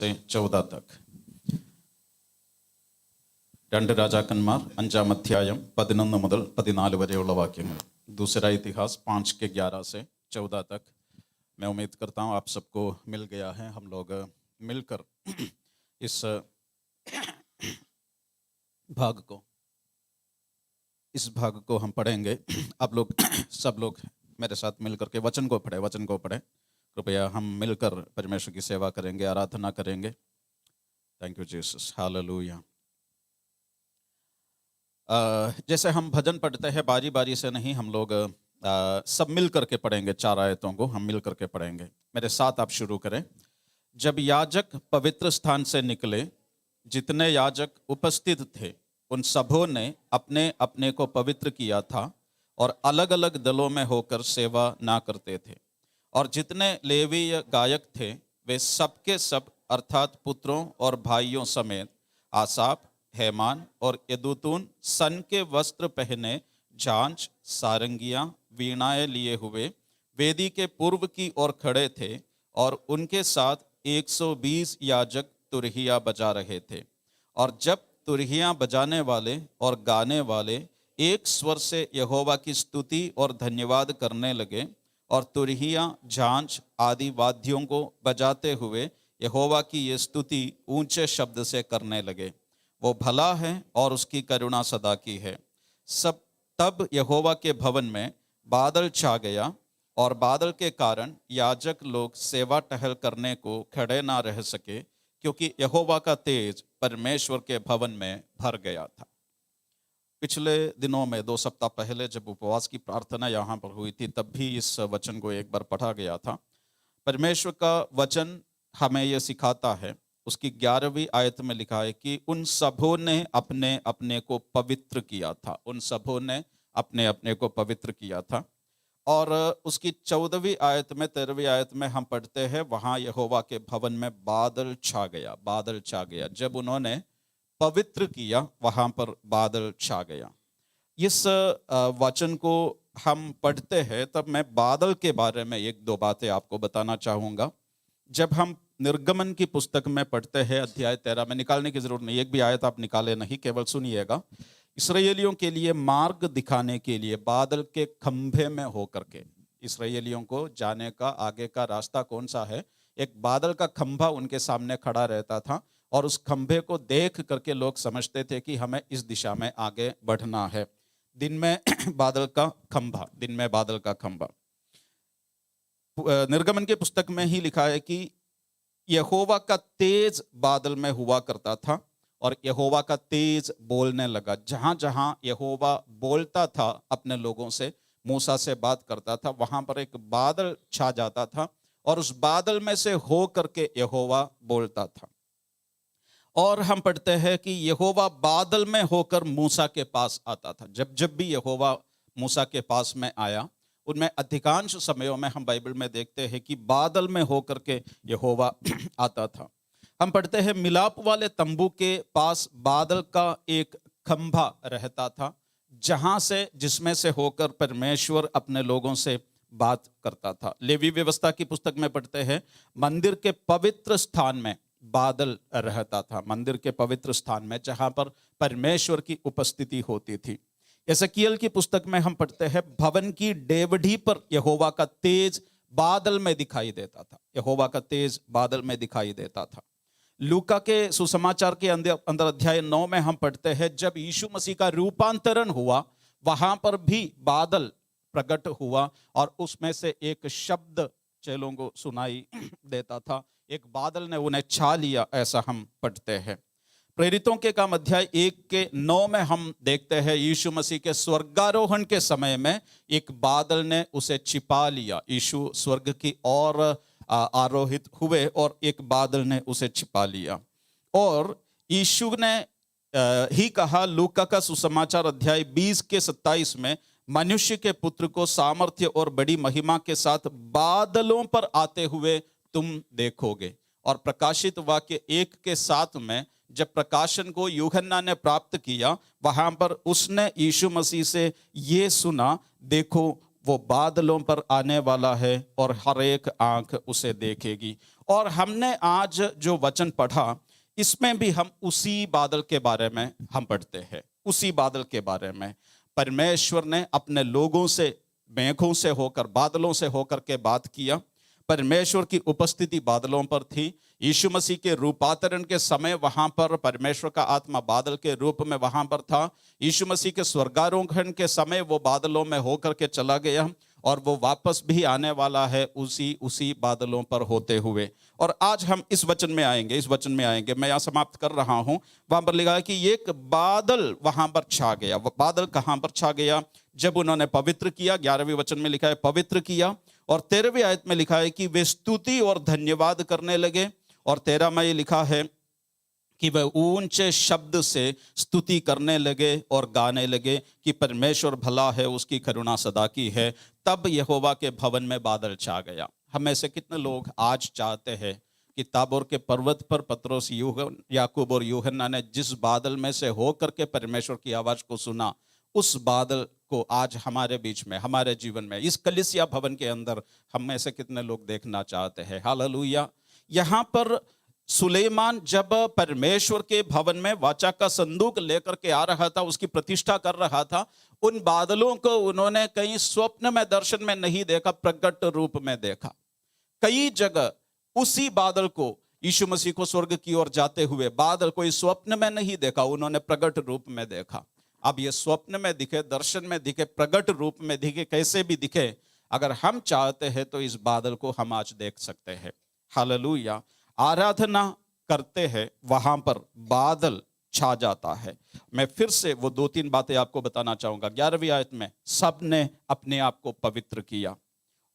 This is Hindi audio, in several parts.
14 तक. 2 രാജാക്കന്മാർ 5 അധ്യായം 11 മുതൽ 14 വരെയുള്ള വാക്യങ്ങൾ. दूसरा इतिहास 5 के 11 से 14 तक. मैं उम्मीद करता हूँ आप सबको मिल गया है. हम लोग मिलकर इस भाग को हम पढ़ेंगे. आप लोग सब लोग मेरे साथ मिलकर के वचन को पढ़े. कृपया हम मिलकर परमेश्वर की सेवा करेंगे, आराधना करेंगे. Thank you Jesus, hallelujah. जैसे हम भजन पढ़ते हैं बारी बारी से नहीं, हम लोग सब मिल करके पढ़ेंगे. 4 आयतों को हम मिल करके पढ़ेंगे. मेरे साथ आप शुरू करें. जब याजक पवित्र स्थान से निकले, जितने याजक उपस्थित थे उन सबों ने अपने अपने को पवित्र किया था और अलग अलग दलों में होकर सेवा ना करते थे. और जितने लेवीय गायक थे वे सबके सब अर्थात पुत्रों और भाइयों समेत आसाफ, हेमान और यदूतून सन के वस्त्र पहने, झांझ, सारंगियां, वीणाएं लिए हुए वेदी के पूर्व की ओर खड़े थे. और उनके साथ 120 याजक तुरहिया बजा रहे थे. और जब तुरहियां बजाने वाले और गाने वाले एक स्वर से यहोवा की स्तुति और धन्यवाद करने लगे और तुरहियां, झांझ आदि वाद्यों को बजाते हुए यहोवा की ये स्तुति ऊंचे शब्द से करने लगे. वो भला है और उसकी करुणा सदा की है. तब यहोवा के भवन में बादल छा गया और बादल के कारण याजक लोग सेवा टहल करने को खड़े ना रह सके, क्योंकि यहोवा का तेज परमेश्वर के भवन में भर गया था. पिछले दिनों में 2 सप्ताह पहले जब उपवास की प्रार्थना यहाँ पर हुई थी, तब भी इस वचन को एक बार पढ़ा गया था. परमेश्वर का वचन हमें यह सिखाता है, उसकी 11वीं आयत में लिखा है कि उन सबों ने अपने अपने को पवित्र किया था. उन सबों ने अपने अपने को पवित्र किया था. और उसकी 14वीं आयत में 13वीं आयत में हम पढ़ते हैं, वहाँ यहोवा के भवन में बादल छा गया. जब उन्होंने पवित्र किया, वहाँ पर बादल छा गया. इस वचन को हम पढ़ते हैं तब मैं बादल के बारे में 1-2 बातें आपको बताना चाहूँगा. जब हम निर्गमन की पुस्तक में पढ़ते हैं अध्याय 13 में, निकालने की जरूरत नहीं, एक भी आयत आप निकाले नहीं, केवल सुनिएगा. इस्राएलियों के लिए मार्ग दिखाने के लिए बादल के खंभे में होकर के इस्राएलियों को जाने का आगे का रास्ता कौन सा है, एक बादल का खंभा उनके सामने खड़ा रहता था. और उस खंभे को देख करके लोग समझते थे कि हमें इस दिशा में आगे बढ़ना है. दिन में बादल का खंभा. निर्गमन के पुस्तक में ही लिखा है कि यहोवा का तेज बादल में हुआ करता था और यहोवा का तेज बोलने लगा. जहां जहां यहोवा बोलता था अपने लोगों से, मूसा से बात करता था, वहां पर एक बादल छा जाता था और उस बादल में से हो करके यहोवा बोलता था. और हम पढ़ते हैं कि यहोवा बादल में होकर मूसा के पास आता था. जब भी यहोवा मूसा के पास में आया, उनमें अधिकांश समयों में हम बाइबल में देखते हैं कि बादल में होकर के यहोवा आता था. हम पढ़ते हैं मिलाप वाले तंबू के पास बादल का एक खंभा रहता था, जिसमें से होकर परमेश्वर अपने लोगों से बात करता था. लेवी व्यवस्था की पुस्तक में पढ़ते हैं मंदिर के पवित्र स्थान में बादल रहता था. मंदिर के पवित्र स्थान में जहां पर परमेश्वर की उपस्थिति होती थी. एसकीएल की पुस्तक में हम पढ़ते हैं भवन की डेवढ़ी पर यहोवा का तेज बादल में दिखाई देता था. लूका के सुसमाचार के अंदर अध्याय 9 में हम पढ़ते हैं जब यीशु मसीह का रूपांतरण हुआ, वहां पर भी बादल प्रकट हुआ और उसमें से एक शब्द चेलों को सुनाई देता था. एक बादल ने उन्हें छा लिया, ऐसा हम पढ़ते हैं. प्रेरितों के काम अध्याय 1:9 में हम देखते हैं यीशु मसीह के स्वर्गारोहण के समय में एक बादल ने उसे छिपा लिया. यीशु स्वर्ग की ओर आरोहित हुए और एक बादल ने उसे छिपा लिया. और यीशु ने ही कहा लूका का सुसमाचार अध्याय 20:27 में, मनुष्य के पुत्र को सामर्थ्य और बड़ी महिमा के साथ बादलों पर आते हुए तुम देखोगे. और प्रकाशित वाक्य 1:7 में जब प्रकाशन को यूहन्ना ने प्राप्त किया, वहां पर उसने यीशु मसीह से ये सुना, देखो वो बादलों पर आने वाला है और हर एक आंख उसे देखेगी। और हमने आज जो वचन पढ़ा, इसमें भी हम उसी बादल के बारे में हम पढ़ते हैं। उसी बादल के बारे में परमेश्वर ने अपने लोगों से मेघों से होकर, बादलों से होकर के बात किया। परमेश्वर की उपस्थिति बादलों पर थी। यीशु मसीह के रूपांतरण के समय वहां पर परमेश्वर का आत्मा बादल के रूप में वहां पर था। यीशु मसीह के स्वर्गारोहण के समय वो बादलों में होकर के चला गया और वो वापस भी आने वाला है उसी बादलों पर होते हुए। और आज हम इस वचन में आएंगे। मैं यहाँ समाप्त कर रहा हूँ। वहां पर लिखा है कि एक बादल वहां पर छा गया। बादल कहां पर छा गया? जब उन्होंने पवित्र किया। 11वें वचन में लिखा है पवित्र किया। और 13वें आयत में लिखा है कि वे स्तुति और धन्यवाद करने लगे। और 13 में ये लिखा है कि वह ऊंचे शब्द से स्तुति करने लगे और गाने लगे कि परमेश्वर भला है, उसकी करुणा सदा की है। तब यहोवा के भवन में बादल छा गया। हम में से कितने लोग आज चाहते हैं कि ताबोर के पर्वत पर पतरस, याकूब और यूहन्ना ने जिस बादल में से होकर के परमेश्वर की आवाज को सुना, उस बादल को आज हमारे बीच में, हमारे जीवन में, इस कलीसिया भवन के अंदर हम में से कितने लोग देखना चाहते हैं? हालेलुया। यहाँ पर सुलेमान जब परमेश्वर के भवन में वाचा का संदूक लेकर के आ रहा था, उसकी प्रतिष्ठा कर रहा था, उन बादलों को उन्होंने कहीं स्वप्न में, दर्शन में नहीं देखा, प्रकट रूप में देखा। कई जगह उसी बादल को, यीशु मसीह को स्वर्ग की ओर जाते हुए बादल कोई स्वप्न में नहीं देखा, उन्होंने प्रकट रूप में देखा। अब ये स्वप्न में दिखे, दर्शन में दिखे, प्रकट रूप में दिखे, कैसे भी दिखे, अगर हम चाहते हैं तो इस बादल को हम आज देख सकते हैं। हालेलुया। आराधना करते हैं, वहां पर बादल छा जाता है। मैं फिर से वो 2-3 बातें आपको बताना चाहूंगा। 11वीं आयत में सबने अपने आप को पवित्र किया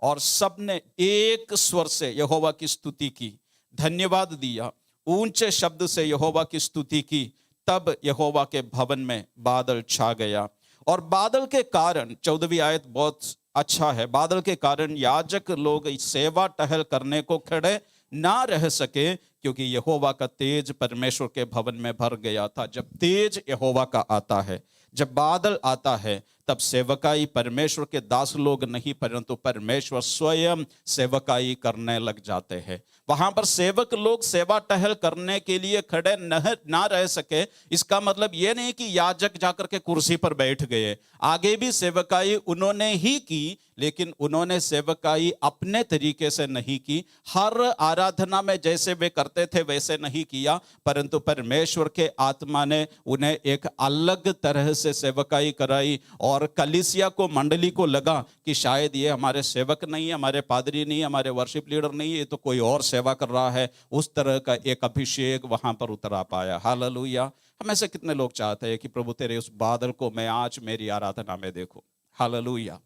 और सबने एक स्वर से यहोवा की स्तुति की, धन्यवाद दिया, ऊंचे शब्द से यहोवा की स्तुति की। तब यहोवा के भवन में बादल छा गया। और बादल के कारण, 14वीं आयत बहुत अच्छा है, बादल के कारण याजक लोग सेवा टहल करने को खड़े ना रह सके, क्योंकि यहोवा का तेज परमेश्वर के भवन में भर गया था। जब तेज यहोवा का आता है, जब बादल आता है, तब सेवकाई परमेश्वर के दास लोग नहीं, परंतु परमेश्वर स्वयं सेवकाई करने लग जाते हैं। वहां पर सेवक लोग सेवा टहल करने के लिए खड़े ना रह सके। इसका मतलब यह नहीं कि याजक जाकर के कुर्सी पर बैठ गए, आगे भी सेवकाई उन्होंने ही की, लेकिन उन्होंने सेवकाई अपने तरीके से नहीं की। हर आराधना में जैसे वे करते थे वैसे नहीं किया, परंतु परमेश्वर के आत्मा ने उन्हें एक अलग तरह से सेवकाई कराई। और कलीसिया को, मंडली को लगा कि शायद ये हमारे सेवक नहीं है, हमारे पादरी नहीं है, हमारे वर्शिप लीडर नहीं है, ये तो कोई और सेवा कर रहा है। उस तरह का एक अभिषेक वहां पर उतर आ पाया। हालेलुया। हम ऐसे कितने लोग चाहते हैं कि प्रभु तेरे उस बादल को मैं आज मेरी आराधना में देखूं। हालेलुया।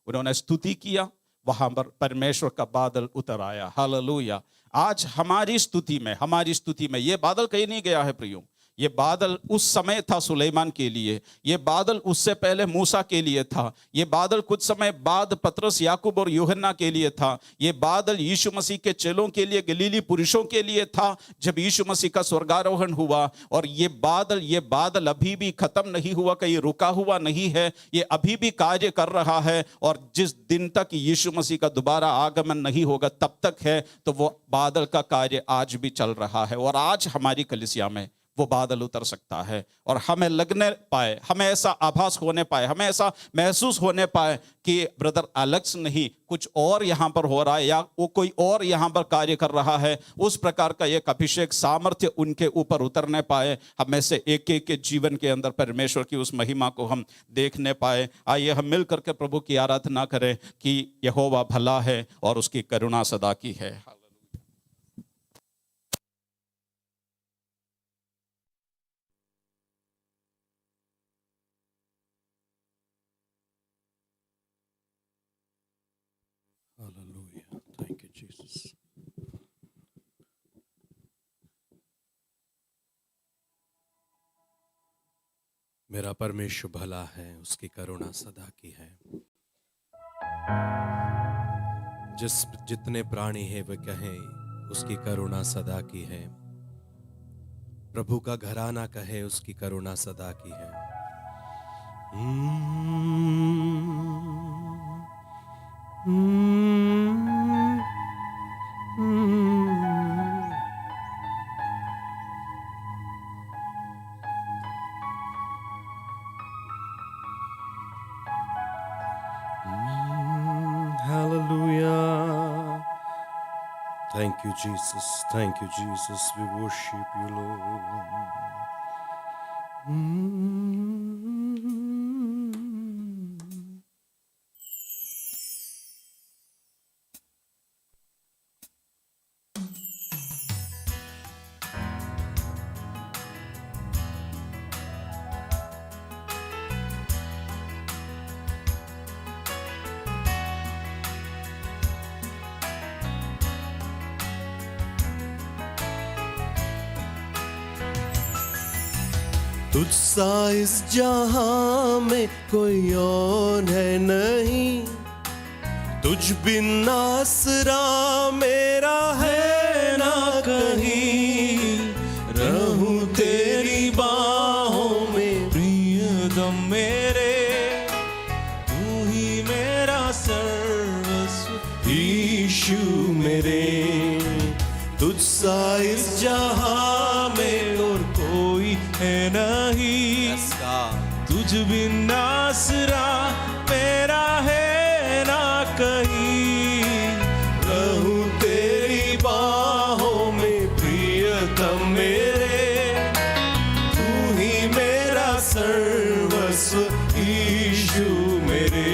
उन्होंने स्तुति किया, वहां पर परमेश्वर का बादल उतर आया। हालेलुया। आज हमारी स्तुति में ये बादल कहीं नहीं गया है प्रियो। ये बादल उस समय था सुलेमान के लिए, ये बादल उससे पहले मूसा के लिए था, ये बादल कुछ समय बाद पतरस, याकूब और यूहन्ना के लिए था, ये बादल यीशु मसीह के चेलों के लिए, गलीली पुरुषों के लिए था जब यीशु मसीह का स्वर्गारोहण हुआ। और ये बादल अभी भी खत्म नहीं हुआ, कहीं रुका हुआ नहीं है, ये अभी भी कार्य कर रहा है। और जिस दिन तक यीशु मसीह का दोबारा आगमन नहीं होगा तब तक है, तो वो बादल का कार्य आज भी चल रहा है। और आज हमारी कलीसिया में वो बादल उतर सकता है और हमें लगने पाए, हमें ऐसा आभास होने पाए, हमें ऐसा महसूस होने पाए कि ब्रदर एलेक्स नहीं, कुछ और यहां पर हो रहा है, या वो कोई और यहां पर कार्य कर रहा है। उस प्रकार का एक अभिषेक, सामर्थ्य उनके ऊपर उतरने पाए। हमें से एक एक के जीवन के अंदर परमेश्वर की उस महिमा को हम देखने पाए। आइए हम मिल करके प्रभु की आराधना करें कि यहोवा भला है और उसकी करुणा सदा की है। Hallelujah. Thank you, Jesus. मेरा परमेश्वर भला है, उसकी करुणा सदा की है। जितने प्राणी हैं वे कहें उसकी करुणा सदा की है। प्रभु का घराना कहे उसकी करुणा सदा की है। Thank you, Jesus. Thank you, Jesus. We worship you, Lord. तुझसा इस जहां में कोई और है नहीं, तुझ बिन आसरा मेरा है ना कहीं। रहूं तेरी बाहों में प्रियतम मेरे, तू ही मेरा सर्वस्व यीशु मेरे। तुझसा इस जहां में और कोई है नहीं, तुझ बिन आसरा मेरा है ना कहीं। रहूं तेरी बाहों में प्रियतम मेरे, तू ही मेरा सर्वस्व यीशु मेरे।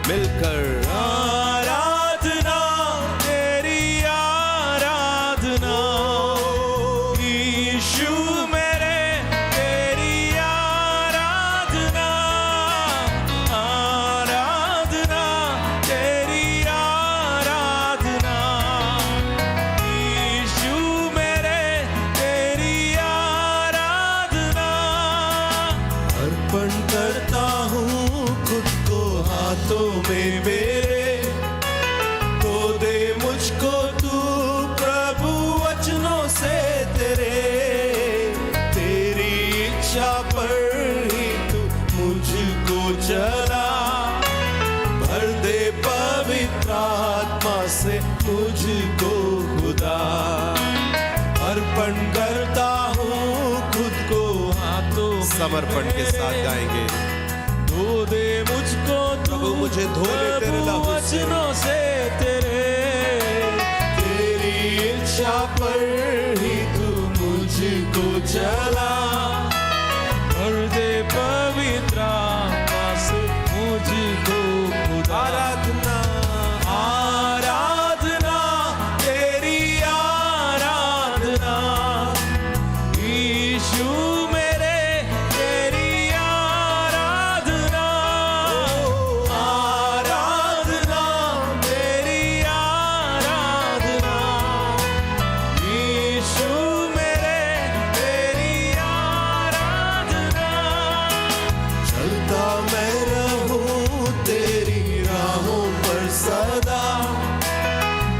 मिलकर आराधना तेरी आराधना, यीशु मेरे तेरी आराधना। आराधना तेरी आराधना, यीशु मेरे तेरी आराधना। अर्पण करता हूँ खुद को हाथों में मेरे, तो दे मुझको तू प्रभु वचनों से तेरे। तेरी इच्छा पर ही तू मुझको चला, भर दे पवित्र आत्मा से मुझको खुदा। अर्पण करता हूँ खुद को हाथों में समर्पण के साथ गाएंगे। धो दे मुझको प्रभु मुझे धो ले तेरे लहू से। वचनों से तेरे। तेरी इच्छा पर ही तू मुझको चला, भर दे पवित्र आत्मा से मुझको खुदा। आराधना आराधना तेरी आराधना, यीशु मेरे तेरी आराधना। आराधना तेरी आराधना, यीशु मेरे तेरी आराधना। चलता मैं रहूं तेरी राहों पर सदा,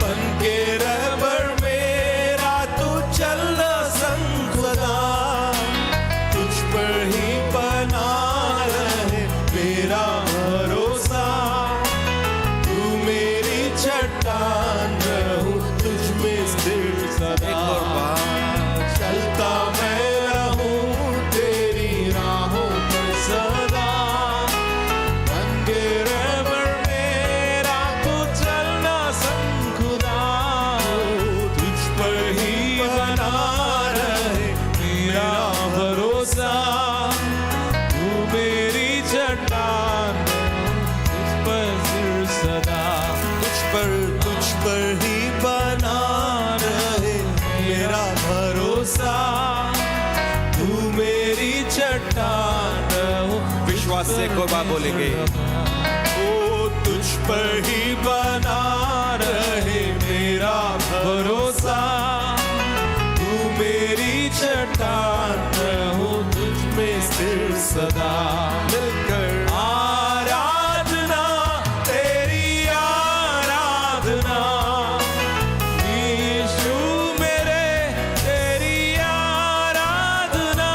बन के रहबर मेरा तू चलना संग खुदा। तुझ पर ही बना रहे मेरा भरोसा, तू मेरी चट्टान रहूं तुझ में स्थिर सदा। चलता मैं रहूं तेरी राहों पर सदा, बन के रहबर मेरा तू चलना संग खुदा। तुझ पर ही बना रहे मेरा भरोसा, तू मेरी चट्टान तुझ पर सिर सदा। तुझ पर ही बना रहे मेरा भरोसा, तू मेरी चट्टान। विश्वास से को बात बोलेंगे। ओ तुझ पर ही बना रहे मेरा भरोसा, तू मेरी चट्टान रहूं तुझ में स्थिर सदा। मिलकर आराधना तेरी आराधना, यीशु मेरे तेरी आराधना।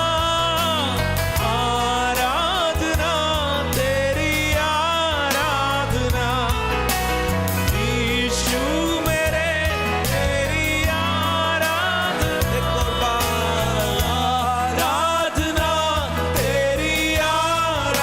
आराधना तेरी आराधना, यीशु मेरे तेरी आराधना। आराधना तेरी आराधना,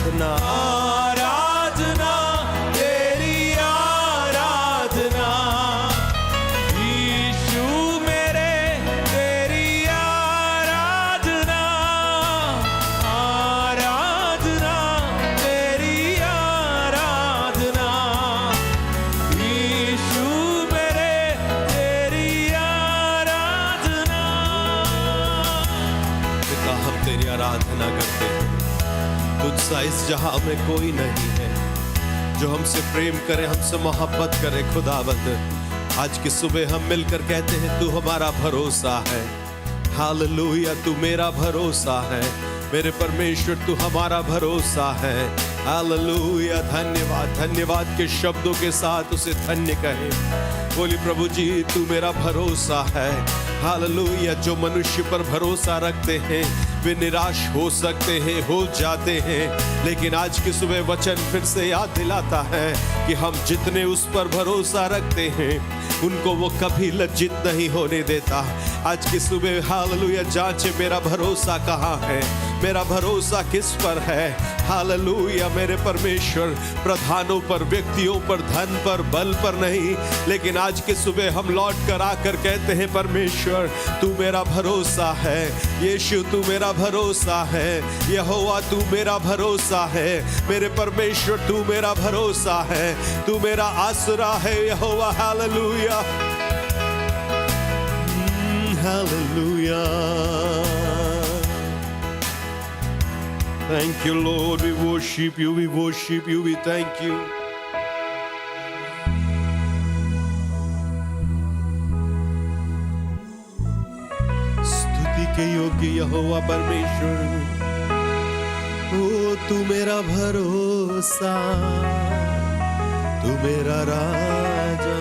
आराधना आराधना तेरी आराधना यीशु मेरे तेरी आराधना आराधना तेरी आराधना यीशु मेरे तेरी आराधना। पिता, हम तेरी आराधना करते हैं। तुझसा इस जहां में कोई नहीं है जो हमसे प्रेम करे, हमसे मोहब्बत करे। खुदावंद, आज की सुबह हम मिलकर कहते हैं तू हमारा भरोसा है। हालेलुया, तू मेरा भरोसा है। मेरे परमेश्वर तू हमारा भरोसा है। हालेलुया, धन्यवाद। धन्यवाद के शब्दों के साथ उसे धन्य कहे। बोली प्रभु जी तू मेरा भरोसा है। हालेलुया, जो मनुष्य पर भरोसा रखते हैं वे निराश हो सकते हैं, हो जाते हैं, लेकिन आज की सुबह वचन फिर से याद दिलाता है कि हम जितने उस पर भरोसा रखते हैं उनको वो कभी लज्जित नहीं होने देता। आज की सुबह हालेलुया जांचे मेरा भरोसा कहाँ है, मेरा भरोसा किस पर है। हालेलुया, मेरे परमेश्वर प्रधानों पर, व्यक्तियों पर, धन पर, बल पर नहीं, लेकिन आज की सुबह हम लौट कर आकर कहते हैं परमेश्वर तू मेरा भरोसा है। यीशु तू मेरा भरोसा है। यहोवा तू मेरा भरोसा है। मेरे परमेश्वर तू मेरा भरोसा है। तू मेरा आसरा है यहोवा। Hallelujah, hallelujah. Thank you, Lord. We worship you. We worship you. We thank you. स्तुति के योग्य यहोवा परमेश्वर, ओ तू मेरा भरोसा, तू मेरा राजा।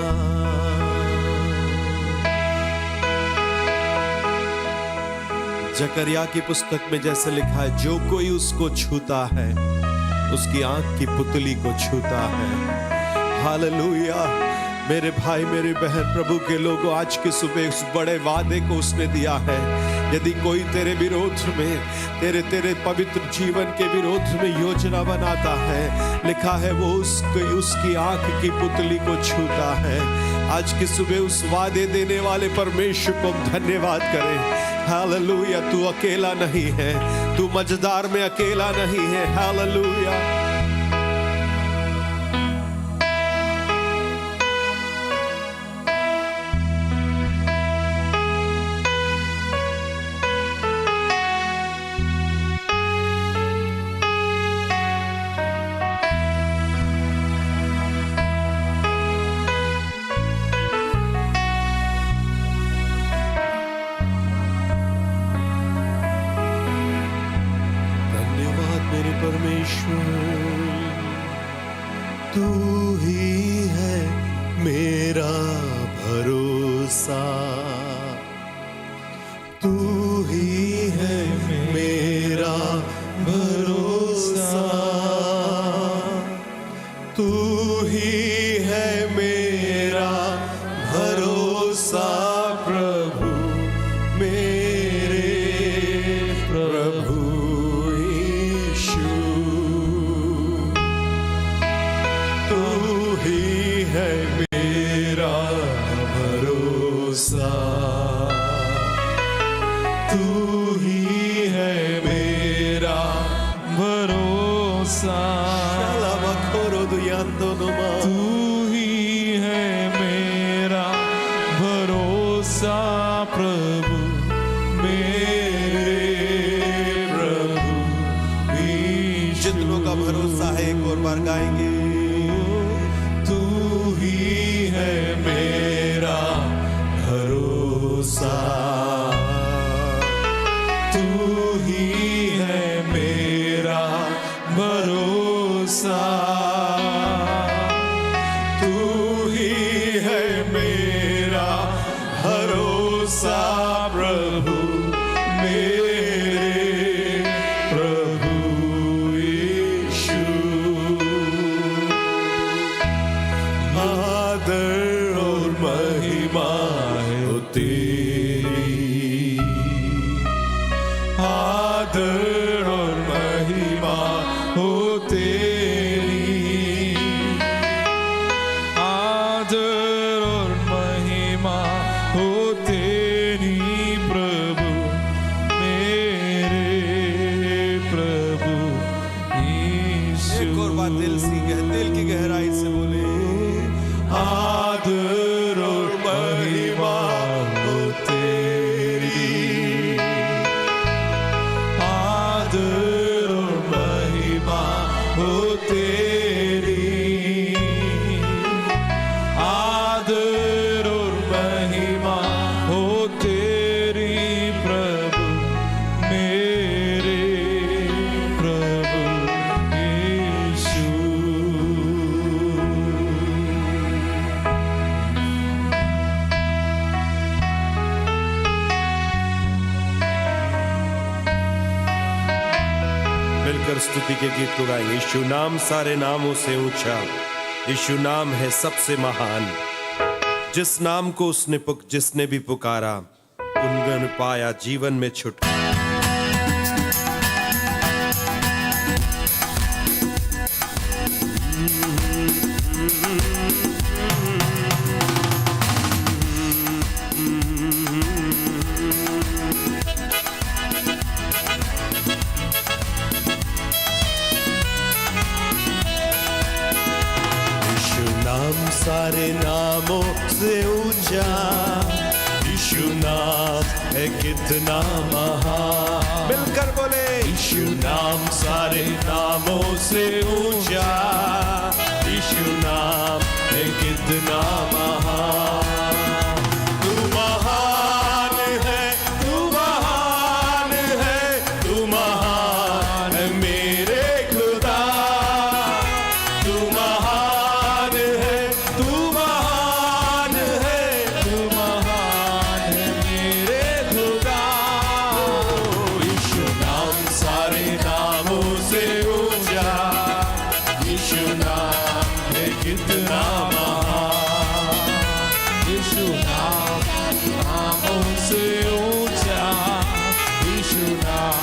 जकरिया की पुस्तक में जैसे लिखा है, जो कोई उसको छूता है उसकी आंख की पुतली को छूता है। हालेलुया, मेरे भाई मेरी बहन, प्रभु के लोगों, आज की सुबह उस बड़े वादे को उसने दिया है। यदि कोई तेरे विरोध में, तेरे पवित्र जीवन के विरोध में योजना बनाता है, लिखा है वो उसकी आंख की पुतली को छूता है। आज की सुबह उस वादे देने वाले परमेश्वर को हम धन्यवाद करें। हालेलुया, तू अकेला नहीं है, तू मजेदार में अकेला नहीं है। हालेलुया, तू ही है मेरा भरोसा, तू ही है मेरा भरोसा, तू ही है मेरा भरोसा प्रभु मेरे प्रभु यीशु। तू ही है मेरा भरोसा, तू ही है मेरा भरोसा। तू ही है मेरा भरोसा प्रभु मेरे प्रभु यीशु। जितनों का भरोसा है एक और बार गाएंगे। तू ही है मेरा भरोसा, तू ही है मेरा भरोसा, तू ही है मेरा भरोसा प्रभु मेरे प्रभु यीशु। आदर और महिमा हो तेरी, आदर और महिमा हो आदर और महिमा हो तेरी, आदर और महिमा हो तेरी प्रभु, मेरे प्रभु यीशु। मिलकर स्तुति के गीत को गाएंगे। यीशु नाम सारे नामों से ऊंचा, यीशु नाम है सबसे महान। जिस नाम को जिसने भी पुकारा, उन्होंने पाया जीवन में छुटकारा। नाम सारे नामों से ऊंचा, यीशु नाम है कितना महान। मिलकर बोले, यीशु नाम सारे नामों से ऊंचा, यीशु नाम है कितना महान। तू महान है, तू महान है, तू महान है मेरे खुदा। तू महान है, तू महान है, तू महान है मेरे खुदा। यीशु नाम सारे नामों से ऊंचा, यीशु नाम है कितना महान। यीशु नाम नामों से ऊंचा, यीशु नाम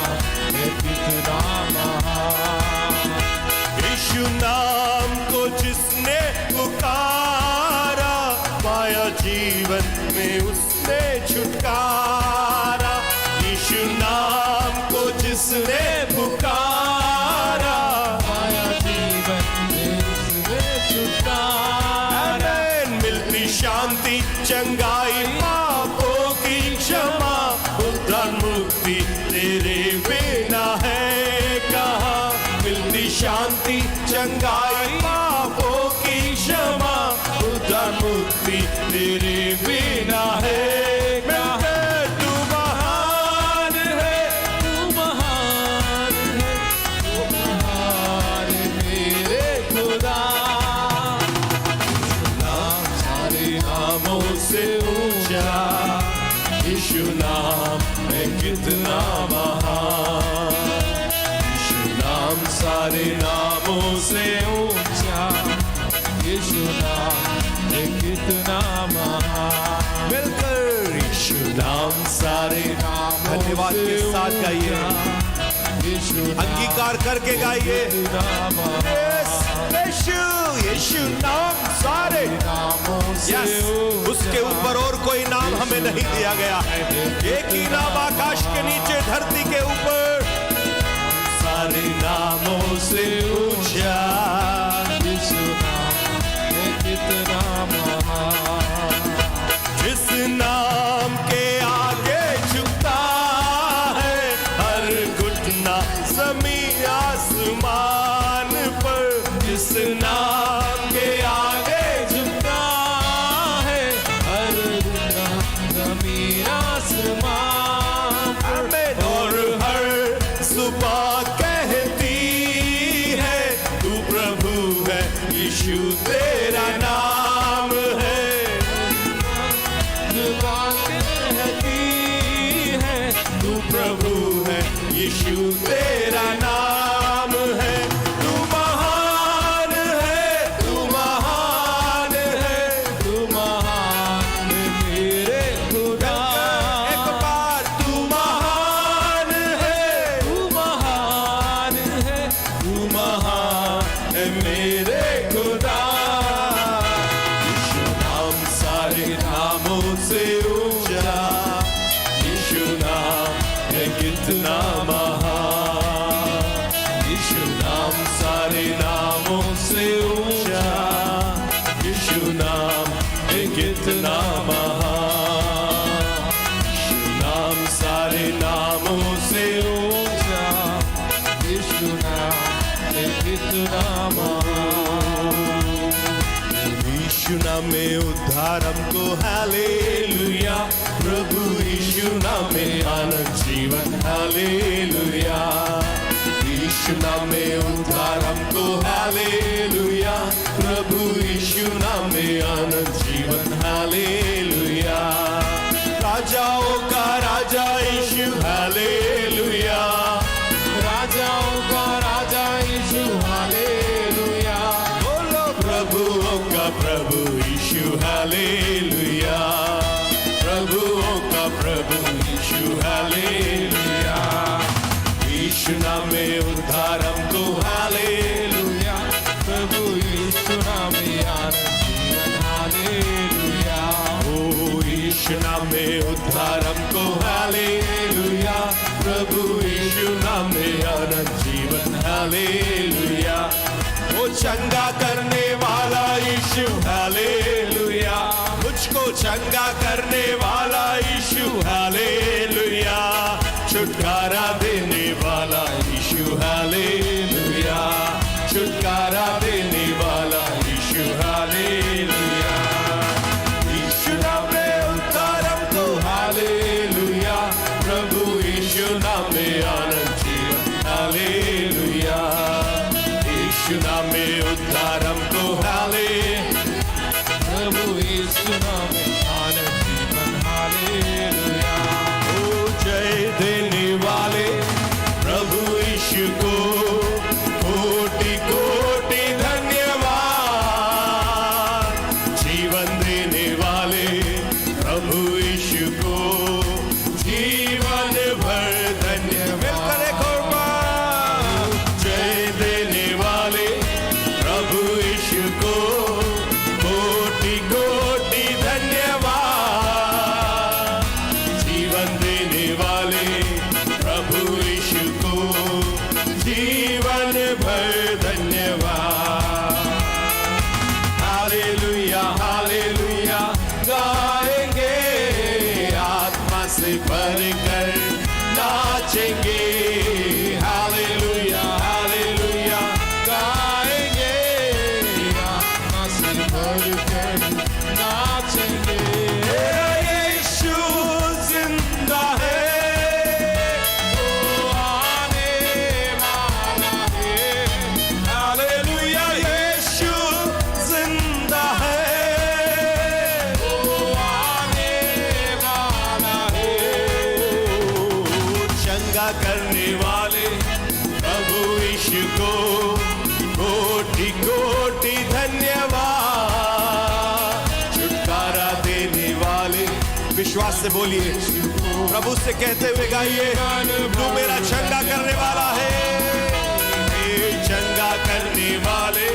है कितना महान। यीशु नाम को जिसने पुकारा, पाया जीवन में उसने छुटकारा। यीशु नाम को जिसने पुकारा, पाया जीवन में उसने छुटकारा। मिलती शांति, चंगाई, पापों की क्षमा, उद्धार मुक्ति तेरे बिना है कहाँ। मिलती शांति, चंगाई, पापों की क्षमा, उद्धार मुक्ति तेरे बिना है कहाँ। तू महान है, तू महान है, तू महान है मेरे खुदा। नाम सारे नामों से ऊंचा, यीशु नाम है कितना महान। यीशु नाम सारे नामों से ऊंचा, यीशु नाम है कितना महान। मिलकर यीशु नाम सारे नाम धन्यवाद के साथ गाइए, अंगीकार करके गाइए। यीशु, यीशु नाम सारे नामों से, उसके ऊपर और कोई नाम हमें नहीं दिया गया है। एक ही नाम आकाश के नीचे, धरती के ऊपर, सारे नामों से ऊंचा, यीशु नाम है कितना महान। जिस नाम के आगे झुकता है हर घुटना ज़मीन आसमान पर। जिस नाम के आगे झुकता है हर घुटना ज़मीन आसमान पर। और हर सुबह कहती है तू प्रभु है, यीशु तेरा नाम है। कहती है तू प्रभु है, यीशु तेरा नाम है। तू महान है, तू महान है, तू महान मेरे खुदा। एक बार, तू महान है, तू महान है, तू महान है मेरे खुदा। यीशु नाम सारे नामों से ऊंचा, यीशु नाम है कितना महान। यीशु नाम सारे नामों से ऊंचा, यीशु नाम है कितना महान। यीशु नाम सारे नामों से ऊंचा, पवित्र नाम यीशु नाम में उद्धार हमको हालेलुया प्रभु यीशु नाम में आनंद जीवन हालेलुया यीशु नाम में उद्धार हमको हालेलुया प्रभु यीशु नाम में आनंद जीवन हालेलुया राजाओं का राजा यीशु हालेलुया राजाओं का राजा यीशु हालेलुया बोलो प्रभुओं का प्रभु यीशु हालेलुया प्रभुओं का प्रभु यीशु हालेलुया यीशु नाम में उद्धार हमको हालेलुया प्रभु यीशु नाम में आनंद जीवन हालेलुया ओ यीशु नाम में उद्धार हमको हालेलुया प्रभु यीशु नाम में आनंद जीवन हालेलुया वो चंगा करने वाला यीशु हालेलुया मुझको चंगा करने वाला यीशु हालेलुया छुटकारा देने वाला यीशु हालेलुया छुटकारा देने वाला यीशु हालेलुया यीशु नाम में उद्धार हमको हालेलुया प्रभु यीशु नाम में आनंद जीवन हालेलुया यीशु नाम में उद्धार हमको प्रभु यीशु नाम में आनंद जीवन हालेलुया ओ जय देने वाले प्रभु यीशु को कोटि कोटि धन्यवाद जीवन देने वाले प्रभु यीशु को जीवन भर धन्यवाद जय देने वाले प्रभु यीशु को कोटि कोटि धन्यवाद जीवन देने वाले प्रभु यीशु को जीवन भर धन्यवाद हालेलुया हालेलुया गाएंगे आत्मा से भरकर नाचेंगे हालेलुया हालेलुया गाएंगे आत्मा से भरकर नाचेंगे मेरा यीशु जिंदा है वो आने वाला है हालेलुया यीशु जिंदा है वो आने वाला है चंगा करने वाले प्रभु यीशु को कोटि कोटि धन्यवाद छुटकारा देने वाले विश्वास से बोलिए प्रभु से कहते हुए गाइए तू मेरा चंगा करने वाला है हे चंगा करने वाले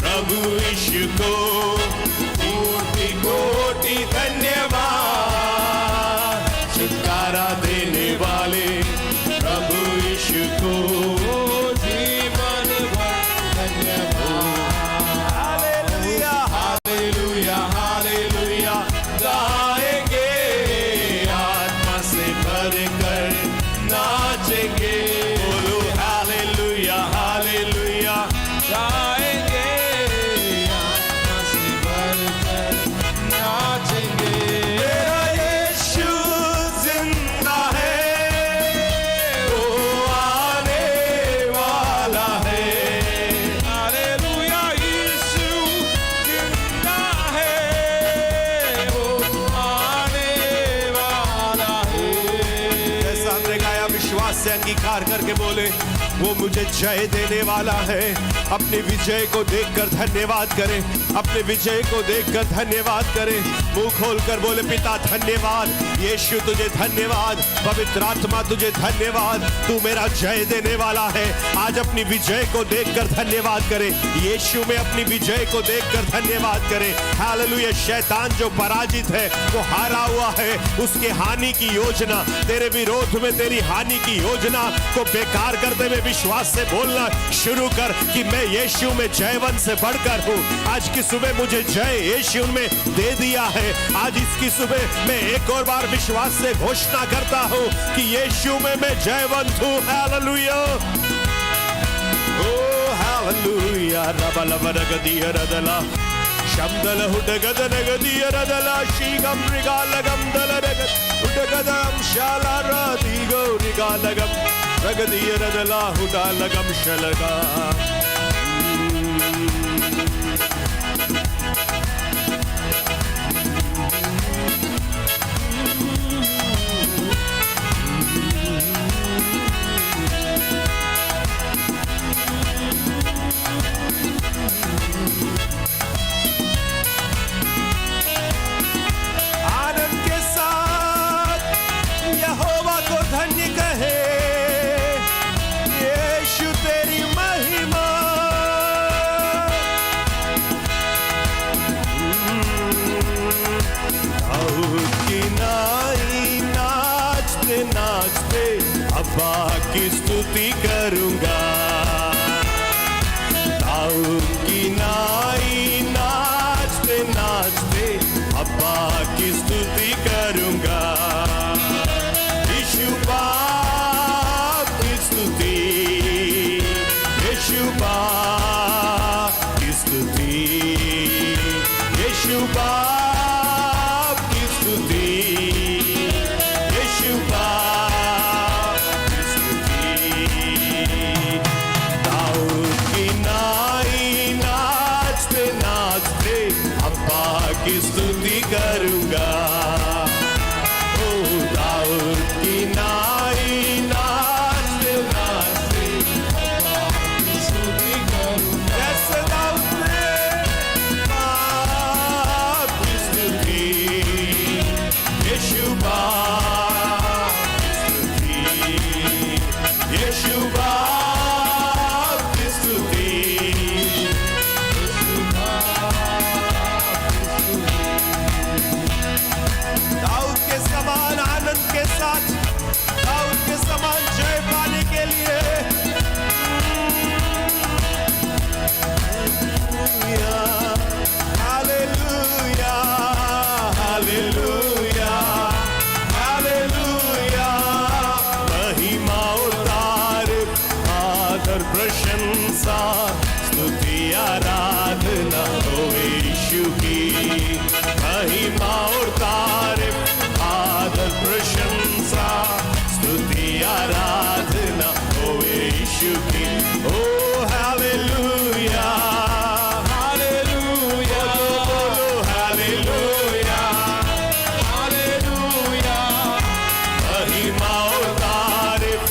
प्रभु यीशु को कोटि कोटि धन्यवाद छुटकारा देने वाले प्रभु यीशु को जीवन भर धन्यवाद हालेलुया हालेलुया हालेलुया गाएंगे आत्मा से भरकर नाचेंगे बोलो हालेलुया हालेलुया गाएंगे आत्मा से भरकर नाचेंगे मेरा यीशु जिंदा है वो आने वाला है हालेलुया यीशु जिंदा है वो आने वाला है जैसा हमने गाया विश्वास से अंगीकार करके बोले वो मुझे जय देने वाला है अपने विजय को देखकर धन्यवाद करें अपने विजय को देखकर धन्यवाद करें मुंह खोलकर बोले पिता धन्यवाद यीशु तुझे धन्यवाद पवित्र आत्मा तुझे धन्यवाद तू मेरा जय देने वाला है आज अपनी विजय को देखकर धन्यवाद करें यीशु में अपनी विजय को देखकर धन्यवाद करें हालेलुया शैतान जो पराजित है वो हारा हुआ है उसके हानि की योजना तेरे विरोध में तेरी हानि की योजना को बेकार करते हुए विश्वास से बोलना शुरू कर कि मैं यीशु में जयवंत से बढ़कर हूँ आज की सुबह मुझे जय यीशु में दे दिया है आज इसकी सुबह मैं एक और बार विश्वास से घोषणा करता हूँ कि यीशु में मैं जयवंत हूँ हालेलुया ओ Hallelujah. Rabalabaragadiyya radala. Shamdala hudagadanagadiyya radala. Shigam rigalagam dalaragad. Hudagadam shalaradigo rigalagam. Ragadiyya radala hudalagam shalaga. आनंद के साथ यहोवा को धन्य कहे, यीशु तेरी महिमा। दाऊद की नाई नाचते नाचते अब्बा की स्तुति करूंगा। दाऊद की नाई नाचते नाचते अब्बा की स्तुति करूंगा। यीशु बाप की स्तुति, यीशु बाप की स्तुति, यीशु बाप की स्तुति, यीशु बाप की स्तुति। दाऊद की नाई नाचते नाचते अब्बा की स्तुति करूंगा। ओ दाऊद की नाई नाचते नाचते अब्बा की स्तुति करूंगा। जैसे दाऊद ने बाप की स्तुति, यीशु बाप की स्तुति, यीशु बाप की स्तुति, यीशु दाऊद के समान आनंद के साथ, दाऊद के समान जय पाने के लिए हालेलुया, हालेलुया, हालेलुया। महिमा और तारीफ, आदर प्रशंसा, स्तुति आराधना हो यीशु की। महिमा और तारीफ, आदर प्रशंसा, स्तुति आराधना हो यीशु की। ओ हालेलुया, हालेलुया, बोलो हालेलुया, हालेलुया। महिमा और तारीफ,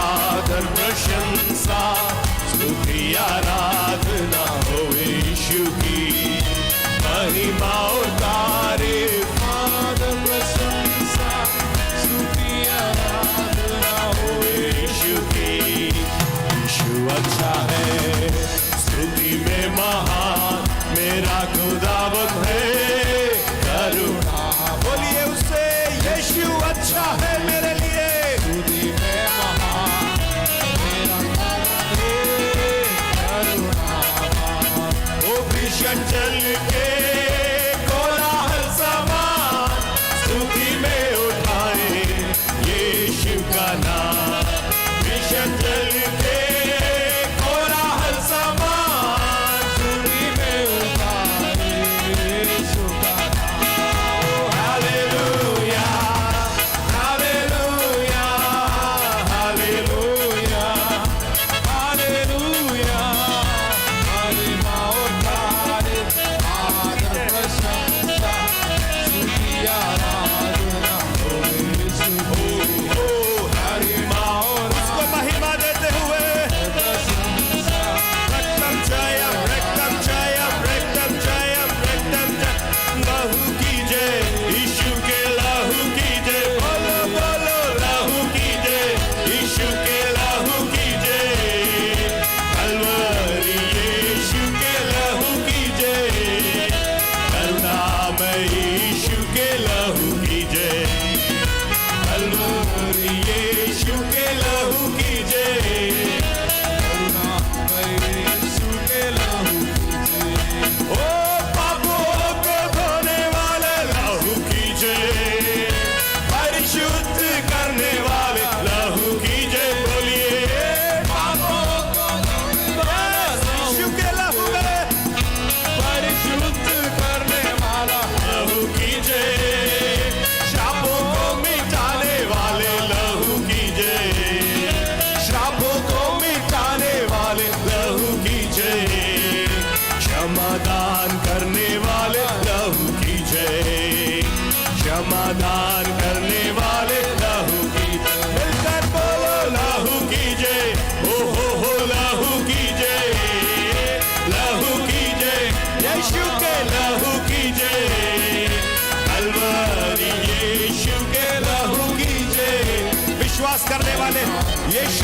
आदर प्रशंसा, स्तुति आराधना हो यीशु की। महिमा और तारीफ, आदर प्रशंसा, स्तुति आराधना हो यीशु की। यीशु अच्छा है, स्तुति में महान मेरा खुदावंद है। करुणा बोलिए उससे, यीशु अच्छा है मेरे लिए। स्तुति में महान मेरा खुदावंद है। करुणा ओ भीषण जल के कोलाहल समान, स्तुति में उठाए यीशु का नाम। भीषण जल के कोलाहल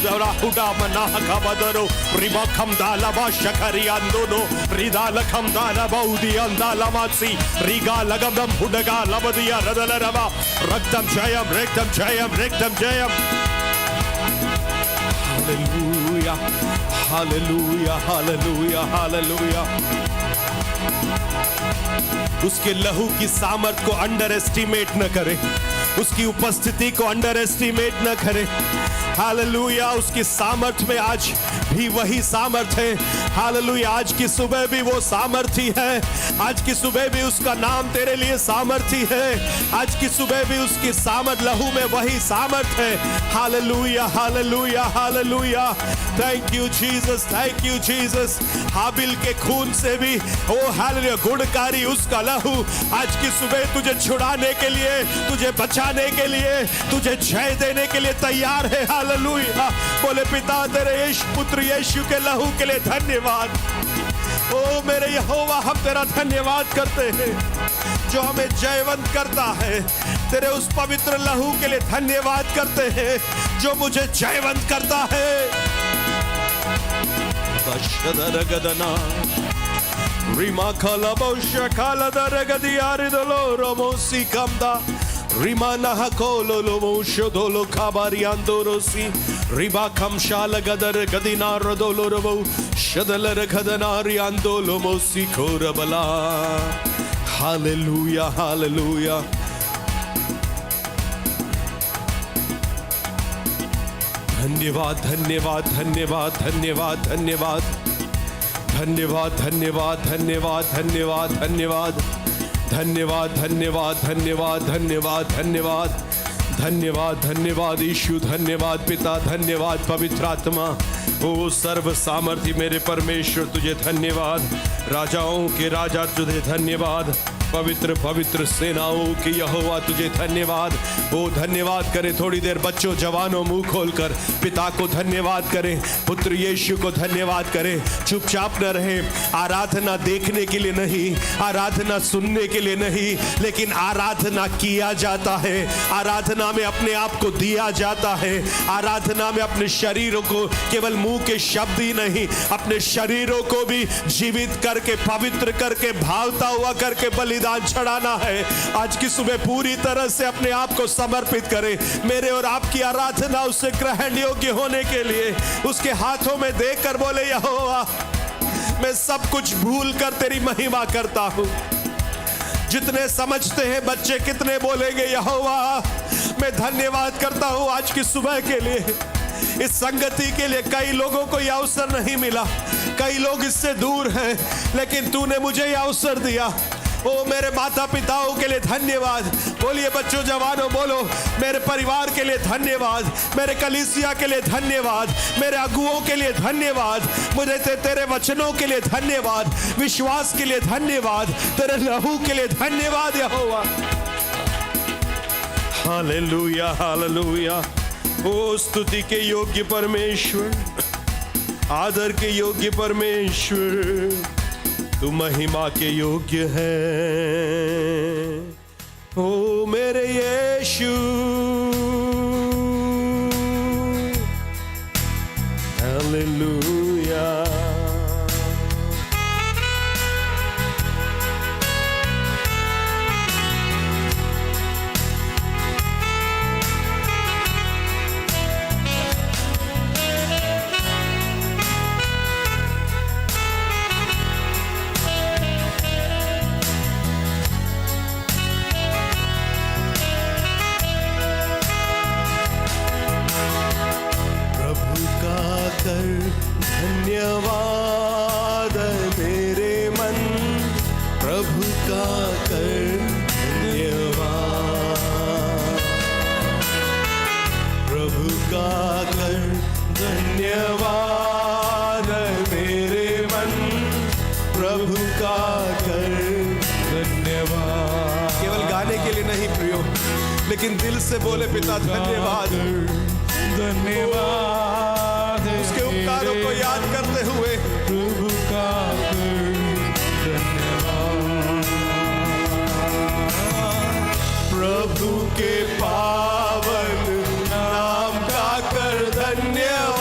Rahuda Manaha Kabadaro, Ribakam Dalaba Shakariandono, Ridalakam Dalabaudi and Dalamasi, Riga Lagadam Hudaga Labadia Radalarava, Raktam Jayam, Rektam Jayam, Rektam Jayam. Hallelujah, Hallelujah, Hallelujah, Hallelujah. उसके लहू की सामर्थ को अंडर एस्टिमेट न करे, उसकी उपस्थिति को अंडर एस्टिमेट न करे। हालेलुया, उसकी सामर्थ में आज भी वही सामर्थ है। हालेलुया, आज की सुबह भी वो सामर्थी है, आज की सुबह भी उसका नाम तेरे लिए सामर्थी है, आज की सुबह भी उसकी सामर्थ लहू में वही सामर्थ है। Hallelujah, hallelujah, hallelujah. Thank you Jesus, thank you Jesus. हाबिल के खून से भी ओ हालेलुया गुणकारी उसका लहू आज की सुबह तुझे छुड़ाने के लिए, तुझे बचाने के लिए, तुझे जय देने के लिए तैयार है। हालेलुया। बोले पिता तेरे यीशु पुत्र यीशु के लहू के लिए धन्यवाद। ओ मेरे यहोवा, हम तेरा धन्यवाद करते हैं जो हमें जयवंत करता है। तेरे उस पवित्र लहू के लिए धन्यवाद करते हैं जो मुझे जयवंत करता है। Rima kalabosha kaladaragadiyari doloro mosi kamda Rimana hakolo lomo shodolo kabariandorosi Riba kamshala gadar gadina rodolorobo Shadalar gadanari andolo mosi korabala. Hallelujah, hallelujah. धन्यवाद, धन्यवाद, धन्यवाद, धन्यवाद, धन्यवाद, धन्यवाद, धन्यवाद, धन्यवाद, धन्यवाद, धन्यवाद, धन्यवाद, धन्यवाद, धन्यवाद, धन्यवाद, धन्यवाद, धन्यवाद, धन्यवाद यीशु, धन्यवाद पिता, धन्यवाद पवित्र आत्मा। ओ सर्व सामर्थी मेरे परमेश्वर तुझे धन्यवाद, राजाओं के राजा तुझे धन्यवाद, पवित्र पवित्र सेनाओं की यहोवा तुझे धन्यवाद। ओ धन्यवाद करें, थोड़ी देर बच्चों जवानों मुंह खोलकर पिता को धन्यवाद करें, पुत्र यीशु को धन्यवाद करें। चुपचाप न रहें। आराधना देखने के लिए नहीं, आराधना सुनने के लिए नहीं, लेकिन आराधना किया जाता है। आराधना में अपने आप को दिया जाता है। आराधना में अपने शरीरों को, केवल मुंह के शब्द ही नहीं, अपने शरीरों को भी जीवित करके, पवित्र करके, भावता हुआ करके बलिदान चढ़ाना है। आज की सुबह पूरी तरह से अपने आप को समर्पित करें। मेरे और आपकी आराधना उससे ग्रहण योग्य होने के लिए उसके हाथों में देकर बोले, यहोवा मैं सब कुछ भूल कर तेरी महिमा करता हूं। जितने समझते हैं बच्चे कितने बोलेंगे, यहोवा मैं धन्यवाद करता हूं आज की सुबह के लिए, इस संगति के लिए। कई लोगों को यह अवसर नहीं मिला, कई लोग इससे दूर हैं, लेकिन तूने मुझे यह अवसर दिया। ओ मेरे माता पिताओं के लिए धन्यवाद। बोलिए बच्चों जवानों, बोलो मेरे परिवार के लिए धन्यवाद, मेरे कलीसिया के लिए धन्यवाद, मेरे अगुओं के लिए धन्यवाद, मुझे तेरे वचनों के लिए धन्यवाद, विश्वास के लिए धन्यवाद, तेरे लहू के लिए धन्यवाद यहोवा। Hallelujah, hallelujah. ओ स्तुति के योग्य परमेश्वर, आदर के योग्य परमेश्वर, तू महिमा के योग्य है। ओ मेरे यीशु, हालेलुया। धन्यवाद मेरे मन, प्रभु का कर धन्यवाद, प्रभु का कर धन्यवाद मेरे मन, प्रभु का कर धन्यवाद। केवल गाने के लिए नहीं प्रियो, लेकिन दिल से बोले पिता धन्यवाद, धन्यवाद। उसके उपकारों को याद करते हुए प्रभु का धन्यवाद, प्रभु के पावन नाम का कर धन्यवाद।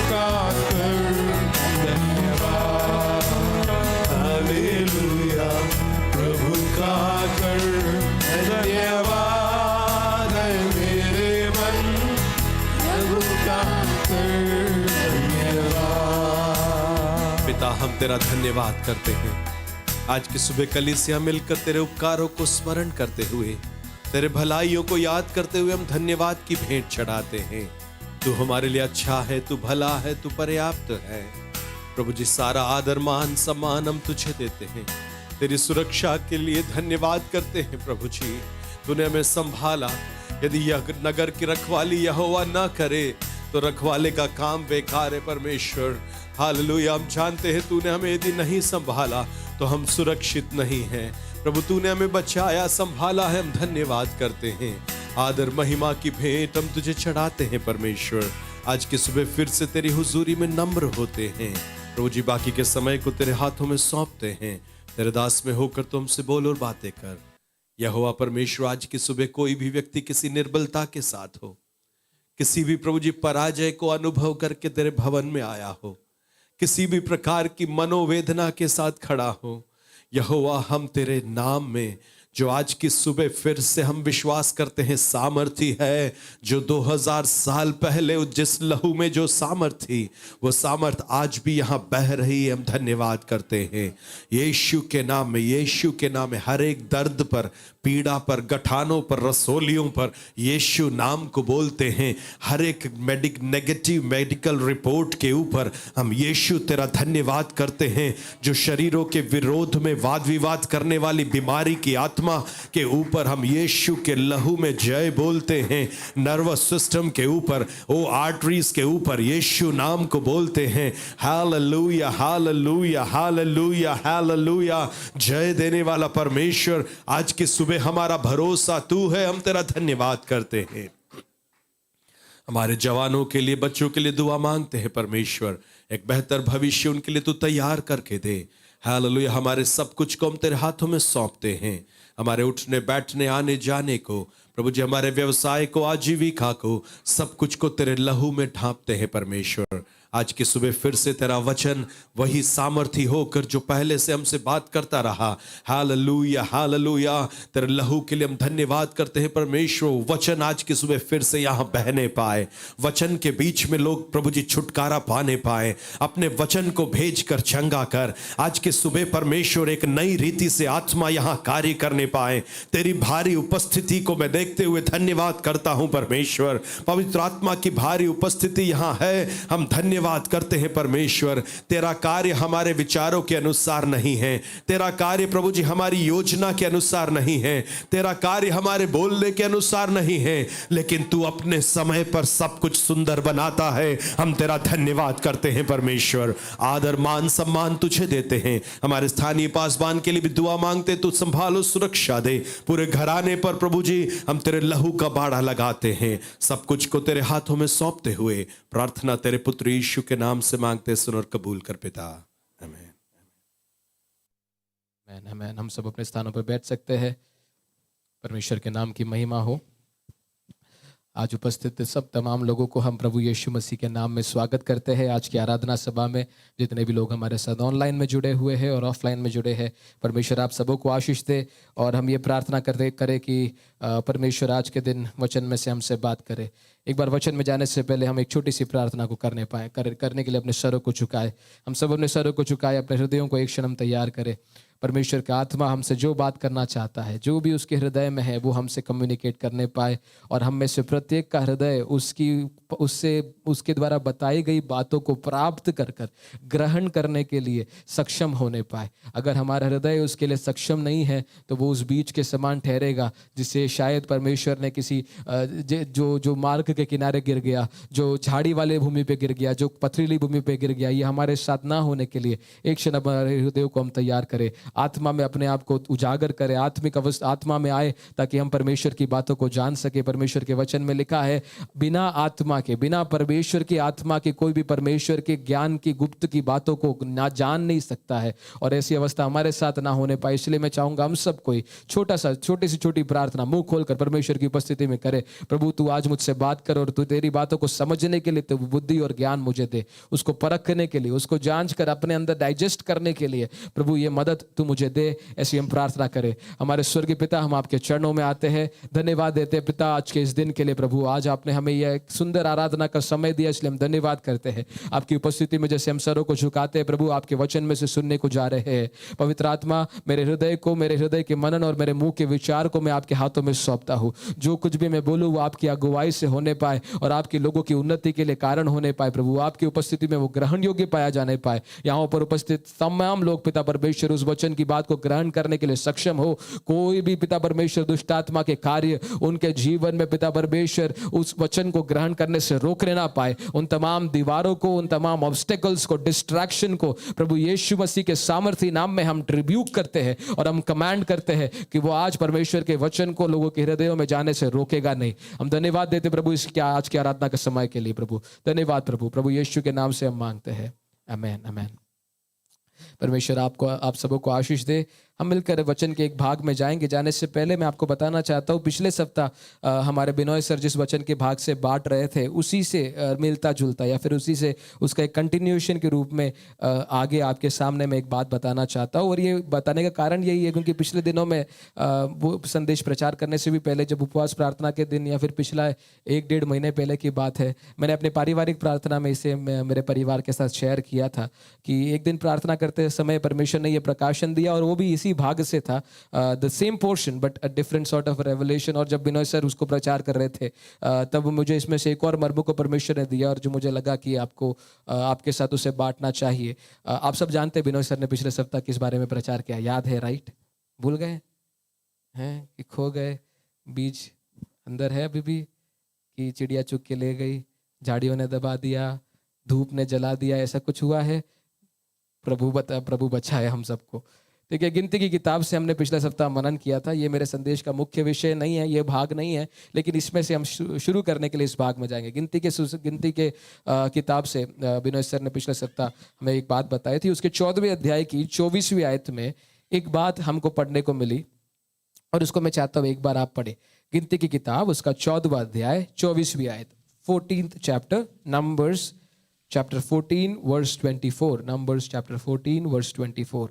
का कर धन्यवाद, हालेलुया, प्रभु का कर धन्यवाद है मेरे मन, प्रभु का कर धन्यवाद। पिता, हम तेरा धन्यवाद करते हैं आज की सुबह कलीसिया मिलकर तेरे उपकारों को स्मरण करते हुए, तेरे भलाइयों को याद करते हुए हम धन्यवाद की भेंट चढ़ाते हैं। तू हमारे लिए अच्छा है, तू भला है, तू पर्याप्त है। प्रभु जी, सारा आदर मान सम्मान हम तुझे देते हैं। तेरी सुरक्षा के लिए धन्यवाद करते हैं प्रभु जी। तूने हमें संभाला। यदि यह नगर की रखवाली यहोवा ना करे तो रखवाले का काम बेकार है परमेश्वर। हालेलुया, हम जानते हैं तूने हमें यदि नहीं संभाला तो हम सुरक्षित नहीं हैं। प्रभु, तूने हमें बचाया, संभाला है, हम धन्यवाद करते हैं। आदर महिमा की भेंट हम तुझे चढ़ाते हैं परमेश्वर। आज की सुबह फिर से तेरी हुजूरी में नम्र होते हैं प्रभु जी। बाकी के समय को तेरे हाथों में सौंपते हैं। तेरे दास में होकर तुम से बोल और बातें कर। यहोवा परमेश्वर, आज की सुबह कोई भी व्यक्ति किसी निर्बलता के साथ हो, किसी भी प्रभु जी पराजय को अनुभव करके तेरे भवन में आया हो, किसी भी प्रकार की मनोवेदना के साथ खड़ा हो, यहोवा हम तेरे नाम में जो आज की सुबह फिर से हम विश्वास करते हैं सामर्थी है, जो 2000 साल पहले जिस लहू में जो सामर्थ थी वो सामर्थ आज भी यहाँ बह रही है। हम धन्यवाद करते हैं यीशु के नाम में। यीशु के नाम में हर एक दर्द पर, पीड़ा पर, गठानों पर, रसोलियों पर यीशु नाम को बोलते हैं। हर एक नेगेटिव मेडिकल रिपोर्ट के ऊपर हम यीशु तेरा धन्यवाद करते हैं। जो शरीरों के विरोध में वाद विवाद करने वाली बीमारी की आत्मा के ऊपर हम यीशु के लहू में जय बोलते हैं। नर्वस सिस्टम के ऊपर, ओ आर्टरीज के ऊपर यीशु नाम को बोलते हैं। Hallelujah, hallelujah, hallelujah, hallelujah. जय देने वाला परमेश्वर, आज की सुबह हमारा भरोसा तू है। हम तेरा धन्यवाद करते हैं। हमारे जवानों के लिए, बच्चों के लिए दुआ मांगते हैं परमेश्वर। एक बेहतर भविष्य उनके लिए तू तैयार करके दे। हालेलुया। हमारे सब कुछ को हम तेरे हाथों में सौंपते हैं। हमारे उठने बैठने आने जाने को प्रभु जी, हमारे व्यवसाय को, आजीविका को, सब कुछ को तेरे लहू में ढांपते हैं परमेश्वर। आज की सुबह फिर से तेरा वचन वही सामर्थी होकर जो पहले से हमसे बात करता रहा। Hallelujah, hallelujah. तेरे लहू के लिए हम धन्यवाद करते हैं परमेश्वर। वचन आज की सुबह फिर से यहाँ बहने पाए, वचन के बीच में लोग प्रभु जी छुटकारा पाने पाए। अपने वचन को भेज कर चंगा कर। आज की सुबह परमेश्वर एक नई रीति से आत्मा यहाँ कार्य करने पाए। तेरी भारी उपस्थिति को मैं देखते हुए धन्यवाद करता हूँ परमेश्वर। पवित्र आत्मा की भारी उपस्थिति यहाँ है। हम धन्यवाद करते हैं परमेश्वर। तेरा कार्य हमारे विचारों के अनुसार नहीं है। तेरा कार्य प्रभु जी हमारी योजना के अनुसार नहीं है। तेरा कार्य हमारे बोलने के अनुसार नहीं है, लेकिन तू अपने समय पर सब कुछ सुंदर बनाता है। हम तेरा धन्यवाद करते हैं परमेश्वर। आदर मान सम्मान तुझे देते हैं। हमारे स्थानीय पासबान के लिए भी दुआ मांगते, तू संभालो, सुरक्षा दे। पूरे घराने पर प्रभु जी हम तेरे लहू का बाड़ा लगाते हैं। सब कुछ को तेरे हाथों में सौंपते हुए प्रार्थना तेरे पुत्र यीशु के नाम से मांगते, सुन और कबूल कर पिता। आमीन। आमीन, आमीन। हम सब अपने स्थानों पर बैठ सकते हैं। परमेश्वर के नाम की महिमा हो। आज उपस्थित सब तमाम लोगों को हम प्रभु यीशु मसीह के नाम में स्वागत करते हैं। आज की आराधना सभा में जितने भी लोग हमारे साथ ऑनलाइन में जुड़े हुए हैं और ऑफलाइन में जुड़े हैं, परमेश्वर आप सबों को आशीष दे। और हम ये प्रार्थना करें कि परमेश्वर आज के दिन वचन में से हमसे बात करे। एक बार वचन में जाने से पहले हम एक छोटी सी प्रार्थना को करने के लिए अपने सरों को झुकाए। हम सब अपने सरों को झुकाए, अपने हृदयों को एक क्षण तैयार करें। परमेश्वर का आत्मा हमसे जो बात करना चाहता है, जो भी उसके हृदय में है, वो हमसे कम्युनिकेट करने पाए और हम में से प्रत्येक का हृदय उसके द्वारा बताई गई बातों को प्राप्त कर ग्रहण करने के लिए सक्षम होने पाए। अगर हमारा हृदय उसके लिए सक्षम नहीं है तो वो उस बीज के समान ठहरेगा जिसे शायद परमेश्वर ने किसी जो मार्ग के किनारे गिर गया, जो झाड़ी वाले भूमि पे गिर गया, जो पथरीली भूमि पे गिर गया। ये हमारे साथ ना होने के लिए एक क्षण हमारे हृदय को हम तैयार करें, आत्मा में अपने आप को उजागर करें, आत्मिक अवस्था आत्मा में आए ताकि हम परमेश्वर की बातों को जान सके। परमेश्वर के वचन में लिखा है, बिना आत्मा के, बिना परमेश्वर की आत्मा के कोई भी परमेश्वर के ज्ञान की गुप्त की बातों को ना जान नहीं सकता है। और ऐसी अवस्था हमारे साथ ना होने पाए, इसलिए मैं चाहूंगा हम सब कोई छोटी सी प्रार्थना मुंह खोलकर परमेश्वर की उपस्थिति में करे। प्रभु तू आज मुझसे बात कर और तू तेरी बातों को समझने के लिए तू बुद्धि और ज्ञान मुझे दे, उसको परखने के लिए, उसको जांच कर अपने अंदर डाइजेस्ट करने के लिए प्रभु ये मदद तू मुझे दे, ऐसी हम प्रार्थना करें। हमारे स्वर्गीय पिता, हम आपके चरणों में आते हैं, धन्यवाद देते हैं पिता आज के इस दिन के लिए। प्रभु आज आपने हमें यह एक सुंदर आराधना का समय दिया, इसलिए हम धन्यवाद करते हैं। आपकी उपस्थिति में जैसे हम सरों को झुकाते हैं प्रभु, आपके वचन में से सुनने को जा रहे हैं। पवित्र आत्मा मेरे हृदय को, मेरे हृदय के मनन और मेरे मुंह के विचार को मैं आपके हाथों में सौंपता हूँ। जो कुछ भी मैं बोलूँ वो आपकी अगुवाई से होने पाए और आपके लोगों की उन्नति के लिए कारण होने पाए। प्रभु आपकी उपस्थिति में वो ग्रहण योग्य पाया जाने पाए। यहाँ पर उपस्थित तमाम लोग पिता परमेश्वर उस वचन की बात को ग्रहण करने के लिए सक्षम हो। कोई भी पिता परमेश्वर दुष्ट आत्मा के कार्य उनके जीवन में पिता परमेश्वर उस वचन को ग्रहण करने से रोकने ना पाए। उन तमाम दीवारों को, उन तमाम ऑब्स्टेकल्स को, डिस्ट्रैक्शन को प्रभु यीशु मसीह के सामर्थी नाम में हम रिब्यूक करते हैं और हम कमांड करते हैं कि वो आज परमेश्वर के वचन को लोगों के हृदयों में जाने से रोकेगा नहीं। हम धन्यवाद देते प्रभु इसके आज की आराधना के समय के लिए। प्रभु धन्यवाद प्रभु, प्रभु यीशु के नाम से हम मांगते हैं, आमेन आमेन। परमेश्वर आपको, आप सबों को आशीष दे। हम मिलकर वचन के एक भाग में जाएंगे। जाने से पहले मैं आपको बताना चाहता हूँ, पिछले सप्ताह हमारे बिनोय सर जिस वचन के भाग से बांट रहे थे उसी से मिलता जुलता या फिर उसी से उसका एक कंटिन्यूएशन के रूप में आगे आपके सामने मैं एक बात बताना चाहता हूँ। और ये बताने का कारण यही है क्योंकि पिछले दिनों में वो संदेश प्रचार करने से भी पहले, जब उपवास प्रार्थना के दिन या फिर पिछला 1-1.5 महीने पहले की बात है, मैंने अपने पारिवारिक प्रार्थना में इसे मेरे परिवार के साथ शेयर किया था कि एक दिन प्रार्थना करते समय परमेश्वर ने ये प्रकाशन दिया और वो भी इसी भाग से था, the same portion but a different sort of revelation. और जब बिनोय सर उसको प्रचार कर रहे थे तब मुझे इसमें से एक और मर्म को परमेश्वर ने दिया और जो मुझे लगा कि आपको आपके साथ उसे बांटना चाहिए। आप सब जानते हैं बिनोय सर ने पिछले सप्ताह किस बारे में प्रचार किया, याद है राइट? भूल गए हैं कि खो गए? बीज अंदर है अभी भी कि चिड़िया चुग के ले गई, झाड़ियों ने दबा दिया, धूप ने जला दिया, ऐसा कुछ हुआ है? प्रभु बचाए हम सबको। ठीक है, गिनती की किताब से हमने पिछले सप्ताह मनन किया था। ये मेरे संदेश का मुख्य विषय नहीं है, ये भाग नहीं है, लेकिन इसमें से हम शुरू करने के लिए इस भाग में जाएंगे। गिनती के किताब से बिनोय सर ने पिछले सप्ताह हमें एक बात बताई थी। उसके 14वें अध्याय की 24वीं आयत में एक बात हमको पढ़ने को मिली और उसको मैं चाहता हूँ एक बार आप पढ़े। गिनती की किताब उसका 14वां अध्याय 24वीं आयत, 14th chapter, Numbers chapter 14 verse 24, Numbers chapter 14 verse 24।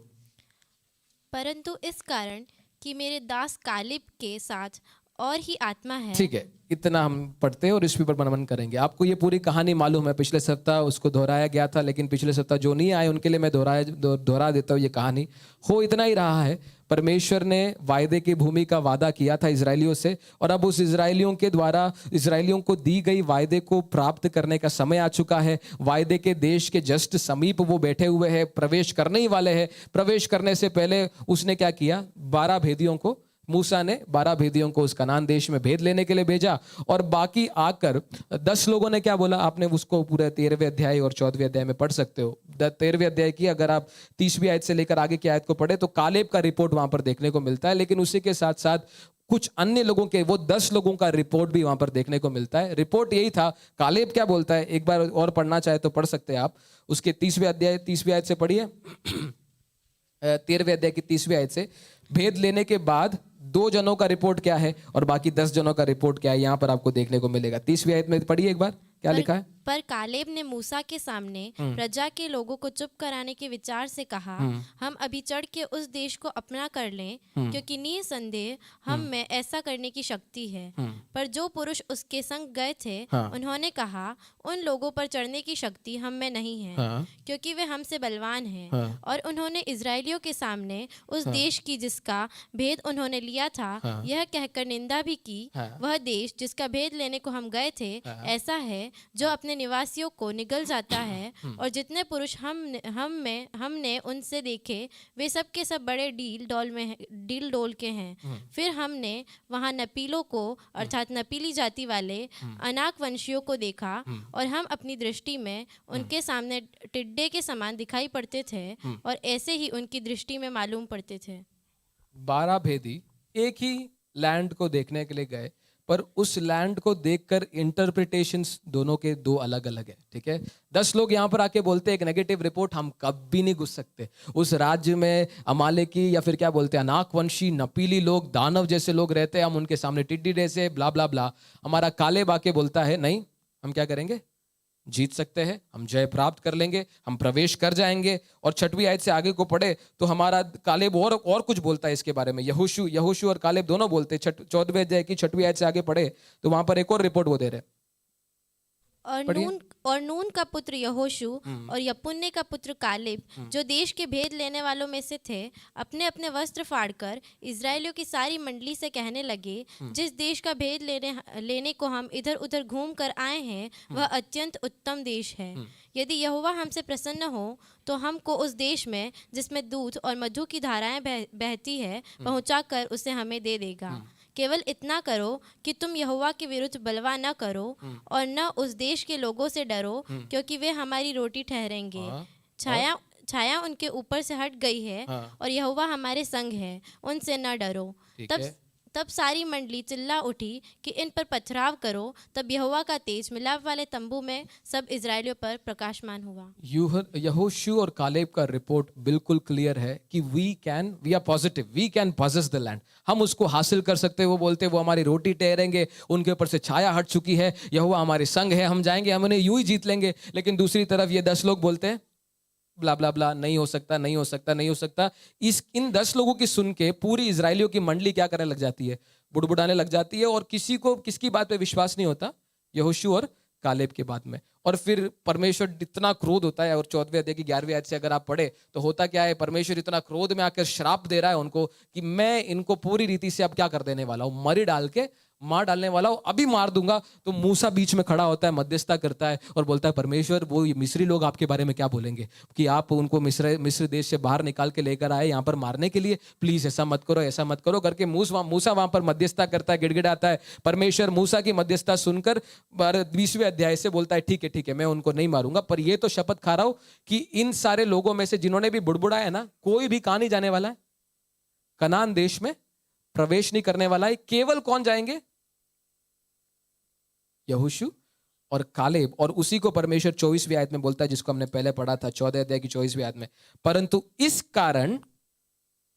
परंतु इस कारण कि मेरे दास कालेब के साथ और ही आत्मा है। ठीक है, इतना हम पढ़ते हैं और इस पर मनन करेंगे। आपको ये पूरी कहानी मालूम है, पिछले सप्ताह उसको दोहराया गया था, लेकिन पिछले सप्ताह जो नहीं आए उनके लिए मैं दोहरा देता हूँ। ये कहानी हो इतना ही रहा है, परमेश्वर ने वायदे की भूमि का वादा किया था इजरायलियों से और अब उस इजरायलियों के द्वारा इजरायलियों को दी गई वायदे को प्राप्त करने का समय आ चुका है। वायदे के देश के जस्ट समीप वो बैठे हुए हैं, प्रवेश करने ही वाले हैं। प्रवेश करने से पहले उसने क्या किया, 12 भेदियों को, मूसा ने 12 भेदियों को उस कनान देश में भेद लेने के लिए भेजा और बाकी आकर 10 लोगों ने क्या बोला, आपने उसको पूरे 13वें अध्याय और 14वें अध्याय में पढ़ सकते हो। 13वें अध्याय की अगर आप 30वीं आयत से लेकर आगे की आयत को पढ़े तो कालेब का रिपोर्ट वहां पर देखने को मिलता है, लेकिन उसी के साथ साथ कुछ अन्य लोगों के, वो 10 लोगों का रिपोर्ट भी वहां पर देखने को मिलता है। रिपोर्ट यही था, कालेब क्या बोलता है, एक बार और पढ़ना चाहे तो पढ़ सकते हैं आप। उसके 30वें अध्याय 30वीं आयत से पढ़िए। 13वें अध्याय की 30वीं आयत से, भेद लेने के बाद 2 जनों का रिपोर्ट क्या है और बाकी 10 जनों का रिपोर्ट क्या है, यहां पर आपको देखने को मिलेगा। 30वीं आयत में पढ़िए एक बार, क्या लिखा है। पर कालेब ने मूसा के सामने प्रजा के लोगों को चुप कराने के विचार से कहा, हम अभी चढ़ के उस देश को अपना कर लें, क्योंकि निसंदेह हम में ऐसा करने की शक्ति है। पर जो पुरुष उसके संग गए थे उन्होंने कहा, उन लोगों पर चढ़ने की शक्ति हम में नहीं है, क्योंकि वे हमसे बलवान हैं। और उन्होंने इजरायलियों के सामने उस देश की जिसका भेद उन्होंने लिया था यह कहकर निंदा भी की, वह देश जिसका भेद लेने को हम गए थे ऐसा है जो अपने निवासियों को निगल जाता है। और जितने पुरुष हमने उनसे देखे वे सब के सब बड़े डील डोल के हैं। फिर हमने वहाँ नपीलों को अर्थात नपीली जाति वाले अनाक वंशियों को देखा और हम अपनी दृष्टि में उनके सामने टिड्डे के समान दिखाई पड़ते थे और ऐसे ही उनकी दृष्टि में मालूम पड़ते थे। 12 भेदी एक ही लैंड को देखने के लिए गए, पर उस लैंड को देखकर इंटरप्रिटेशंस दोनों के दो अलग अलग है, ठीक है। 10 लोग यहाँ पर आके बोलते हैं एक नेगेटिव रिपोर्ट, हम कभी नहीं घुस सकते उस राज्य में। अमालेकी या फिर क्या बोलते हैं अनाकवंशी नपीली लोग, दानव जैसे लोग रहते हैं, हम उनके सामने टिड्डी जैसे ब्ला ब्ला ब्ला। हमारा कालेब आके बोलता है नहीं, हम क्या करेंगे, जीत सकते हैं, हम जय प्राप्त कर लेंगे, हम प्रवेश कर जाएंगे। और 6वीं आयत से आगे को पढ़े तो हमारा कालेब और कुछ बोलता है इसके बारे में। यहोशू और कालेब दोनों बोलते हैं। 14वें अध्याय की 6वीं आयत से आगे पढ़े तो वहां पर एक और रिपोर्ट वो दे रहे हैं। और नून का पुत्र यहोशू और यपुन्ने का पुत्र कालेब, जो देश के भेद लेने वालों में से थे, अपने अपने वस्त्र फाड़कर इजराइलियों की सारी मंडली से कहने लगे, जिस देश का भेद लेने को हम इधर उधर घूम कर आए हैं वह अत्यंत उत्तम देश है। यदि यहोवा हमसे प्रसन्न हो तो हमको उस देश में जिसमें दूध और मधु की धाराएं बहती है पहुंचाकर उसे हमें दे देगा। केवल इतना करो कि तुम यहोवा के विरुद्ध बलवा न करो और न उस देश के लोगों से डरो, क्योंकि वे हमारी रोटी ठहरेंगे। छाया उनके ऊपर से हट गई है और यहोवा हमारे संग है, उनसे न डरो। तब सारी मंडली चिल्ला उठी कि इन पर पथराव करो। तब यहोवा का तेज मिलाप वाले तंबू में सब इजराइलियों पर प्रकाशमान हुआ। यहोशू और कालेब का रिपोर्ट बिल्कुल क्लियर है कि we are positive, we can possess the land, हम उसको हासिल कर सकते हैं। वो बोलते हैं वो हमारी रोटी ठहरेंगे, उनके ऊपर से छाया हट चुकी है, यहोवा हमारे संग है, हम जाएंगे, हम उन्हें यूं ही जीत लेंगे। लेकिन दूसरी तरफ ये 10 लोग बोलते हैं ब्ला ब्ला ब्ला, नहीं हो सकता, नहीं हो सकता, नहीं हो सकता। इन 10 लोगों की सुन के पूरी इजराइलियों की मंडली क्या करने लग जाती है, बुड़बुड़ाने लग जाती है, और किसकी बात पे विश्वास नहीं होता, यहोशू और कालेब के बात में। और फिर परमेश्वर इतना क्रोध होता है, और 14वें अध्याय की 11वीं आयत से अगर आप पढ़े तो होता क्या है, परमेश्वर इतना क्रोध में आकर श्राप दे रहा है उनको कि मैं इनको पूरी रीति से अब क्या कर देने वाला हूं, मार डालने वाला हूं, अभी मार दूंगा। तो मूसा बीच में खड़ा होता है, मध्यस्थता करता है और बोलता है परमेश्वर, वो मिस्री लोग आपके बारे में क्या बोलेंगे कि आप उनको मिस्र देश से बाहर निकाल के लेकर आए यहाँ पर मारने के लिए, प्लीज ऐसा मत करो, ऐसा मत करो करके मूसा वहां पर मध्यस्थता करता है, गिड़गिड़ाता है। परमेश्वर मूसा की मध्यस्थता सुनकर 20वें अध्याय से बोलता है ठीक है मैं उनको नहीं मारूंगा, पर ये तो शपथ खा रहा हूं कि इन सारे लोगों में से जिन्होंने भी बुड़बुड़ाया है ना, कोई भी कहां नहीं जाने वाला है, कनान देश में प्रवेश नहीं करने वाला है। केवल कौन जाएंगे, यहोशू और कालेब। और उसी को परमेश्वर 24वीं आयत में बोलता है, जिसको हमने पहले पढ़ा था 14 अध्याय की 24वीं आयत में, परंतु इस कारण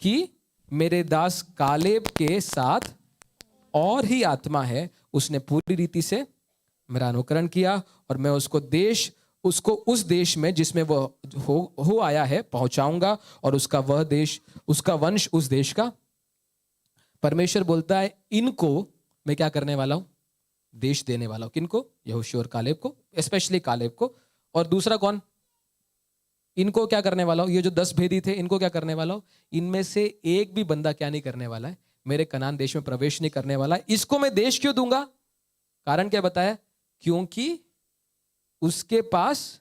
कि मेरे दास कालेब के साथ और ही आत्मा है, उसने पूरी रीति से मेरा अनुकरण किया और मैं उसको उस देश में जिसमें वह हो आया है पहुंचाऊंगा, और उसका वंश उस देश का। परमेश्वर बोलता है इनको मैं क्या करने वाला हूं, देश देने वाला हूं। किनको, यहोशू और कालेब को, स्पेशली कालेब को। और दूसरा कौन, इनको क्या करने वाला हूं, ये जो 10 भेदी थे इनको क्या करने वाला हूं, इनमें से एक भी बंदा क्या नहीं करने वाला है, मेरे कनान देश में प्रवेश नहीं करने वाला है। इसको मैं देश क्यों दूंगा, कारण क्या बताया, क्योंकि उसके पास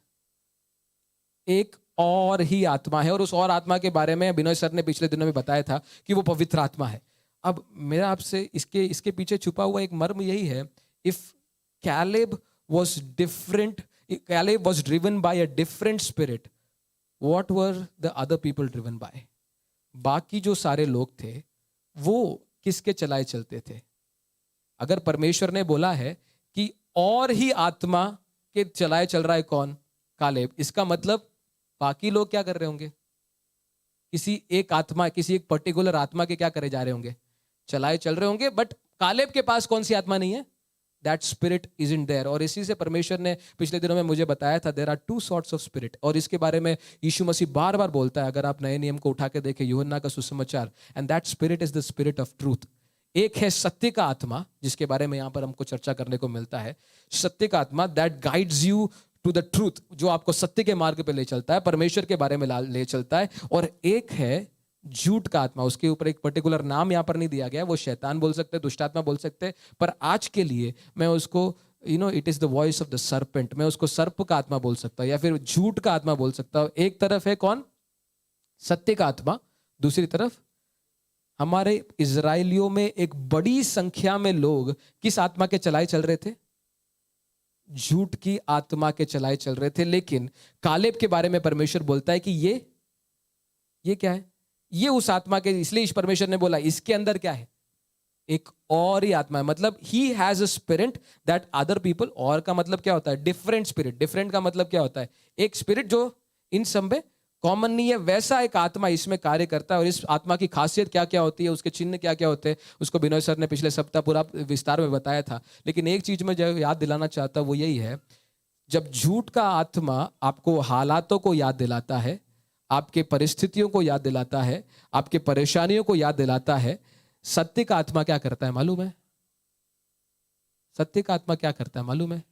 एक और ही आत्मा है, और उस और आत्मा के बारे में बिनोय सर ने पिछले दिनों में बताया था कि वो पवित्र आत्मा है। अब मेरा आपसे इसके पीछे छुपा हुआ एक मर्म यही है, if Caleb was driven by a different spirit, what were the other people driven by? बाकी जो सारे लोग थे वो किसके चलाए चलते थे? अगर परमेश्वर ने बोला है कि और ही आत्मा के चलाए चल रहा है कौन, कालेब, इसका मतलब बाकी लोग क्या कर रहे होंगे, किसी एक पर्टिकुलर आत्मा के क्या करे जा रहे होंगे, चलाए चल रहे होंगे। बट कालेब के पास कौन सी आत्मा नहीं है, that spirit is in their. और इसी से परमेश्वर ने पिछले दिनों में मुझे बताया था, there are 2 sorts of spirit, और इसके बारे में यीशु मसीह बार बार बोलता है। अगर आप नए नियम को उठा के देखें, यूहन्ना का सुसमाचार, and that spirit is the spirit of truth. एक है सत्य का आत्मा, जिसके बारे में यहां पर हमको चर्चा करने को मिलता है, सत्य का आत्मा, that guides you to the truth, जो आपको सत्य के मार्ग पे ले चलता है, परमेश्वर के बारे में ले चलता है। और एक है झूठ का आत्मा, उसके ऊपर एक पर्टिकुलर नाम यहां पर नहीं दिया गया, वो शैतान बोल सकते, दुष्टात्मा बोल सकते, पर आज के लिए मैं उसको it is the voice of the serpent, मैं उसको सर्प का आत्मा बोल सकता हूं, या फिर झूठ का आत्मा बोल सकता हूं। एक तरफ है कौन, सत्य का आत्मा, दूसरी तरफ हमारे इजराइलियों में एक बड़ी संख्या में लोग किस आत्मा के चलाए चल रहे थे, झूठ की आत्मा के चलाए चल रहे थे। लेकिन कालेब के बारे में परमेश्वर बोलता है कि ये क्या है, ये उस आत्मा के, इसलिए परमेश्वर ने बोला इसके अंदर क्या है, एक और ही आत्मा है, मतलब he has a spirit that other people, और का मतलब क्या होता है? Different spirit. डिफरेंट का मतलब क्या होता है? एक स्पिरिट जो इन सब में कॉमन नहीं है, वैसा एक आत्मा इसमें कार्य करता है। और इस आत्मा की खासियत क्या क्या होती है, उसके चिन्ह क्या क्या होते हैं, उसको बिनोय सर ने पिछले सप्ताह पूरा विस्तार में बताया था। लेकिन एक चीज मैं जो याद दिलाना चाहता हूं वो यही है, जब झूठ का आत्मा आपको हालातों को याद दिलाता है, आपके परिस्थितियों को याद दिलाता है, आपके परेशानियों को याद दिलाता है, सत्य का आत्मा क्या करता है मालूम है? सत्य का आत्मा क्या करता है मालूम है?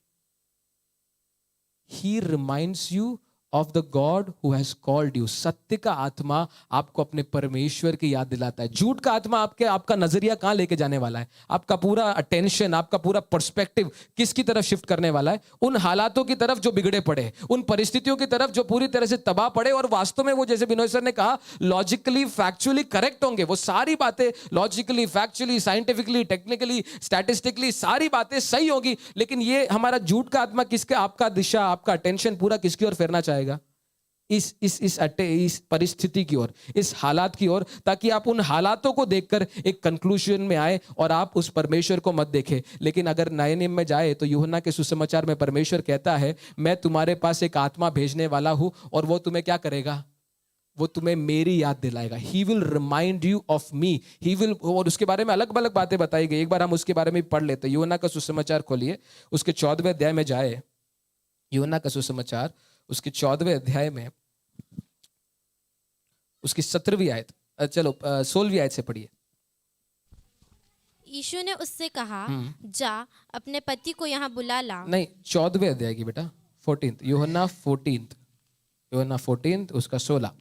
He reminds you of the God who has called you. सत्य का आत्मा आपको अपने परमेश्वर की याद दिलाता है। झूठ का आत्मा आपका नजरिया कहां लेके जाने वाला है? आपका पूरा अटेंशन, आपका पूरा पर्सपेक्टिव किसकी तरफ शिफ्ट करने वाला है? उन हालातों की तरफ जो बिगड़े पड़े, उन परिस्थितियों की तरफ जो पूरी तरह से तबाह पड़े। और वास्तव में वो, जैसे बिनोय सर ने कहा, लॉजिकली फैक्चुअली करेक्ट होंगे। वो सारी बातें logically, factually, scientifically, technically, statistically सारी बातें सही होगी। लेकिन ये हमारा झूठ का आत्मा किसके, आपका दिशा, आपका अटेंशन पूरा किसकी ओर फेरना चाहेगा? इस परिस्थिति की ओर, इस हालात की ओर, ताकि आप उन हालातों को देखकर एक कंक्लूजन में आए और आप उस परमेश्वर को मत देखें। लेकिन अगर नए नियम में जाए तो यूहन्ना के सुसमाचार में परमेश्वर कहता है, मैं तुम्हारे पास एक आत्मा भेजने वाला हूं और वो तुम्हें क्या करेगा? वो तुम्हें मेरी याद दिलाएगा। He will remind you of me, he will. और उसके बारे में अलग अलग बातें बताई गई। एक बार हम उसके बारे में पढ़ लेते हैं। यूहन्ना का सुसमाचार खोलिए, उसके 14वें अध्याय में जाए। यूहन्ना का सुसमाचार उसके 14वें अध्याय में उसकी 17वीं आयत, चलो 16वीं आयत से पढ़िए। यीशु ने उससे कहा, जा अपने पति को यहाँ बुला ला। नहीं, 14वें अध्याय की बेटा, 14, यूहन्ना 14 उसका 16।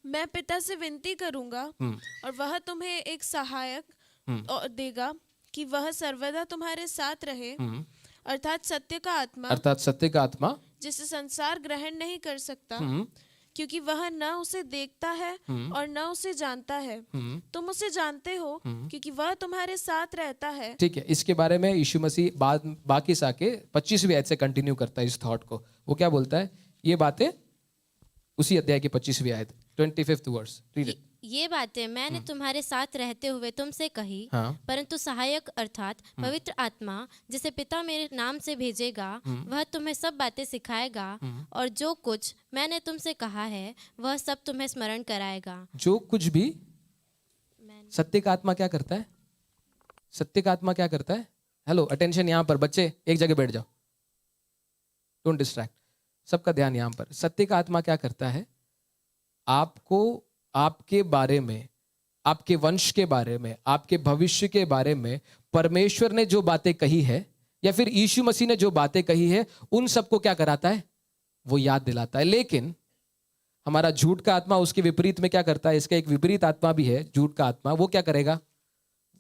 मैं पिता से विनती करूंगा और वह तुम्हें एक सहायक देगा कि वह सर्वदा तुम्हारे साथ रहे, अर्थात सत्य का आत्मा, जिसे संसार ग्रहण नहीं कर सकता, क्योंकि वह न उसे देखता है और न उसे जानता है। तुम उसे जानते हो क्योंकि वह तुम्हारे साथ रहता है। ठीक है, इसके बारे में यीशु मसीह बाकी साके 25वीं आयत से कंटिन्यू करता है इस थॉट को। वो क्या बोलता है? ये बातें उसी अध्याय की 25वीं आयत, 25th वर्स, रीड इट। ये बातें मैंने तुम्हारे साथ रहते हुए तुमसे कही, हाँ। परंतु सहायक अर्थात पवित्र आत्मा, जिसे पिता मेरे नाम से भेजेगा, वह तुम्हें सब बातें सिखाएगा और जो कुछ मैंने तुमसे कहा है वह सब तुम्हें स्मरण कराएगा। जो कुछ भी सत्य का आत्मा क्या करता है? सत्य का आत्मा क्या करता है? हेलो, अटेंशन यहाँ पर बच्चे, एक जगह बैठ जाओ, डोंट डिस्ट्रैक्ट, सबका ध्यान यहाँ पर। सत्य का आत्मा क्या करता है? आपको आपके बारे में, आपके वंश के बारे में, आपके भविष्य के बारे में परमेश्वर ने जो बातें कही है या फिर यीशु मसीह ने जो बातें कही है, उन सबको क्या कराता है? वो याद दिलाता है। लेकिन हमारा झूठ का आत्मा उसके विपरीत में क्या करता है? इसका एक विपरीत आत्मा भी है, झूठ का आत्मा। वो क्या करेगा?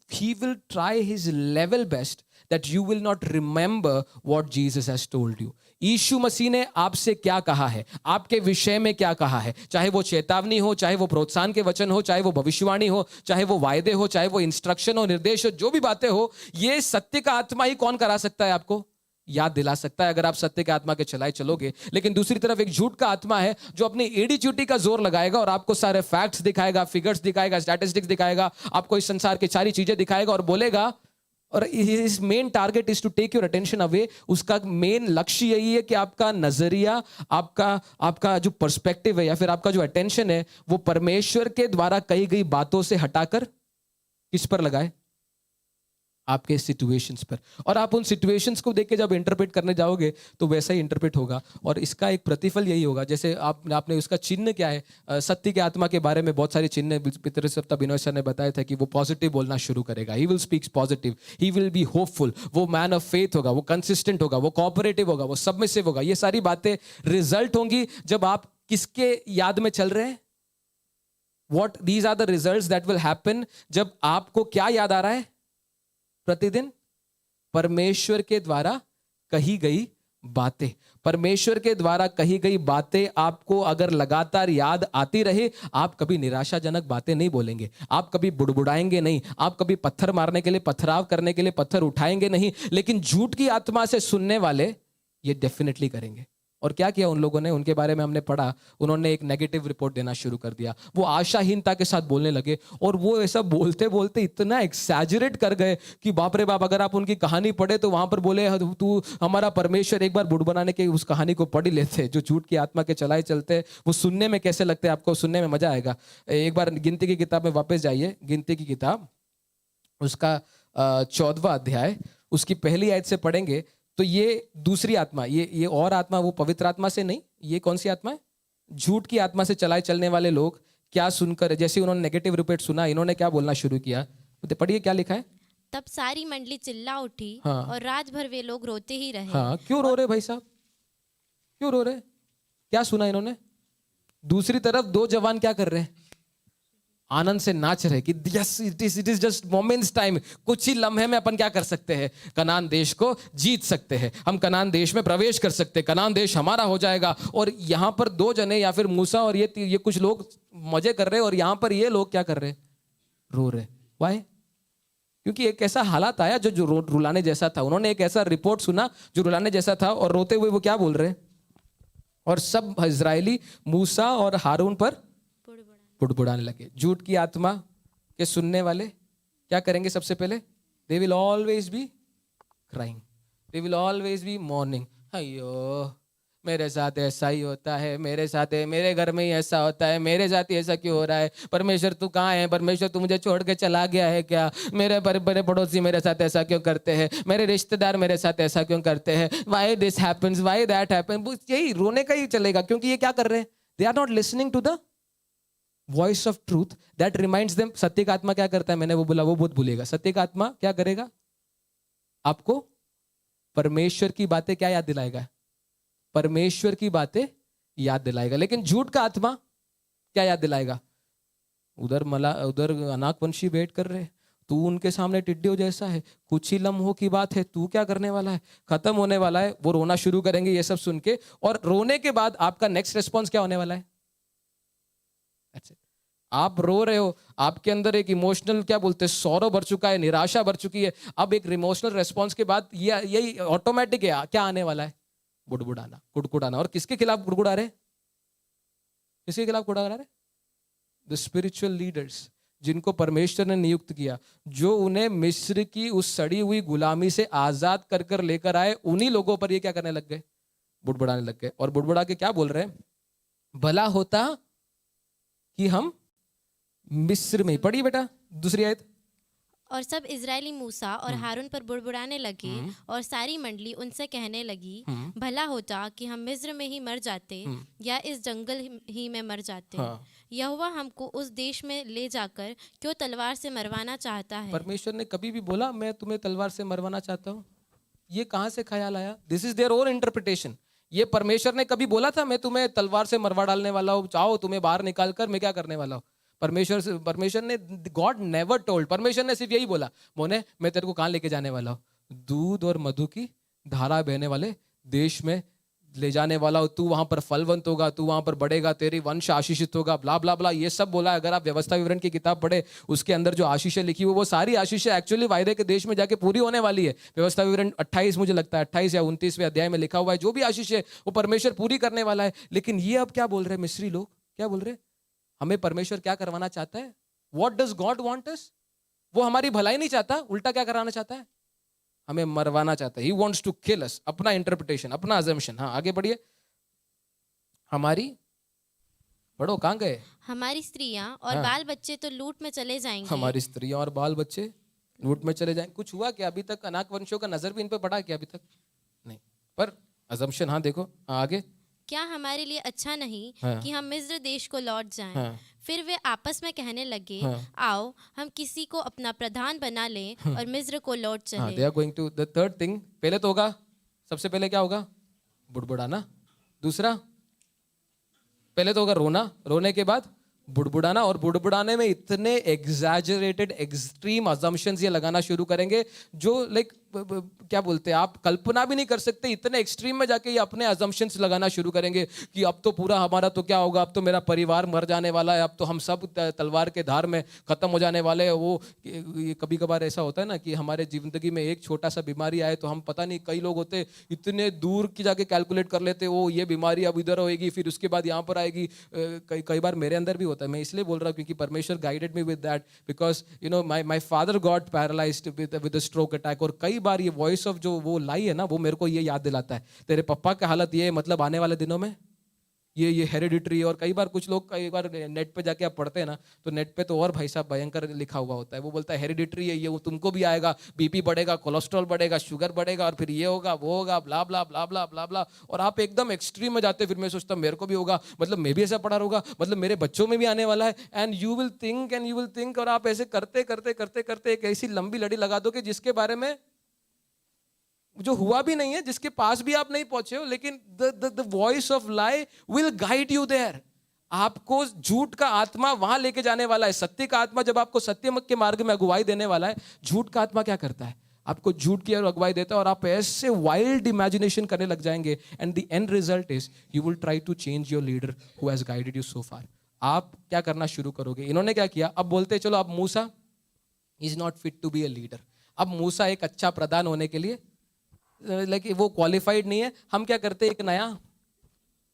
He will try his level best that you will not remember what Jesus has told you. यीशु मसीह ने आपसे क्या कहा है, आपके विषय में क्या कहा है, चाहे वो चेतावनी हो, चाहे वो प्रोत्साहन के वचन हो, चाहे वो भविष्यवाणी हो, चाहे वो वायदे हो, चाहे वो इंस्ट्रक्शन हो, निर्देश हो, जो भी बातें हो, ये सत्य का आत्मा ही कौन करा सकता है? आपको याद दिला सकता है, अगर आप सत्य के आत्मा के चलाए चलोगे। लेकिन दूसरी तरफ एक झूठ का आत्मा है जो अपनी एड़ी चूटी का जोर लगाएगा और आपको सारे फैक्ट्स दिखाएगा, फिगर्स दिखाएगा, स्टैटिस्टिक्स दिखाएगा, आपको इस संसार की सारी चीजें दिखाएगा और बोलेगा, और इस main target is to take your attention away. उसका मेन लक्ष्य यही है कि आपका नजरिया, आपका जो पर्सपेक्टिव है या फिर आपका जो अटेंशन है, वो परमेश्वर के द्वारा कही गई बातों से हटाकर किस पर लगाए? आपके सिचुएशंस पर। और आप उन सिचुएशंस को देख के जब इंटरप्रेट करने जाओगे तो वैसा ही इंटरप्रेट होगा। और इसका एक प्रतिफल यही होगा, जैसे आपने उसका चिन्ह क्या है? सत्य के आत्मा के बारे में बहुत सारे चिन्ह पिछले सप्ताह बिनोय सर ने बताया था कि वो पॉजिटिव बोलना शुरू करेगा। He will speak positive, he will be hopeful, वो मैन ऑफ फेथ होगा, वो कंसिस्टेंट होगा, वो कोऑपरेटिव होगा, वो सबमिसिव होगा। ये सारी बातें रिजल्ट होंगी जब आप किसके याद में चल रहे हैं? What these are the results that will happen जब आपको क्या याद आ रहा है प्रतिदिन? परमेश्वर के द्वारा कही गई बातें। परमेश्वर के द्वारा कही गई बातें आपको अगर लगातार याद आती रहे, आप कभी निराशाजनक बातें नहीं बोलेंगे, आप कभी बुड़बुड़ाएंगे नहीं, आप कभी पत्थर मारने के लिए, पथराव करने के लिए पत्थर उठाएंगे नहीं। लेकिन झूठ की आत्मा से सुनने वाले ये डेफिनेटली करेंगे। और क्या किया उन लोगों ने, उनके बारे में हमने पढ़ा, उन्होंने एक नेगेटिव रिपोर्ट देना शुरू कर दिया। वो आशाहीनता के साथ बोलने लगे और वो ऐसा बोलते बोलते इतना एक्सैजरेट कर गए कि बाप रे बाप, अगर आप उनकी कहानी पढ़े तो वहां पर बोले तू हमारा परमेश्वर, एक बार बुढ़ बनाने के उस कहानी को पढ़ ही लेते, जो झूठ की आत्मा के चलाए चलते। वो सुनने में कैसे लगते हैं आपको, सुनने में मजा आएगा। एक बार गिनती की किताब में वापस जाइए, गिनती की किताब उसका 14वां अध्याय, उसकी पहली आयत से पढ़ेंगे तो ये दूसरी आत्मा, ये और आत्मा, वो पवित्र आत्मा से नहीं, ये कौन सी आत्मा है? झूठ की आत्मा से चलाए चलने वाले लोग क्या सुनकर, जैसे उन्होंने नेगेटिव रिपोर्ट सुना, इन्होंने क्या बोलना शुरू किया। तो पढ़िए क्या लिखा है। तब सारी मंडली चिल्ला उठी हाँ। और रात भर वे लोग रोते ही रहे। हाँ, क्यों रो रहे भाई साहब, क्यों रो रहे? क्या सुना इन्होंने? दूसरी तरफ दो जवान क्या कर रहे हैं? आनंद से नाच रहे कि yes it is just moments time, कुछ ही लम्हे में अपन क्या कर सकते हैं, कनान देश को जीत सकते हैं, हम कनान देश में प्रवेश कर सकते हैं, कनान देश हमारा हो जाएगा। और यहाँ पर दो जने या फिर मूसा और ये कुछ लोग मजे कर रहे हैं और यहाँ पर ये लोग क्या कर रहे, रो रहे। वाई? क्योंकि एक ऐसा हालात आया जो रुलाने जैसा था। उन्होंने एक ऐसा रिपोर्ट सुना जो रुलाने जैसा था और रोते हुए वो क्या बोल रहे, और सब इजरायली मूसा और हारून पर बुड़बुड़ाने लगे। झूठ की आत्मा के सुनने वाले क्या करेंगे? सबसे पहले they will always be crying, they will always be morning. अयो मेरे साथ ऐसा ही होता है, मेरे साथ है, मेरे घर में ही ऐसा होता है, मेरे साथ ही ऐसा क्यों हो रहा है? परमेश्वर तू कहाँ है? परमेश्वर तू मुझे छोड़ के चला गया है क्या? मेरे बड़े पड़ोसी मेरे साथ ऐसा क्यों करते हैं? मेरे रिश्तेदार मेरे साथ ऐसा क्यों करते हैं? Why this happens, why that happens. यही रोने का ही चलेगा, क्योंकि ये क्या कर रहे हैं? They are not listening to the voice of truth that reminds them. सत्य का आत्मा क्या करता है? मैंने वो बोला, वो बहुत भूलेगा। सत्य का आत्मा क्या करेगा? आपको परमेश्वर की बातें क्या याद दिलाएगा? परमेश्वर की बातें याद दिलाएगा। लेकिन झूठ का आत्मा क्या याद दिलाएगा? उधर अनाकवंशी वेट कर रहे, तू उनके सामने टिड्डियों जैसा है, कुछ ही लम्हों की बात है, तू क्या करने वाला है, खत्म होने वाला है। वो रोना शुरू करेंगे ये सब सुन के, और रोने के बाद आपका नेक्स्ट रिस्पॉन्स क्या होने वाला है? आप रो रहे हो, आपके अंदर एक इमोशनल क्या बोलते हैं, सौरव भर चुका है, निराशा भर चुकी है। अब एक इमोशनल रेस्पॉन्स के बाद ये यही ऑटोमेटिक है, क्या आने वाला है? बुड़बुड़ाना, कुड़कुड़ाना। और किसके खिलाफ गुड़गुड़ा रहे? किसके खिलाफ गुड़गुड़ा रहे? द स्पिरिचुअल लीडर्स, जिनको परमेश्वर ने नियुक्त किया, जो उन्हें मिस्र की उस सड़ी हुई गुलामी से आजाद कर कर लेकर आए, उन्हीं लोगों पर ये क्या करने लग गए? बुड़बुड़ाने लग गए। और बुड़बुड़ा के क्या बोल रहे हैं? भला होता कि हम मिस्र में। पढ़िए बेटा दूसरी आयत। और सब इजरायली मूसा और हारून पर बुड़बुड़ाने लगे और सारी मंडली उनसे कहने लगी, भला होता कि हम मिस्र में ही मर जाते या इस जंगल ही में मर जाते। यहोवा हमको उस देश में ले जाकर क्यों तलवार से मरवाना चाहता है? परमेश्वर ने कभी भी बोला मैं तुम्हें तलवार से मरवाना चाहता हूँ? ये कहाँ से ख्याल आया? This is their own interpretation. ये परमेश्वर ने कभी बोला था मैं तुम्हें तलवार से मरवा डालने वाला हूँ, चाहो तुम्हें बाहर निकाल कर मैं क्या करने वाला हूँ? परमेश्वर ने, गॉड नेवर टोल्ड, परमेश्वर ने सिर्फ यही बोला, मोने मैं तेरे को कहाँ लेके जाने वाला हूँ? दूध और मधु की धारा बहने वाले देश में ले जाने वाला हो, तू वहां पर फलवंत होगा, तू वहां पर बढ़ेगा, तेरी वंश आशीषित होगा, ब्ला ब्ला ब्ला, ये सब बोला। अगर आप व्यवस्था विवरण की किताब पढ़े, उसके अंदर जो आशीषें लिखी हुई, वो सारी आशीषें एक्चुअली वायदे के देश में जाके पूरी होने वाली है। व्यवस्था विवरण 28, मुझे लगता है 28 या 29वें अध्याय में लिखा हुआ है, जो भी आशीषें वो परमेश्वर पूरी करने वाला है। लेकिन ये अब क्या बोल रहे हैं मिस्री लोग? क्या बोल रहे हैं? हमें परमेश्वर क्या करवाना चाहता है? What does God want us? वो हमारी भलाई नहीं चाहता, उल्टा क्या कराना चाहता है? हमें मरवाना चाहता है। ही वांट्स टू किल अस। अपना इंटरप्रिटेशन, अपना अजम्पशन। हाँ आगे बढ़िए। हमारी बड़ो कहाँ गए? हमारी स्त्रियां और बाल बच्चे तो लूट में चले जाएंगे। हमारी स्त्रियां और बाल बच्चे लूट में चले जाएंगे। कुछ हुआ क्या अभी तक? अनाक वंशों का नजर भी इन पे पड़ा क्या अभी तक? नहीं, पर अजम्पशन। हाँ देखो, हाँ आगे। क्या हमारे लिए अच्छा नहीं कि हम मिस्र देश को लौट जाएं? फिर वे आपस में कहने लगे, आओ हम किसी को अपना प्रधान बना लें और मिस्र को लौट चलें। They are going to the third thing। पहले तो होगा, सबसे पहले क्या होगा? बुड़बुड़ाना। दूसरा, पहले तो होगा रोना, रोने के बाद बुड़बुड़ाना। और बुड़बुड़ाने में इतने एग्जैजरेटेड एक्सट्रीम अजम्पशंस ये लगाना शुरू करेंगे जो लाइक क्या बोलते हैं, आप कल्पना भी नहीं कर सकते, इतने एक्सट्रीम में जाके ये अपने अजम्पशंस लगाना शुरू करेंगे कि अब तो पूरा हमारा तो क्या होगा, अब तो मेरा परिवार मर जाने वाला है, अब तो हम सब तलवार के धार में खत्म हो जाने वाले हैं। वो ये कभी कभार ऐसा होता है ना कि हमारे जिंदगी में एक छोटा सा बीमारी आए तो हम पता नहीं, कई लोग होते इतने दूर की जाके कैलकुलेट कर लेते, वो ये बीमारी अब इधर होएगी फिर उसके बाद यहाँ पर आएगी। कई बार मेरे अंदर भी होता है, मैं इसलिए बोल रहा हूँ क्योंकि परमेश्वर guided me with that, because you know my father got paralysed with a stroke attack. और कई बार ये वॉइस ऑफ जो वो लाई है ना, वो मेरे को ये याद दिलाता है, तेरे पापा की हालत ये है, मतलब आने वाले दिनों में ये हेरिडिटरी। और कई बार कुछ लोग, कई बार नेट पे जाके आप पढ़ते हैं ना, तो नेट पे तो और भाई साहब भयंकर लिखा हुआ होता है। वो बोलता है हेरिडिटरी है ये, वो तुमको भी आएगा, बीपी बढ़ेगा, कोलेस्ट्रॉल बढ़ेगा, शुगर बढ़ेगा, और फिर ये होगा वो होगा, ब्ला ब्ला ब्ला ब्ला ब्ला ब्ला। और आप एकदम एक्सट्रीम में जाते हैं। फिर मैं सोचता हूँ मेरे को भी होगा, मतलब मैं भी ऐसा पढ़ा होगा, मतलब मेरे बच्चों में भी आने वाला है। एंड यू विल थिंक, और आप ऐसे करते करते करते करते एक ऐसी लंबी लड़ी लगा दो कि जिसके बारे में जो हुआ भी नहीं है, जिसके पास भी आप नहीं पहुंचे हो, लेकिन the voice of lie will guide you there. आपको झूठ का आत्मा वहां लेके जाने वाला है। सत्य का आत्मा जब आपको सत्य के मार्ग में अगुवाई देने वाला है, झूठ का आत्मा क्या करता है, आपको झूठ की ओर अगुवाई देता है और आप ऐसे वाइल्ड इमेजिनेशन करने लग जाएंगे। And the end result is you will try to change your leader who has guided you so far. आप क्या करना शुरू करोगे? इन्होंने क्या किया, अब बोलते चलो अब मूसा is not fit to be a leader. अब मूसा एक अच्छा प्रधान होने के लिए लेकिन वो क्वालिफाइड नहीं है। हम क्या करते, एक नया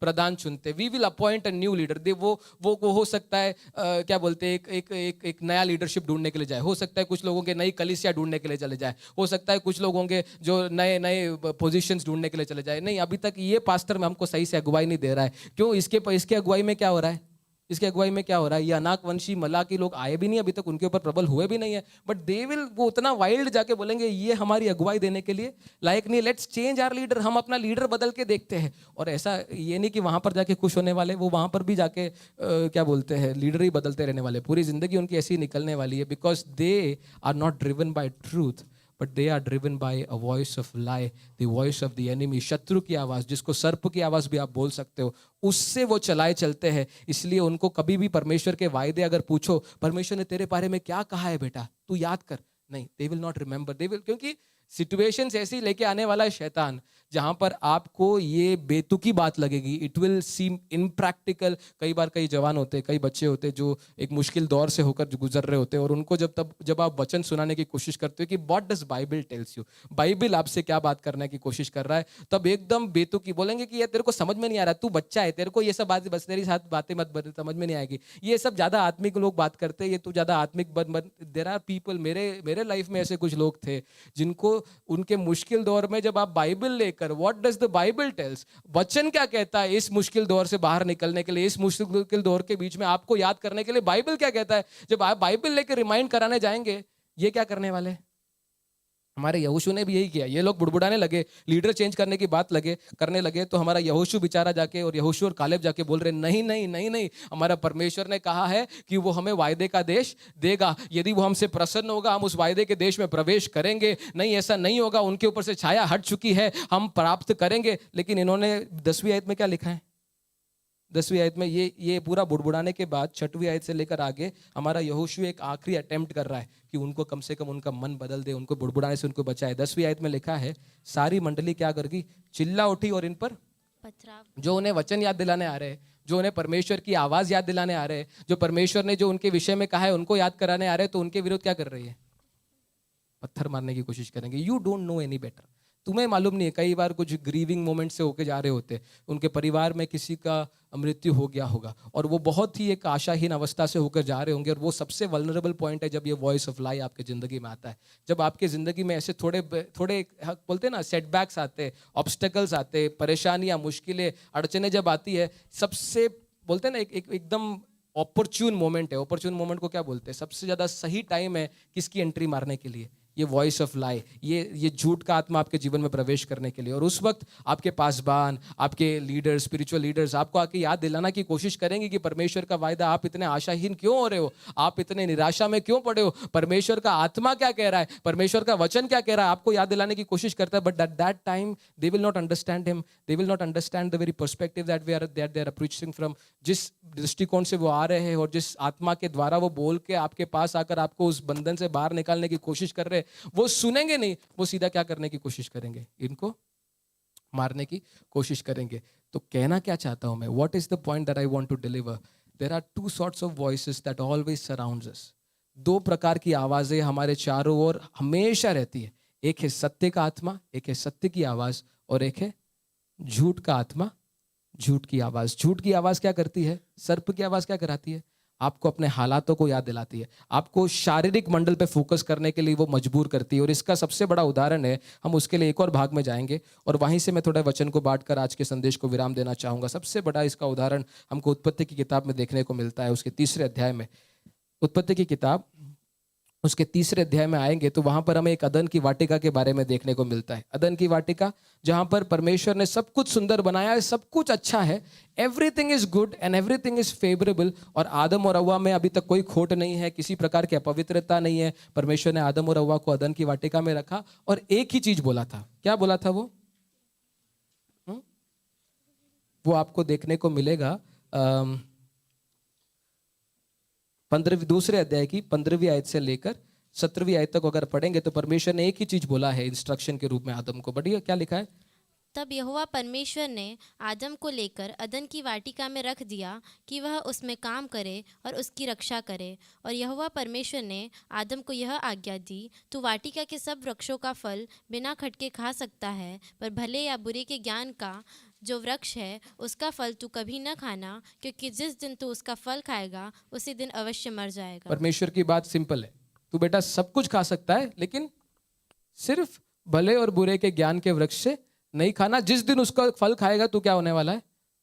प्रधान चुनते, we will appoint a new leader. वो हो सकता है क्या बोलते हैं, एक नया लीडरशिप ढूंढने के लिए जाए, हो सकता है कुछ लोगों के नई कलीसिया ढूंढने के लिए चले जाए, हो सकता है कुछ लोगों के जो नए नए पोजीशंस ढूंढने के लिए चले जाए। नहीं, अभी तक ये पास्टर में हमको सही से अगुवाई नहीं दे रहा है। क्यों? इसके अगुवाई में क्या हो रहा है, इसके अगुवाई में क्या हो रहा है, ये अनाक वंशी मलाकी लोग आए भी नहीं अभी तक, उनके ऊपर प्रबल हुए भी नहीं है, बट दे विल, वो उतना वाइल्ड जाके बोलेंगे ये हमारी अगुवाई देने के लिए लायक नहीं, लेट्स चेंज आवर लीडर। हम अपना लीडर बदल के देखते हैं। और ऐसा ये नहीं कि वहां पर जाके खुश होने वाले, वो वहां पर भी जाके क्या बोलते हैं, लीडर ही बदलते रहने वाले, पूरी जिंदगी उनकी ऐसी निकलने वाली है। Because they are not driven by truth, but they are driven by a voice of lie, the voice of the enemy। शत्रु की आवाज, जिसको सर्प की आवाज भी आप बोल सकते हो, उससे वो चलाए चलते हैं। इसलिए उनको कभी भी परमेश्वर के वायदे अगर पूछो, परमेश्वर ने तेरे बारे में क्या कहा है बेटा, तू याद कर, नहीं, they will not remember, they will, क्योंकि सिचुएशंस ऐसी लेके आने वाला है शैतान, जहां पर आपको ये बेतुकी बात लगेगी, इट विल सीम इनप्रैक्टिकल। कई बार कई जवान होते, कई बच्चे होते जो एक मुश्किल दौर से होकर गुजर रहे होते हैं, और उनको जब आप वचन सुनाने की कोशिश करते हो कि what does Bible tells you, Bible आपसे क्या बात करने की कोशिश कर रहा है, तब एकदम बेतुकी बोलेंगे कि ये तेरे को समझ में नहीं आ रहा, तू बच्चा है, तेरे को ये सब बात, बस तेरी साथ बातें मत समझ में नहीं आएगी, ये सब ज्यादा आत्मिक लोग बात करते हैं, ये तू ज्यादा आत्मिक देयर आर पीपल। मेरे लाइफ में ऐसे कुछ लोग थे जिनको उनके मुश्किल दौर में जब आप बाइबल लेकर, what does the Bible tells, वचन क्या कहता है इस मुश्किल दौर से बाहर निकलने के लिए, इस मुश्किल दौर के बीच में आपको याद करने के लिए बाइबल क्या कहता है, जब आप बाइबल लेकर रिमाइंड कराने जाएंगे, ये क्या करने वाले? हमारे यहोशू ने भी यही किया। ये लोग बुड़बुड़ाने लगे, लीडर चेंज करने की बात करने लगे, तो हमारा यहोशू बेचारा जाके, और यहोशू और कालेब जाके बोल रहे नहीं नहीं नहीं नहीं, हमारा परमेश्वर ने कहा है कि वो हमें वायदे का देश देगा, यदि वो हमसे प्रसन्न होगा हम उस वायदे के देश में प्रवेश करेंगे, नहीं ऐसा नहीं होगा, उनके ऊपर से छाया हट चुकी है, हम प्राप्त करेंगे। लेकिन इन्होंने 10वीं आयत में क्या लिखा है, 10वीं आयत में ये पूरा बुड़बुड़ाने के बाद 6वीं आयत से लेकर आगे हमारा यहोशू एक आखिरी अटेम्प्ट कर रहा है कि उनको कम से कम उनका मन बदल दे, उनको बुड़बुड़ाने से उनको बचाए। 10वीं आयत में लिखा है, सारी मंडली क्या करगी, चिल्ला उठी और इन पर पथराव, जो उन्हें वचन याद दिलाने आ रहे हैं, जो उन्हें परमेश्वर की आवाज याद दिलाने आ रहे हैं, जो परमेश्वर ने जो उनके विषय में कहा है उनको याद कराने आ रहे हैं, तो उनके विरुद्ध क्या कर रही है, पत्थर मारने की कोशिश करेंगे। You don't know any better, तुम्हें मालूम नहीं है। कई बार कुछ ग्रीविंग मोमेंट से होके जा रहे होते, उनके परिवार में किसी का मृत्यु हो गया होगा, और वो बहुत ही एक आशाहीन अवस्था से होकर जा रहे होंगे, और वो सबसे वल्नरेबल पॉइंट है जब ये वॉइस ऑफ लाई आपके जिंदगी में आता है। जब आपके जिंदगी में ऐसे थोड़े बोलते हैं ना, सेटबैक्स आते, ऑब्स्टेकल्स आते, परेशानियां, मुश्किलें, अड़चने जब आती है, सबसे बोलते हैं ना एकदम ऑपरच्यून मोमेंट है। ऑपरच्यून मोमेंट को क्या बोलते हैं, सबसे ज्यादा सही टाइम है किसकी एंट्री मारने के लिए, ये वॉइस ऑफ लाई, ये झूठ का आत्मा आपके जीवन में प्रवेश करने के लिए। और उस वक्त आपके पासबान, आपके लीडर्स, स्पिरिचुअल लीडर्स आपको आके याद दिलाना की कोशिश करेंगे कि परमेश्वर का वायदा, आप इतने आशाहीन क्यों हो रहे हो, आप इतने निराशा में क्यों पड़े हो, परमेश्वर का आत्मा क्या कह रहा है, परमेश्वर का वचन क्या कह रहा है, आपको याद दिलाने की कोशिश करता है। But at that time they will not understand him, they will not understand the very perspective that they are preaching from. जिस दृष्टिकोण से वो आ रहे हैं और जिस आत्मा के द्वारा वो बोल के आपके पास आकर आपको उस बंधन से बाहर निकालने की कोशिश कर रहे हैं, है वो सुनेंगे नहीं, वो सीधा क्या करने की कोशिश करेंगे, इनको मारने की कोशिश करेंगे। तो कहना क्या चाहता हूं मैं, what is the point that I want to deliver, there are two sorts of voices that always surrounds us. दो प्रकार की आवाजें हमारे चारों ओर हमेशा रहती है, एक है सत्य का आत्मा, एक है सत्य की आवाज, और एक है झूठ का आत्मा, झूठ की आवाज। झूठ की आवाज क्या करती है, सर्प की आवाज क्या कराती है, आपको अपने हालातों को याद दिलाती है, आपको शारीरिक मंडल पे फोकस करने के लिए वो मजबूर करती है। और इसका सबसे बड़ा उदाहरण है, हम उसके लिए एक और भाग में जाएंगे और वहीं से मैं थोड़ा वचन को बांटकर आज के संदेश को विराम देना चाहूंगा। सबसे बड़ा इसका उदाहरण हमको उत्पत्ति की किताब में देखने को मिलता है, उसके 3 अध्याय में। उत्पत्ति की किताब उसके 3 अध्याय में आएंगे तो वहां पर हमें एक अदन की वाटिका के बारे में देखने को मिलता है। अदन की वाटिका जहां पर परमेश्वर ने सब कुछ सुंदर बनाया है, सब कुछ अच्छा है, everything is good and everything is favourable. और आदम और हव्वा में अभी तक कोई खोट नहीं है, किसी प्रकार की अपवित्रता नहीं है। परमेश्वर ने आदम और हव्वा को अदन की वाटिका में रखा और एक ही चीज बोला था। क्या बोला था वो आपको देखने को मिलेगा 2 अध्याय की 15वीं आयत से लेकर 17वीं आयत तक अगर पढ़ेंगे तो परमेश्वर ने एक ही चीज बोला है इंस्ट्रक्शन के रूप में आदम को। बढ़िया, क्या लिखा है, तब यहोवा परमेश्वर ने आदम को लेकर अदन की वाटिका में रख दिया कि वह उसमें काम करे और उसकी रक्षा करे। और यहोवा परमेश्वर ने आदम को यह आज्ञा दी, तू वाटिका के सब वृक्षों का फल बिना खटके खा सकता है, पर भले या बुरे के ज्ञान का जो वृक्ष है उसका फल तू कभी न खाना, क्योंकि जिस दिन तू उसका फल खाएगा उसी दिन अवश्य मर जाएगा। परमेश्वर की बात सिंपल है, तू बेटा सब कुछ खा सकता है लेकिन सिर्फ भले और बुरे के ज्ञान के वृक्ष से नहीं खाना, जिस दिन उसका फल खाएगा तू क्या होने वाला है,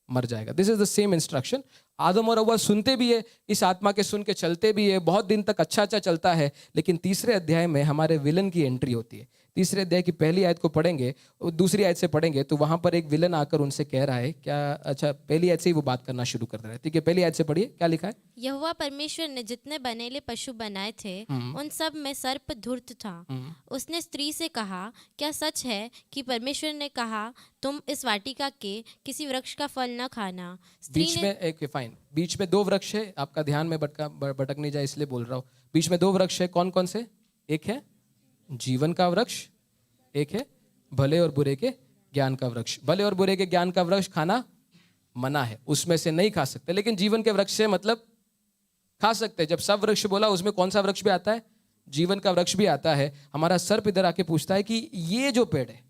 मर जाएगा। This is the same instruction. आदम और हव्वा सुनते भी है, इस आत्मा के सुन के चलते भी है, बहुत दिन तक अच्छा चलता है। लेकिन 3 अध्याय में हमारे विलन की एंट्री होती है। 3 अध्याय की पहली आयत को पढ़ेंगे, 2री आयत से पढ़ेंगे तो वहां पर एक विलन आकर उनसे कह रहा है, क्या, अच्छा पहली आयत से ही वो बात करना शुरू कर रहा है। ठीक है, पहली आयत से पढ़िए, क्या लिखा है। यहोवा परमेश्वर ने जितने बनेले पशु बनाए थे उन सब में सर्प धूर्त था। उसने स्त्री से कहा, क्या सच है कि परमेश्वर ने कहा तुम इस वाटिका के किसी वृक्ष का फल न खाना? बीच में एक फाइन, बीच में 2 वृक्ष है, आपका ध्यान में भटक नहीं जाए इसलिए बोल रहा हूँ। बीच में 2 वृक्ष है, कौन कौन से, एक है जीवन का वृक्ष, एक है भले और बुरे के ज्ञान का वृक्ष। भले और बुरे के ज्ञान का वृक्ष खाना मना है, उसमें से नहीं खा सकते, लेकिन जीवन के वृक्ष से मतलब खा सकते हैं। जब सब वृक्ष बोला उसमें कौन सा वृक्ष भी आता है, जीवन का वृक्ष भी आता है। हमारा सर्प इधर आके पूछता है कि ये जो पेड़ है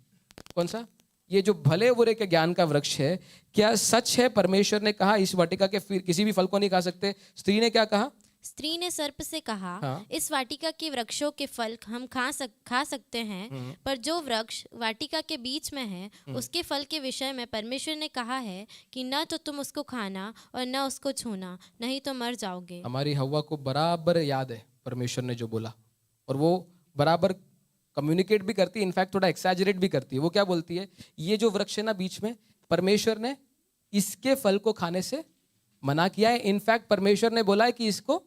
कौन सा, ये जो भले बुरे के ज्ञान का वृक्ष है, क्या सच है परमेश्वर ने कहा इस वाटिका के किसी भी फल को नहीं खा सकते? स्त्री ने क्या कहा, स्त्री ने सर्प से कहा, हाँ। इस वाटिका के वृक्षों के फल हम खा सकते हैं, पर जो वृक्ष वाटिका के बीच में है उसके फल के विषय में परमेश्वर ने कहा है कि न तो तुम उसको खाना और न उसको छूना, नहीं तो मर जाओगे। हमारी हव्वा को बराबर याद है परमेश्वर ने जो बोला, और वो बराबर कम्युनिकेट भी करती है, इनफैक्ट थोड़ा एक्सैजरेट भी करती है। वो क्या बोलती है, ये जो वृक्ष है ना बीच में, परमेश्वर ने इसके फल को खाने से मना किया है। इनफैक्ट परमेश्वर ने बोला है कि इसको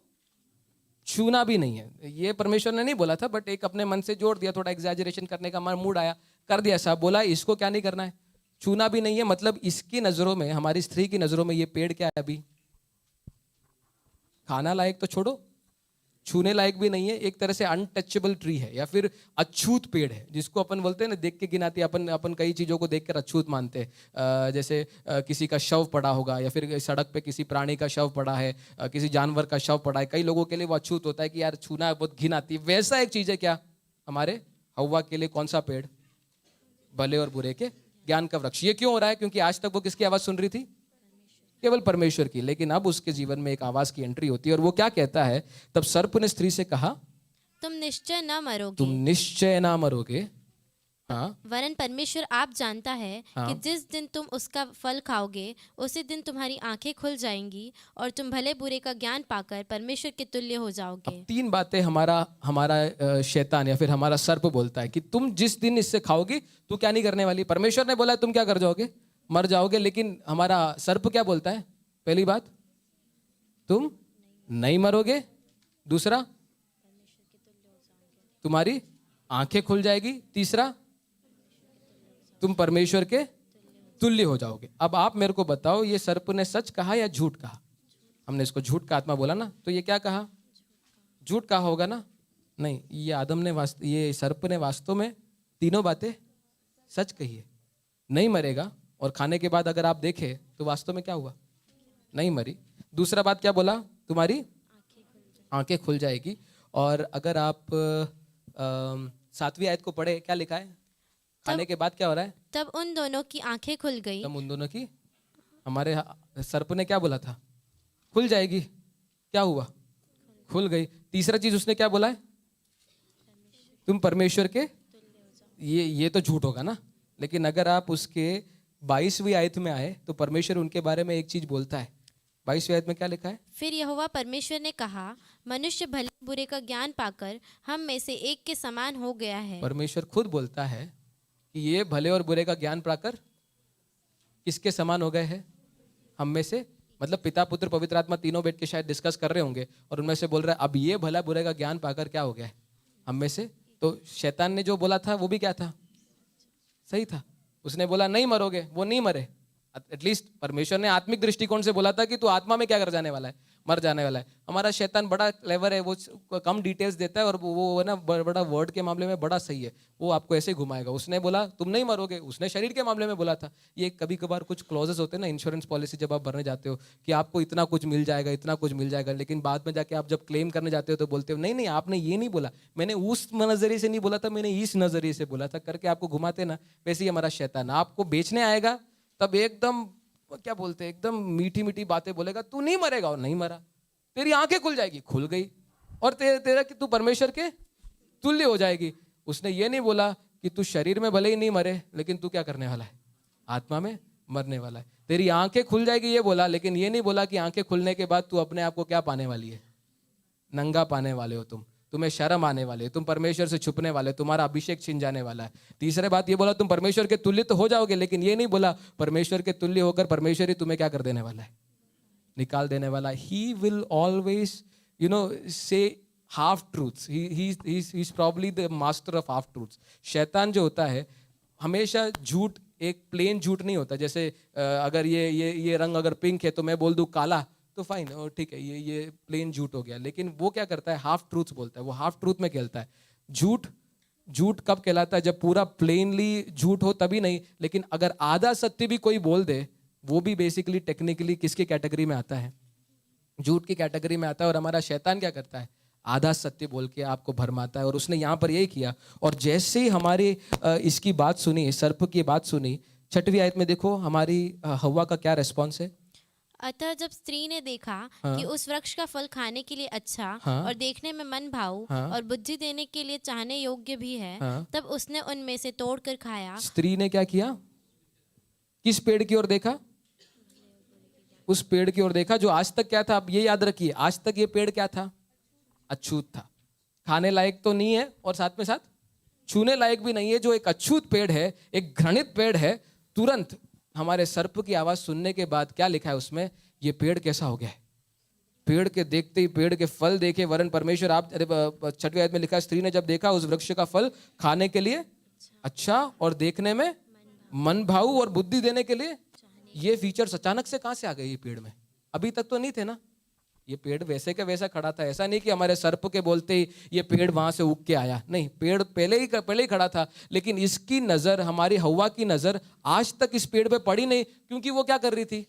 छूना भी नहीं है। ये परमेश्वर ने नहीं बोला था, बट एक अपने मन से जोड़ दिया, थोड़ा एग्जैजरेशन करने का मूड आया, कर दिया साहब, बोला इसको क्या नहीं करना है, छूना भी नहीं है। मतलब इसकी नजरों में, हमारी स्त्री की नजरों में ये पेड़ क्या है, अभी खाना लायक तो छोड़ो, छूने लायक भी नहीं है, एक तरह से अनटचेबल ट्री है, या फिर अछूत पेड़ है, जिसको अपन बोलते हैं ना, देख के गिनाती, अपन कई चीज़ों को देख कर अछूत मानते हैं। जैसे किसी का शव पड़ा होगा, या फिर सड़क पे किसी प्राणी का शव पड़ा है, किसी जानवर का शव पड़ा है, कई लोगों के लिए वो अछूत होता है कि यार छूना बहुत घिन आती है। वैसा एक चीज़ है क्या हमारे हव्वा के लिए, कौन सा पेड़, भले और बुरे के ज्ञान का वृक्ष। ये क्यों हो रहा है, क्योंकि आज तक वो किसकी आवाज़ सुन रही थी, केवल परमेश्वर की। लेकिन अब उसके जीवन में एक आवाज की एंट्री होती है, और वो क्या कहता है, तब सर्प ने स्त्री से कहा, तुम निश्चय न मरोगे, तुम निश्चय ना मरोगे, हाँ, वरन परमेश्वर आप जानता है कि जिस दिन तुम उसका फल खाओगे उसी दिन तुम्हारी आंखें खुल जाएंगी और तुम भले बुरे का ज्ञान पाकर परमेश्वर के तुल्य हो जाओगे। अब 3 बातें हमारा शैतान या फिर हमारा सर्प बोलता है कि तुम जिस दिन इससे खाओगे तू क्या नहीं करने वाली। परमेश्वर ने बोला तुम क्या कर जाओगे, मर जाओगे। लेकिन हमारा सर्प क्या बोलता है, पहली बात तुम नहीं मरोगे, दूसरा तुम्हारी आंखें खुल जाएगी, तीसरा तुम परमेश्वर के तुल्य हो जाओगे। अब आप मेरे को बताओ, ये सर्प ने सच कहा या झूठ कहा? हमने इसको झूठ का आत्मा बोला ना, तो ये क्या कहा, झूठ कहा होगा ना? नहीं, ये सर्प ने वास्तव में तीनों बातें सच कही है। नहीं मरेगा, और खाने के बाद अगर आप देखें तो वास्तव में क्या हुआ, नहीं मरी। दूसरा बात क्या बोला, तुम्हारी आंखें खुल जाएगी। और अगर आप 7वीं आयत को पढ़े, क्या लिखा है, खाने के बाद क्या हो रहा है, तब उन दोनों की आंखें खुल गई। तब उन दोनों की, हमारे सर्प ने क्या बोला था, खुल जाएगी, क्या हुआ, खुल गई। तीसरा चीज उसने क्या बोला है, तुम परमेश्वर के, ये तो झूठ होगा ना, लेकिन अगर आप उसके 22वीं आयत में आए तो परमेश्वर उनके बारे में एक चीज बोलता है। 22वीं आयत में क्या लिखा है, फिर यहोवा परमेश्वर ने कहा, मनुष्य भले बुरे का ज्ञान पाकर हम में से एक के समान हो गया है। परमेश्वर खुद बोलता है कि ये भले और बुरे का ज्ञान पाकर किसके समान हो गए हैं, हम में से। मतलब पिता पुत्र पवित्र आत्मा तीनों बैठ के शायद डिस्कस कर रहे होंगे और उनमें से बोल रहा है अब ये भला बुरे का ज्ञान पाकर क्या हो गया है, हम में से। तो शैतान ने जो बोला था वो भी क्या था, सही था। उसने बोला नहीं मरोगे, वो नहीं मरे। एटलीस्ट परमेश्वर ने आत्मिक दृष्टिकोण से बोला था कि तू आत्मा में क्या कर जाने वाला है, मर जाने वाला है। हमारा शैतान बड़ा क्लेवर है, वो कम डिटेल्स देता है और वो ना बड़ा वर्ड के मामले में बड़ा सही है, वो आपको ऐसे घुमाएगा। उसने बोला तुम नहीं मरोगे, उसने शरीर के मामले में बोला था। ये कभी कभार कुछ क्लॉजेस होते हैं ना इंश्योरेंस पॉलिसी, जब आप भरने जाते हो कि आपको इतना कुछ मिल जाएगा, इतना कुछ मिल जाएगा, लेकिन बाद में जाके आप जब क्लेम करने जाते हो तो बोलते हो नहीं नहीं आपने ये नहीं बोला, मैंने उस नजरिए से नहीं बोला था, मैंने इस नजरिए से बोला था, करके आपको घुमाते ना। वैसे ही हमारा शैतान आपको बेचने आएगा, तब एकदम क्या बोलते हैं, एकदम मीठी मीठी बातें बोलेगा, तू नहीं मरेगा, और नहीं मरा, तेरी आंखें खुल जाएगी, खुल गई, और तेरा कि तू परमेश्वर के तुल्य हो जाएगी। उसने ये नहीं बोला कि तू शरीर में भले ही नहीं मरे, लेकिन तू क्या करने वाला है, आत्मा में मरने वाला है। तेरी आंखें खुल जाएगी ये बोला, लेकिन ये नहीं बोला कि आंखें खुलने के बाद तू अपने आप को क्या पाने वाली है, नंगा पाने वाले हो तुम, तुम्हें शर्म आने वाली है, तुम परमेश्वर से छुपने वाले, तुम्हारा अभिषेक छिन जाने वाला है। तीसरे बात ये बोला तुम परमेश्वर के तुल्य तो हो जाओगे, लेकिन ये नहीं बोला परमेश्वर के तुल्य होकर परमेश्वर ही तुम्हें क्या कर देने वाला है, निकाल देने वाला है। He will always say half truths. He's probably the master of half truths. शैतान जो होता है हमेशा झूठ, एक प्लेन झूठ नहीं होता। जैसे अगर ये रंग अगर पिंक है तो मैं बोल दूं काला तो फाइन, ठीक है, ये प्लेन झूठ हो गया। लेकिन वो क्या करता है, हाफ ट्रूथ्स बोलता है, वो हाफ ट्रूथ में खेलता है। झूठ कब कहलाता है, जब पूरा प्लेनली झूठ हो तभी नहीं, लेकिन अगर आधा सत्य भी कोई बोल दे, वो भी बेसिकली टेक्निकली किसकी कैटेगरी में आता है, झूठ की कैटेगरी में आता है। और हमारा शैतान क्या करता है, आधा सत्य बोल के आपको भरमाता है, और उसने यहाँ पर यही किया। और जैसे ही हमारी इसकी बात सुनी, सर्प की बात सुनी, 6वीं आयत में देखो हमारी हव्वा का क्या रेस्पॉन्स है। अतः जब स्त्री ने देखा कि उस वृक्ष का फल खाने के लिए अच्छा और देखने में मन भाऊ और बुद्धि देने के लिए चाहने योग्य भी है, तब उसने उनमें से तोड़कर खाया। स्त्री ने क्या किया, किस पेड़ की ओर देखा, उस पेड़ की ओर देखा जो आज तक क्या था, अब ये याद रखिए, आज तक ये पेड़ क्या था, अछूत था, खाने लायक तो नहीं है और साथ में साथ छूने लायक भी नहीं है। जो एक अछूत पेड़ है, एक घृणित पेड़ है, तुरंत हमारे सर्प की आवाज सुनने के बाद क्या लिखा है उसमें, ये पेड़ कैसा हो गया है, पेड़ के देखते ही पेड़ के फल देखे वरन परमेश्वर आप 6वीं आयत में लिखा है, स्त्री ने जब देखा उस वृक्ष का फल खाने के लिए अच्छा और देखने में मन भाऊ और बुद्धि देने के लिए, ये फीचर्स अचानक से कहां से आ गए ये पेड़ में, अभी तक तो नहीं थे ना। ये पेड़ वैसे का वैसा खड़ा था, ऐसा नहीं कि हमारे सर्प के बोलते ही ये पेड़ वहां से उग के आया, नहीं, पेड़ पहले ही खड़ा था। लेकिन इसकी नजर, हमारी हव्वा की नजर आज तक इस पेड़ पे पड़ी नहीं, क्योंकि वो क्या कर रही थी,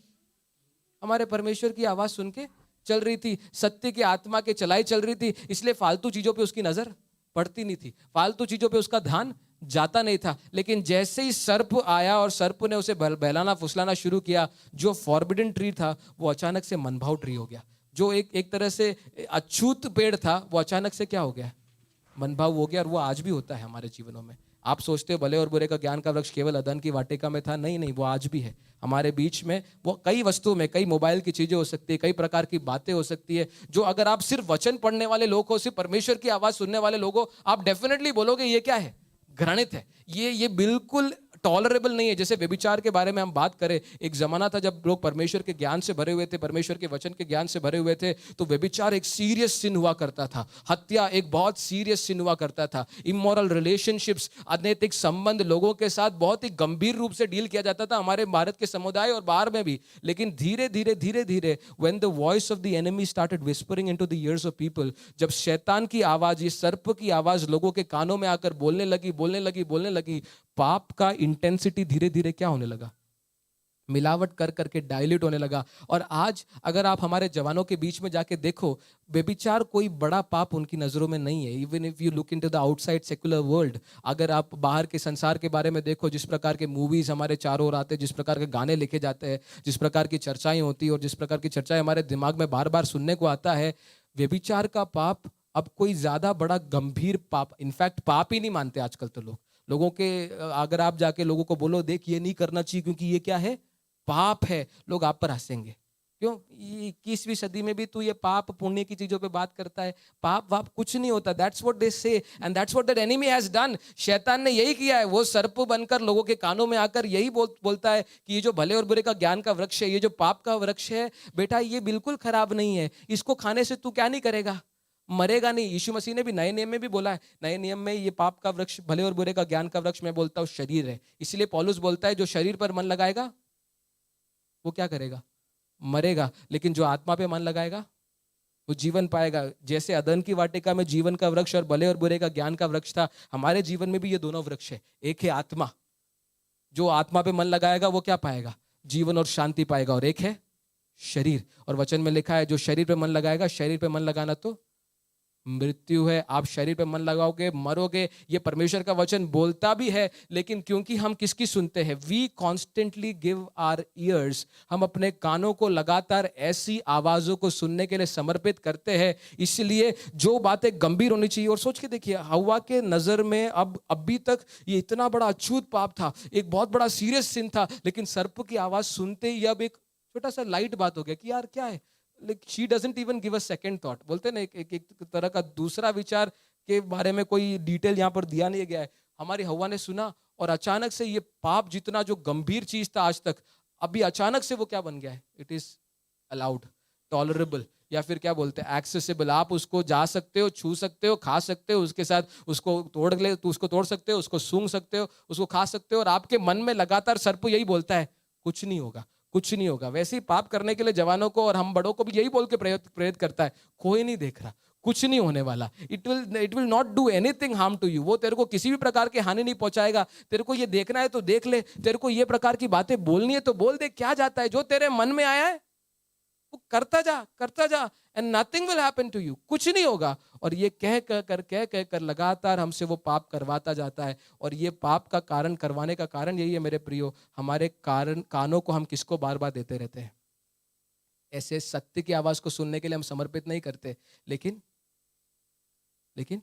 हमारे परमेश्वर की आवाज सुन के चल रही थी, सत्य की आत्मा के चलाई चल रही थी, इसलिए फालतू चीजों पे उसकी नजर पड़ती नहीं थी, फालतू चीजों पे उसका ध्यान जाता नहीं था। लेकिन जैसे ही सर्प आया और सर्प ने उसे बहलाना फुसलाना शुरू किया, जो फॉरबिडन ट्री था वो अचानक से मनभाव ट्री हो गया। जो एक तरह से अछूत पेड़ था वो अचानक से क्या हो गया, मनभाव हो गया। और वो आज भी होता है हमारे जीवनों में। आप सोचते हो भले और बुरे का ज्ञान का वृक्ष केवल अदन की वाटिका में था, नहीं, वो आज भी है हमारे बीच में। वो कई वस्तुओं में, कई मोबाइल की चीजें हो सकती है, कई प्रकार की बातें हो सकती है, जो अगर आप सिर्फ वचन पढ़ने वाले लोग हो, सिर्फ परमेश्वर की आवाज सुनने वाले लोग हो, आप डेफिनेटली बोलोगे ये क्या है, घृणित है, ये बिल्कुल टॉलरेबल नहीं है। जैसे व्यभिचार के बारे में हम बात करें, एक जमाना था जब लोग परमेश्वर के ज्ञान से भरे हुए थे, परमेश्वर के वचन के ज्ञान से भरे हुए थे, तो व्यभिचार एक सीरियस सिन हुआ करता था, हत्या एक बहुत सीरियस सिन हुआ करता था, इमोरल रिलेशनशिप्स, अनैतिक संबंध लोगों के साथ बहुत ही गंभीर रूप से डील किया जाता था हमारे भारत के समुदाय और बाहर में भी। लेकिन धीरे धीरे when the voice of the enemy started whispering into the years of people, जब शैतान की आवाज, ये सर्प की आवाज लोगों के कानों में आकर बोलने लगी, पाप का इंटेंसिटी धीरे धीरे क्या होने लगा, मिलावट कर करके डाइल्यूट होने लगा। और आज अगर आप हमारे जवानों के बीच में जाके देखो, व्यभिचार कोई बड़ा पाप उनकी नजरों में नहीं है। Even if you look into the outside secular world, अगर आप बाहर के संसार के बारे में देखो, जिस प्रकार के मूवीज हमारे चारों ओर आते हैं, जिस प्रकार के गाने लिखे जाते हैं, जिस प्रकार की चर्चाएं होती है और जिस प्रकार की चर्चाएं हमारे दिमाग में बार बार सुनने को आता है, व्यभिचार का पाप अब कोई ज्यादा बड़ा गंभीर पाप, इनफैक्ट पाप ही नहीं मानते आजकल तो लोगों के। अगर आप जाके लोगों को बोलो, देख ये नहीं करना चाहिए क्योंकि ये क्या है, पाप है, लोग आप पर हंसेंगे। क्यों? 21वीं सदी में भी तू ये पाप पुण्य की चीजों पे बात करता है। पाप वाप कुछ नहीं होता। दैट्स व्हाट दे से and that's what that enemy has done. शैतान ने यही किया है, वो सर्प बनकर लोगों के कानों में आकर यही बोलता है कि ये जो भले और बुरे का ज्ञान का वृक्ष है, ये जो पाप का वृक्ष है, बेटा ये बिल्कुल खराब नहीं है, इसको खाने से तू क्या नहीं करेगा, मरेगा नहीं। यीशु मसीह ने भी नए नियम में भी बोला है, नए नियम में ये पाप का वृक्ष, भले और बुरे का ज्ञान का वृक्ष, मैं बोलता हूँ शरीर है। इसलिए पौलुस बोलता है जो शरीर पर मन लगाएगा वो क्या करेगा, मरेगा, लेकिन जो आत्मा पे मन लगाएगा वो जीवन पाएगा। जैसे अदन की वाटिका में जीवन का वृक्ष और भले और बुरे का ज्ञान का वृक्ष था, हमारे जीवन में भी ये दोनों वृक्ष है। एक है आत्मा, जो आत्मा पे मन लगाएगा वो क्या पाएगा, जीवन और शांति पाएगा, और एक है शरीर। और वचन में लिखा है जो शरीर पे मन लगाएगा, शरीर पे मन लगाना तो मृत्यु है। आप शरीर पे मन लगाओगे मरोगे, ये परमेश्वर का वचन बोलता भी है। लेकिन क्योंकि हम किसकी सुनते हैं, we constantly give our ears, हम अपने कानों को लगातार ऐसी आवाजों को सुनने के लिए समर्पित करते हैं। इसलिए जो बातें गंभीर होनी चाहिए, और सोच के देखिए हव्वा के नजर में अभी तक ये इतना बड़ा अछूत पाप था, एक बहुत बड़ा सीरियस सिन था, लेकिन सर्प की आवाज सुनते ही अब एक छोटा सा लाइट बात हो गया कि यार क्या है, she doesn't even give a second thought. बोलते ना एक तरह का दूसरा विचार के बारे में कोई डिटेल यहाँ पर दिया नहीं गया है। हमारी हव्वा ने सुना और अचानक से ये पाप जितना जो गंभीर चीज था आज तक, अभी अचानक से वो क्या बन गया है, इट इज अलाउड, टॉलरेबल, या फिर क्या बोलते हैं एक्सेसिबल। आप उसको जा सकते हो, छू सकते हो, खा सकते हो, उसके साथ उसको उसको तोड़ सकते हो, उसको सूंघ सकते हो, उसको खा सकते हो, और आपके मन में लगातार सर्प यही बोलता है कुछ नहीं होगा, कुछ नहीं होगा। वैसे ही पाप करने के लिए जवानों को और हम बड़ों को भी यही बोल के प्रेरित करता है, कोई नहीं देख रहा, कुछ नहीं होने वाला, it will not do anything harm to you. वो तेरे को किसी भी प्रकार की हानि नहीं पहुंचाएगा। तेरे को ये देखना है तो देख ले, तेरे को ये प्रकार की बातें बोलनी है तो बोल दे, क्या जाता है, जो तेरे मन में आया है वो करता जा and nothing will happen to you, कुछ नहीं होगा। और ये कह कर लगातार हमसे वो पाप करवाता जाता है। और ये पाप का कारण, करवाने का कारण यही है मेरे प्रियो, हमारे कानों को हम किसको बार बार देते रहते हैं। ऐसे सत्य की आवाज को सुनने के लिए हम समर्पित नहीं करते, लेकिन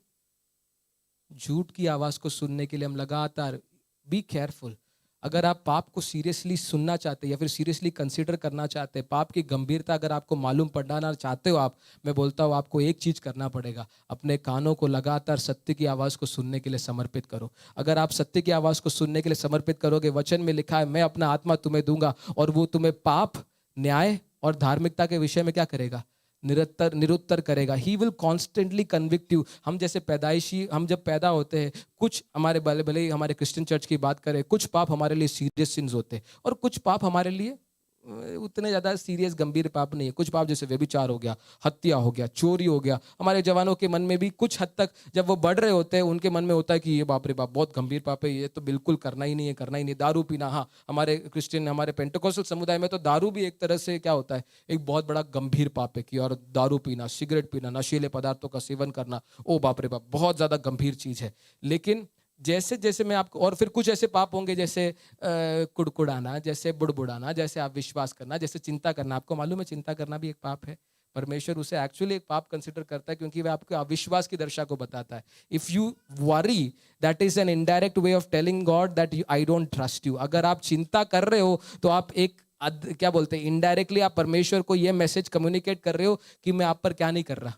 झूठ की आवाज को सुनने के लिए हम लगातार, बी केयरफुल। अगर आप पाप को सीरियसली सुनना चाहते हैं या फिर सीरियसली कंसीडर करना चाहते हैं, पाप की गंभीरता अगर आपको मालूम पड़ना चाहते हो आप, मैं बोलता हूँ आपको एक चीज करना पड़ेगा, अपने कानों को लगातार सत्य की आवाज को सुनने के लिए समर्पित करो। अगर आप सत्य की आवाज को सुनने के लिए समर्पित करोगे, वचन में लिखा है मैं अपना आत्मा तुम्हें दूंगा और वो तुम्हें पाप, न्याय और धार्मिकता के विषय में क्या करेगा, निरुत्तर करेगा। He will constantly convict you. हम जैसे पैदाइशी, हम जब पैदा होते हैं, कुछ हमारे भले ही हमारे क्रिश्चियन चर्च की बात करें, कुछ पाप हमारे लिए सीरियस सिन्स होते हैं और कुछ पाप हमारे लिए उतने ज़्यादा सीरियस गंभीर पाप नहीं है। कुछ पाप जैसे व्यभिचार हो गया, हत्या हो गया, चोरी हो गया, हमारे जवानों के मन में भी कुछ हद तक जब वो बढ़ रहे होते हैं उनके मन में होता है कि ये बाप रे बाप बहुत गंभीर पाप है, ये तो बिल्कुल करना ही नहीं है, करना ही नहीं। दारू पीना, हाँ हमारे क्रिश्चियन, हमारे पेंटेकोस्टल समुदाय में तो दारू भी एक तरह से क्या होता है, एक बहुत बड़ा गंभीर पाप है कि और दारू पीना, सिगरेट पीना, नशीले पदार्थों का सेवन करना, ओ बाप रे बाप बहुत ज़्यादा गंभीर चीज़ है। लेकिन जैसे जैसे मैं आपको, और फिर कुछ ऐसे पाप होंगे जैसे कुड़कुड़ाना, जैसे बुड़बुड़ाना, जैसे आप विश्वास करना, जैसे चिंता करना। आपको मालूम है चिंता करना भी एक पाप है। परमेश्वर उसे एक्चुअली एक पाप कंसिडर करता है क्योंकि वह आपके अविश्वास की दशा को बताता है। If you worry, that is an indirect way of telling God that I don't trust you. अगर आप चिंता कर रहे हो तो आप एक क्या बोलते हैं, इनडायरेक्टली आप परमेश्वर को यह मैसेज कम्युनिकेट कर रहे हो कि मैं आप पर क्या नहीं कर रहा,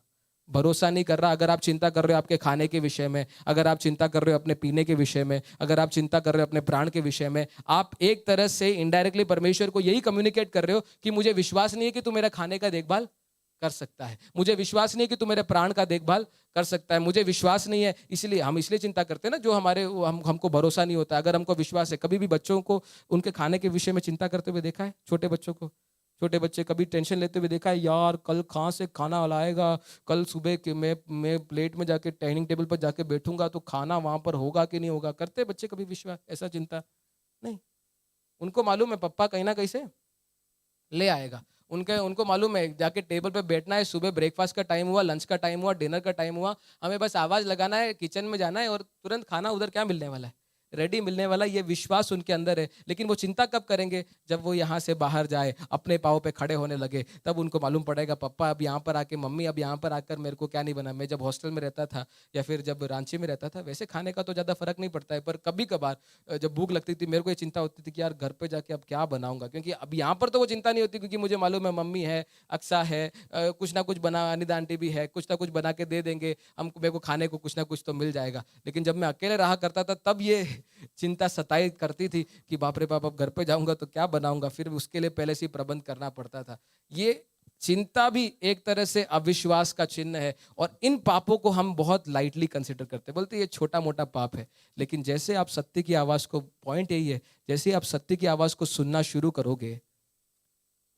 भरोसा नहीं कर रहा। अगर आप चिंता कर रहे हो आपके खाने के विषय में, अगर आप चिंता कर रहे हो अपने पीने के विषय में, अगर आप चिंता कर रहे हो अपने प्राण के विषय में, आप एक तरह से इनडायरेक्टली परमेश्वर को यही कम्युनिकेट कर रहे हो कि मुझे विश्वास नहीं है कि तू मेरा खाने का देखभाल कर सकता है, मुझे विश्वास नहीं है कि तू मेरे प्राण का देखभाल कर सकता है, मुझे विश्वास नहीं है। इसलिए हम इसलिए चिंता करते हैं ना, जो हमको भरोसा नहीं होता। अगर हमको विश्वास है, कभी भी बच्चों को उनके खाने के विषय में चिंता करते हुए देखा है? छोटे बच्चों को, छोटे बच्चे कभी टेंशन लेते हुए देखा है? यार कल कहाँ से खाना लाएगा, कल सुबह के मैं प्लेट में जाके डाइनिंग टेबल पर जाके बैठूंगा तो खाना वहां पर होगा कि नहीं होगा? करते बच्चे कभी विश्वास, ऐसा चिंता नहीं। उनको मालूम है पप्पा कहीं ना कहीं से ले आएगा। उनको मालूम है जाके टेबल पे बैठना है, सुबह ब्रेकफास्ट का टाइम हुआ, लंच का टाइम हुआ, डिनर का टाइम हुआ, हमें बस आवाज लगाना है, किचन में जाना है और तुरंत खाना उधर क्या मिलने वाला है, रेडी मिलने वाला। ये विश्वास उनके अंदर है। लेकिन वो चिंता कब करेंगे? जब वो यहाँ से बाहर जाए, अपने पाँव पे खड़े होने लगे, तब उनको मालूम पड़ेगा पप्पा अब यहाँ पर आके, मम्मी अब यहाँ पर आकर मेरे को क्या नहीं बना। मैं जब हॉस्टल में रहता था या फिर जब रांची में रहता था, वैसे खाने का तो ज़्यादा फर्क नहीं पड़ता है, पर कभी कभार जब भूख लगती थी मेरे को ये चिंता होती थी कि यार घर पे जाके अब क्या बनाऊंगा। क्योंकि अब यहाँ पर तो वो चिंता नहीं होती, क्योंकि मुझे मालूम है मम्मी है, अक्सा है, कुछ ना कुछ बना, अनिदा आंटी भी है, कुछ ना कुछ बना के दे देंगे हमको, मेरे को खाने को कुछ ना कुछ तो मिल जाएगा। लेकिन जब मैं अकेले रहा करता था तब ये चिंता सताई करती थी कि बाप रे बाप अब घर पे जाऊंगा तो क्या बनाऊंगा, फिर उसके लिए पहले से ही प्रबंध करना पड़ता था। ये चिंता भी एक तरह से अविश्वास का चिन्ह है, और इन पापों को हम बहुत लाइटली कंसिडर करते हैं, बोलते ये छोटा मोटा पाप है। लेकिन जैसे आप सत्य की आवाज को, पॉइंट यही है, जैसे आप सत्य की आवाज को सुनना शुरू करोगे,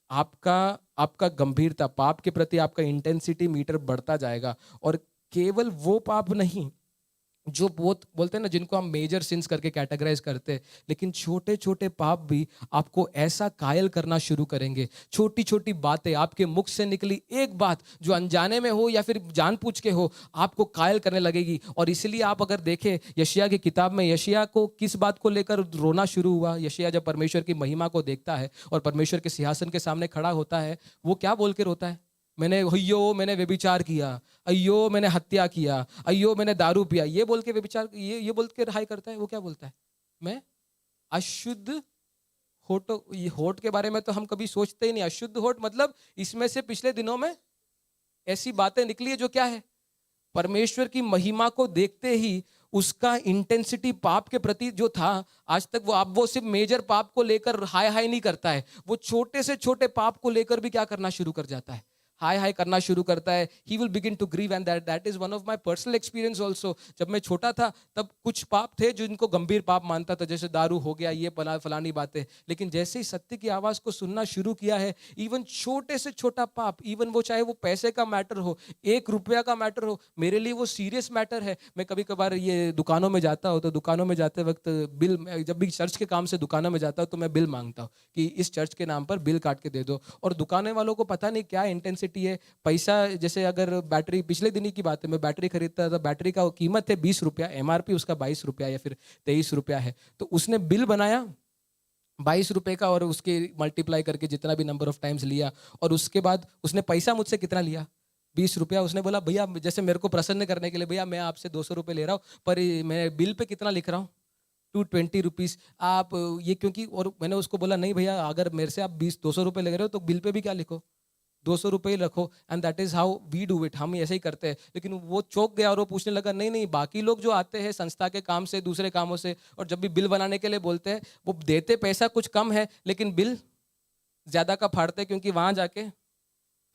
आपका गंभीरता, पाप के प्रति आपका इंटेंसिटी मीटर बढ़ता जाएगा। और केवल वो पाप नहीं जो बहुत बोलते हैं ना, जिनको हम मेजर सिंस करके कैटेगराइज करते हैं, लेकिन छोटे छोटे पाप भी आपको ऐसा कायल करना शुरू करेंगे। छोटी छोटी बातें, आपके मुख से निकली एक बात जो अनजाने में हो या फिर जानबूझ के हो, आपको कायल करने लगेगी। और इसलिए आप अगर देखें यशायाह की किताब में, यशायाह को किस बात को लेकर रोना शुरू हुआ? यशायाह जब परमेश्वर की महिमा को देखता है और परमेश्वर के सिंहासन के सामने खड़ा होता है, वो क्या बोल के रोता है? मैंने व्यभिचार किया, अయ్యో मैंने हत्या किया, अయ్యो मैंने दारू पिया। ये बोल के व्यभिचार, ये बोल के रिहाई करता है। वो क्या बोलता है? मैं अशुद्ध होठ। ये होठ के बारे में तो हम कभी सोचते ही नहीं। अशुद्ध होठ मतलब इसमें से पिछले दिनों में ऐसी बातें निकली है जो क्या है, परमेश्वर की महिमा को देखते ही उसका इंटेंसिटी पाप के प्रति जो था, आज तक वो सिर्फ मेजर पाप को लेकर हाय हाय नहीं करता है, वो छोटे से छोटे पाप को लेकर भी क्या करना शुरू कर जाता है, हाय हाय करना शुरू करता है। He will begin to grieve, and that is one of my personal experience also. जब मैं छोटा था तब कुछ पाप थे जिनको गंभीर पाप मानता था, जैसे दारू हो गया, ये फलानी बातें। लेकिन जैसे ही सत्य की आवाज को सुनना शुरू किया है, इवन छोटे से छोटा पाप, इवन वो चाहे वो पैसे का मैटर हो, 1 रुपया का मैटर हो, मेरे लिए वो सीरियस मैटर है। मैं कभी कभार ये दुकानों में जाता हूँ, तो दुकानों में जाते वक्त बिल, जब भी चर्च के काम से दुकानों में जाता हूँ तो मैं बिल मांगता हूँ कि इस चर्च के नाम पर बिल काट के दे दो। और दुकाने वालों को पता नहीं क्या इंटेंसिटी है, पैसा। जैसे अगर बैटरी, पिछले दिन की बात है, मैं बैटरी खरीदता था, बैटरी का कीमत है 20 रुपया, एमआरपी उसका 22 रुपया या फिर 23 रुपया है। तो उसने बिल बनाया 22 रुपए का, और उसके मल्टीप्लाई करके जितना भी नंबर ऑफ टाइम्स लिया, और उसके बाद उसने पैसा मुझसे कितना लिया, 20 रुपया। उसने बोला भैया, जैसे मेरे को प्रसन्न करने के लिए, भैया मैं आपसे 200 रुपये ले रहा हूँ, पर मैं बिल पे कितना लिख रहा हूँ, 220 रुपीज़। आप ये क्योंकि, और मैंने उसको बोला नहीं भैया, अगर मेरे से आप 200 रुपये ले रहे हो तो बिल पे भी क्या लिखो, 200 रुपये ही रखो। And that is how we do it, हम ऐसे ही करते हैं। लेकिन वो चौंक गया और वो पूछने लगा, नहीं बाकी लोग जो आते हैं संस्था के काम से, दूसरे कामों से, और जब भी बिल बनाने के लिए बोलते हैं, वो देते पैसा कुछ कम है लेकिन बिल ज्यादा का फाड़ते, क्योंकि वहां जाके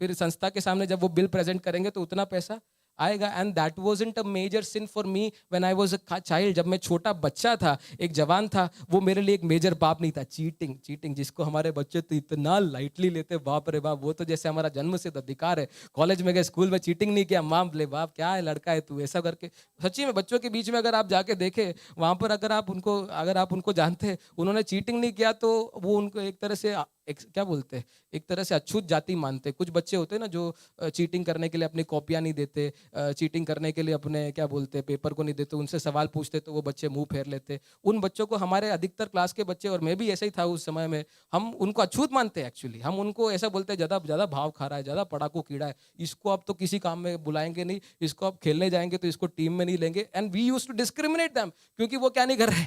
फिर संस्था के सामने जब वो बिल प्रेजेंट करेंगे तो उतना पैसा आएगा। And that wasn't a major sin for me when I was a child. जब मैं छोटा बच्चा था, एक जवान था, वो मेरे लिए एक मेजर पाप नहीं था। चीटिंग जिसको हमारे बच्चे तो इतना लाइटली लेते, बाप रे बाप, वो तो जैसे हमारा जन्म से अधिकार है। कॉलेज में गए, स्कूल में चीटिंग नहीं किया, माँ बोले बाप क्या है, लड़का है तू, ऐसा करके। सच्ची में बच्चों के बीच में अगर आप जाके देखें, वहाँ पर अगर आप उनको जानते हैं, उन्होंने चीटिंग नहीं किया तो वो उनको एक तरह से क्या बोलते हैं, एक तरह से अछूत जाति मानते। कुछ बच्चे होते हैं ना जो चीटिंग करने के लिए अपनी कॉपियां नहीं देते, चीटिंग करने के लिए अपने क्या बोलते हैं पेपर को नहीं देते, उनसे सवाल पूछते तो वो बच्चे मुंह फेर लेते। उन बच्चों को, हमारे अधिकतर क्लास के बच्चे, और मैं भी ऐसा ही था उस समय में, हम उनको अछूत मानते हैं। एक्चुअली हम उनको ऐसा बोलते हैं, ज़्यादा भाव खा रहा है, ज़्यादा पढ़ाकू कीड़ा है, इसको अब तो किसी काम में बुलाएंगे नहीं, इसको अब खेलने जाएंगे तो इसको टीम में नहीं लेंगे। And we used to discriminate them, क्योंकि वो क्या नहीं कर रहे,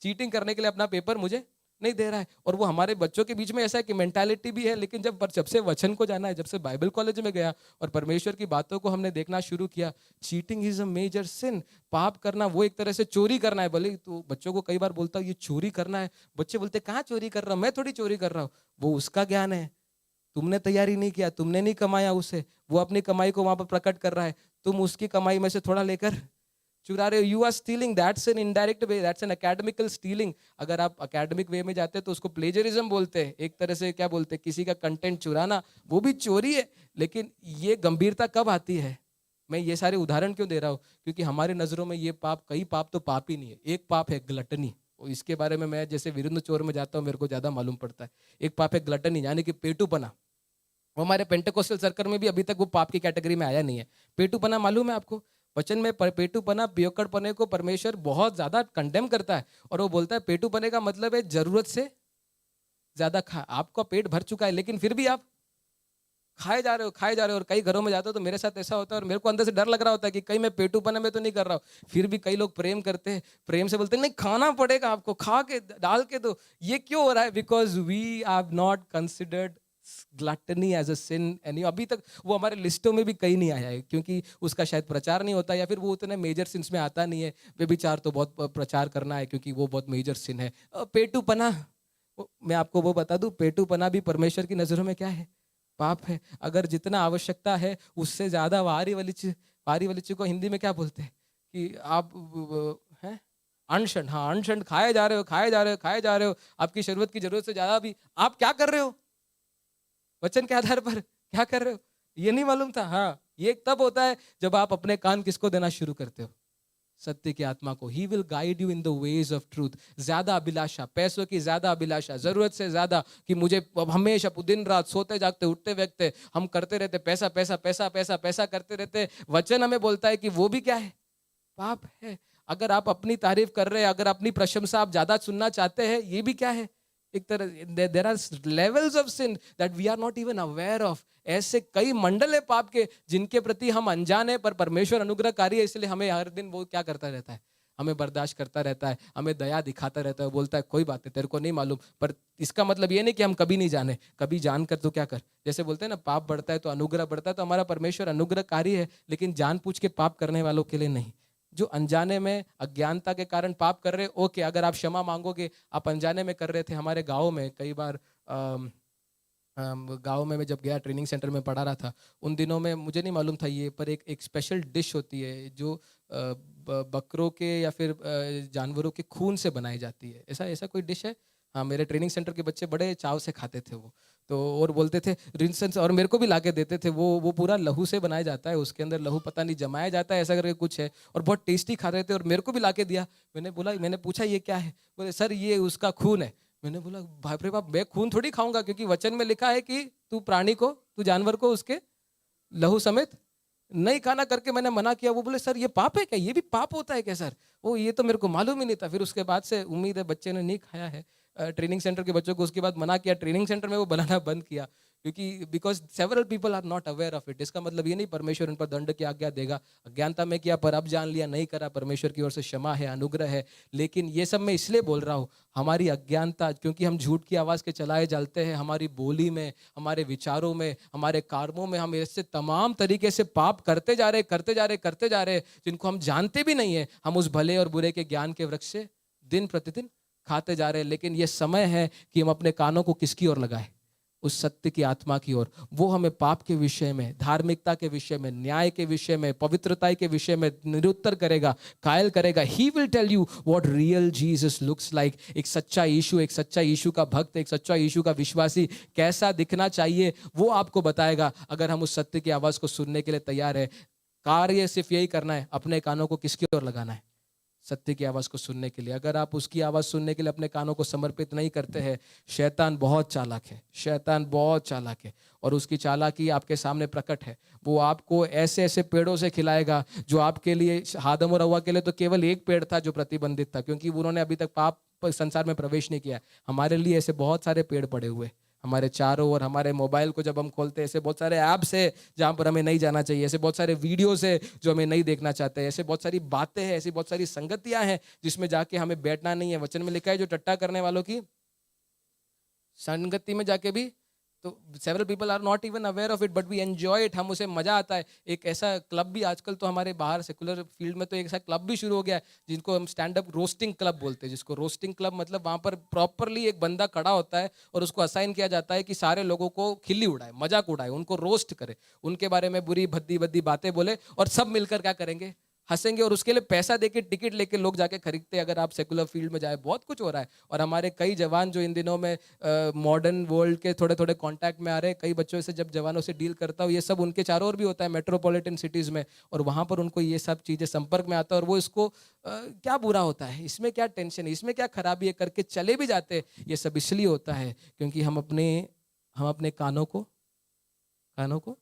चीटिंग करने के लिए अपना पेपर मुझे नहीं दे रहा है। और वो हमारे बच्चों के बीच में ऐसा है कि मेंटालिटी भी है, लेकिन जब से वचन को जाना है, जब से बाइबल कॉलेज में गया और परमेश्वर की बातों को हमने देखना शुरू किया, चीटिंग इज अ मेजर सिन। पाप करना वो एक तरह से चोरी करना है। भले तो बच्चों को कई बार बोलता हूँ ये चोरी करना है, बच्चे बोलते कहाँ चोरी कर रहा हूँ, मैं थोड़ी चोरी कर रहा हूँ। वो उसका ज्ञान है, तुमने तैयारी नहीं किया, तुमने नहीं कमाया उसे, वो अपनी कमाई को वहां पर प्रकट कर रहा है, तुम उसकी कमाई में से थोड़ा लेकर चुरा रहे हो। You are stealing, that's an indirect way, that's an academical stealing. अगर आप एकेडमिक वे में जाते हैं तो उसको प्लेजरिज्म बोलते हैं, एक तरह से क्या बोलते हैं, किसी का कंटेंट चुराना, वो भी चोरी है। लेकिन ये गंभीरता कब आती है? मैं ये सारे उदाहरण क्यों दे रहा हूँ? क्योंकि हमारी नजरों में ये पाप, कई पाप तो पाप ही नहीं है। एक पाप है ग्लटनी, इसके बारे में मैं जैसे विरुद्ध चोर में जाता हूँ, मेरे को ज्यादा मालूम पड़ता है। एक पाप है ग्लटनी, यानी कि पेटूपना। वो हमारे पेंटेकोस्टल सर्कल में भी अभी तक वो पाप की कैटेगरी में आया नहीं है। पेटूपना मालूम है आपको? वचन में पेटूपना, पियक्कड़पने को परमेश्वर बहुत ज्यादा कंडेम करता है। और वो बोलता है पेटूपने का मतलब है जरूरत से ज्यादा खा। आपका पेट भर चुका है लेकिन फिर भी आप खाए जा रहे हो। और कई घरों में जाते हो तो मेरे साथ ऐसा होता है, और मेरे को अंदर से डर लग रहा होता है कि कहीं मैं पेटूपने में तो नहीं कर रहा हूँ। फिर भी कई लोग प्रेम करते हैं, प्रेम से बोलते हैं नहीं खाना पड़ेगा आपको, खा के डाल के दो। ये क्यों हो रहा है? Because we have not considered gluttony as a sin. And अभी तक वो हमारे लिस्टों में भी कहीं नहीं आया है, क्योंकि उसका शायद प्रचार नहीं होता, या फिर वो उतने मेजर सिन्स में आता नहीं है। व्यभिचार तो बहुत प्रचार करना है क्योंकि वो बहुत मेजर सिन है। पेटूपना, मैं आपको वो बता दूं, पेटूपना भी परमेश्वर की नजरों में क्या है? पाप है। अगर जितना आवश्यकता है उससे ज्यादा वारी वाली चीज को हिंदी में क्या बोलते हैं कि आप हैं अनशन, हाँ अनशन, खाए जा रहे हो। आपकी जरूरत से ज्यादा भी आप क्या कर रहे हो? वचन के आधार पर क्या कर रहे हो? ये नहीं मालूम था? हाँ, ये तब होता है जब आप अपने कान किसको देना शुरू करते हो? सत्य की आत्मा को। He will guide you in the ways of truth. ज्यादा अभिलाषा, पैसों की ज्यादा अभिलाषा, जरूरत से ज्यादा, कि मुझे हमेशा दिन रात सोते जागते उठते वक्त हम करते रहते पैसा पैसा पैसा पैसा पैसा करते रहते। वचन हमें बोलता है कि वो भी क्या है? पाप है। अगर आप अपनी तारीफ कर रहे हैं, अगर अपनी प्रशंसा आप ज्यादा सुनना चाहते हैं, ये भी क्या है? एक तरह there are levels of sin that we are not even aware of. ऐसे कई मंडल है पाप के जिनके प्रति हम अनजान है, पर परमेश्वर अनुग्रहकारी है, इसलिए हमें हर दिन वो क्या करता रहता है? हमें बर्दाश्त करता रहता है, हमें दया दिखाता रहता है, बोलता है कोई बात नहीं, तेरे को नहीं मालूम। पर इसका मतलब ये नहीं कि हम कभी नहीं जाने, कभी जान कर तो क्या कर। जैसे बोलते हैं ना, पाप बढ़ता है तो अनुग्रह बढ़ता है, तो हमारा परमेश्वर अनुग्रहकारी है, लेकिन जानबूझ के पाप करने वालों के लिए नहीं। जो अनजाने में अज्ञानता के कारण पाप कर रहे, ओके, अगर आप क्षमा मांगोगे, आप अनजाने में कर रहे थे। हमारे गाँव में कई बार गाँव में मैं जब गया, ट्रेनिंग सेंटर में पढ़ा रहा था, उन दिनों में मुझे नहीं मालूम था ये, पर एक स्पेशल डिश होती है जो बकरों के या फिर जानवरों के खून से बनाई जाती है। ऐसा कोई डिश है। हाँ, मेरे ट्रेनिंग सेंटर के बच्चे बड़े चाव से खाते थे वो तो, और बोलते थे रिंसन, और मेरे को भी लाके देते थे। वो पूरा लहू से बनाया जाता है, उसके अंदर लहू पता नहीं जमाया जाता है, ऐसा करके कुछ है, और बहुत टेस्टी खा रहे थे और मेरे को भी लाके दिया। मैंने पूछा ये क्या है? बोले सर ये उसका खून है। मैंने बोला भाई रे बाप, मैं खून थोड़ी खाऊंगा, क्योंकि वचन में लिखा है कि तू जानवर को उसके लहू समेत नहीं खाना करके मैंने मना किया। वो बोले सर ये पाप है क्या? ये भी पाप होता है क्या सर? वो ये तो मेरे को मालूम ही नहीं था। फिर उसके बाद से उम्मीद है बच्चे ने नहीं खाया है। ट्रेनिंग सेंटर के बच्चों को उसके बाद मना किया, ट्रेनिंग सेंटर में वो बनाना बंद किया, क्योंकि because several people are not aware of it. इसका मतलब ये नहीं परमेश्वर उन पर दंड की आज्ञा देगा। अज्ञानता में किया पर अब जान लिया, नहीं करा, परमेश्वर की ओर से क्षमा है, अनुग्रह है। लेकिन ये सब मैं इसलिए बोल रहा हूँ, हमारी अज्ञानता, क्योंकि हम झूठ की आवाज़ के चलाए चलते हैं, हमारी बोली में, हमारे विचारों में, हमारे कर्मों में हम ऐसे तमाम तरीके से पाप करते जा रहे, जिनको हम जानते भी नहीं है। हम उस भले और बुरे के ज्ञान के वृक्ष से दिन प्रतिदिन खाते जा रहे हैं। लेकिन ये समय है कि हम अपने कानों को किसकी ओर लगाएं? उस सत्य की आत्मा की ओर। वो हमें पाप के विषय में, धार्मिकता के विषय में, न्याय के विषय में, पवित्रता के विषय में निरुत्तर करेगा, कायल करेगा। He will tell you what real Jesus looks like. एक सच्चा यीशु का भक्त, एक सच्चा यीशु का विश्वासी कैसा दिखना चाहिए, वो आपको बताएगा, अगर हम उस सत्य की आवाज को सुनने के लिए तैयार है। कार्य सिर्फ यही करना है, अपने कानों को किसकी ओर लगाना है? सत्य की आवाज को सुनने के लिए। अगर आप उसकी आवाज सुनने के लिए अपने कानों को समर्पित नहीं करते हैं, शैतान बहुत चालाक है, और उसकी चालाकी आपके सामने प्रकट है। वो आपको ऐसे ऐसे पेड़ों से खिलाएगा जो आपके लिए, आदम और हव्वा के लिए तो केवल एक पेड़ था जो प्रतिबंधित था, क्योंकि उन्होंने अभी तक पाप संसार में प्रवेश नहीं किया। हमारे लिए ऐसे बहुत सारे पेड़ पड़े हुए हमारे चारों ओर। हमारे मोबाइल को जब हम खोलते हैं, ऐसे बहुत सारे ऐप्स है जहाँ पर हमें नहीं जाना चाहिए, ऐसे बहुत सारे वीडियोस है जो हमें नहीं देखना चाहते हैं, ऐसे बहुत सारी बातें हैं, ऐसी बहुत सारी संगतियां हैं जिसमें जाके हमें बैठना नहीं है। वचन में लिखा है जो टट्टा करने वालों की संगति में जाके भी तो several people are not even aware of it but we enjoy it, हम उसे मजा आता है। एक ऐसा क्लब भी आजकल तो हमारे बाहर सेकुलर फील्ड में तो एक ऐसा क्लब भी शुरू हो गया है जिनको हम स्टैंड अप रोस्टिंग क्लब बोलते हैं, जिसको रोस्टिंग क्लब मतलब वहाँ पर प्रॉपरली एक बंदा खड़ा होता है और उसको असाइन किया जाता है कि सारे लोगों को खिल्ली उड़ाए, मजाक उड़ाए, उनको रोस्ट करे, उनके बारे में बुरी भद्दी भद्दी बातें बोले और सब मिलकर क्या करेंगे, हंसेंगे। और उसके लिए पैसा देके टिकट लेके लोग जाके खरीदते हैं। अगर आप सेकुलर फील्ड में जाए बहुत कुछ हो रहा है। और हमारे कई जवान जो इन दिनों में मॉडर्न वर्ल्ड के थोड़े थोड़े कांटेक्ट में आ रहे हैं, कई बच्चों से जब जवानों से डील करता हूँ, ये सब उनके चारों ओर भी होता है मेट्रोपॉलिटन सिटीज़ में, और वहाँ पर उनको ये सब चीज़ें संपर्क में आता है और वो इसको क्या बुरा होता है, इसमें क्या टेंशन है, इसमें क्या खराबी है करके चले भी जाते हैं। ये सब इसलिए होता है क्योंकि हम अपने कानों को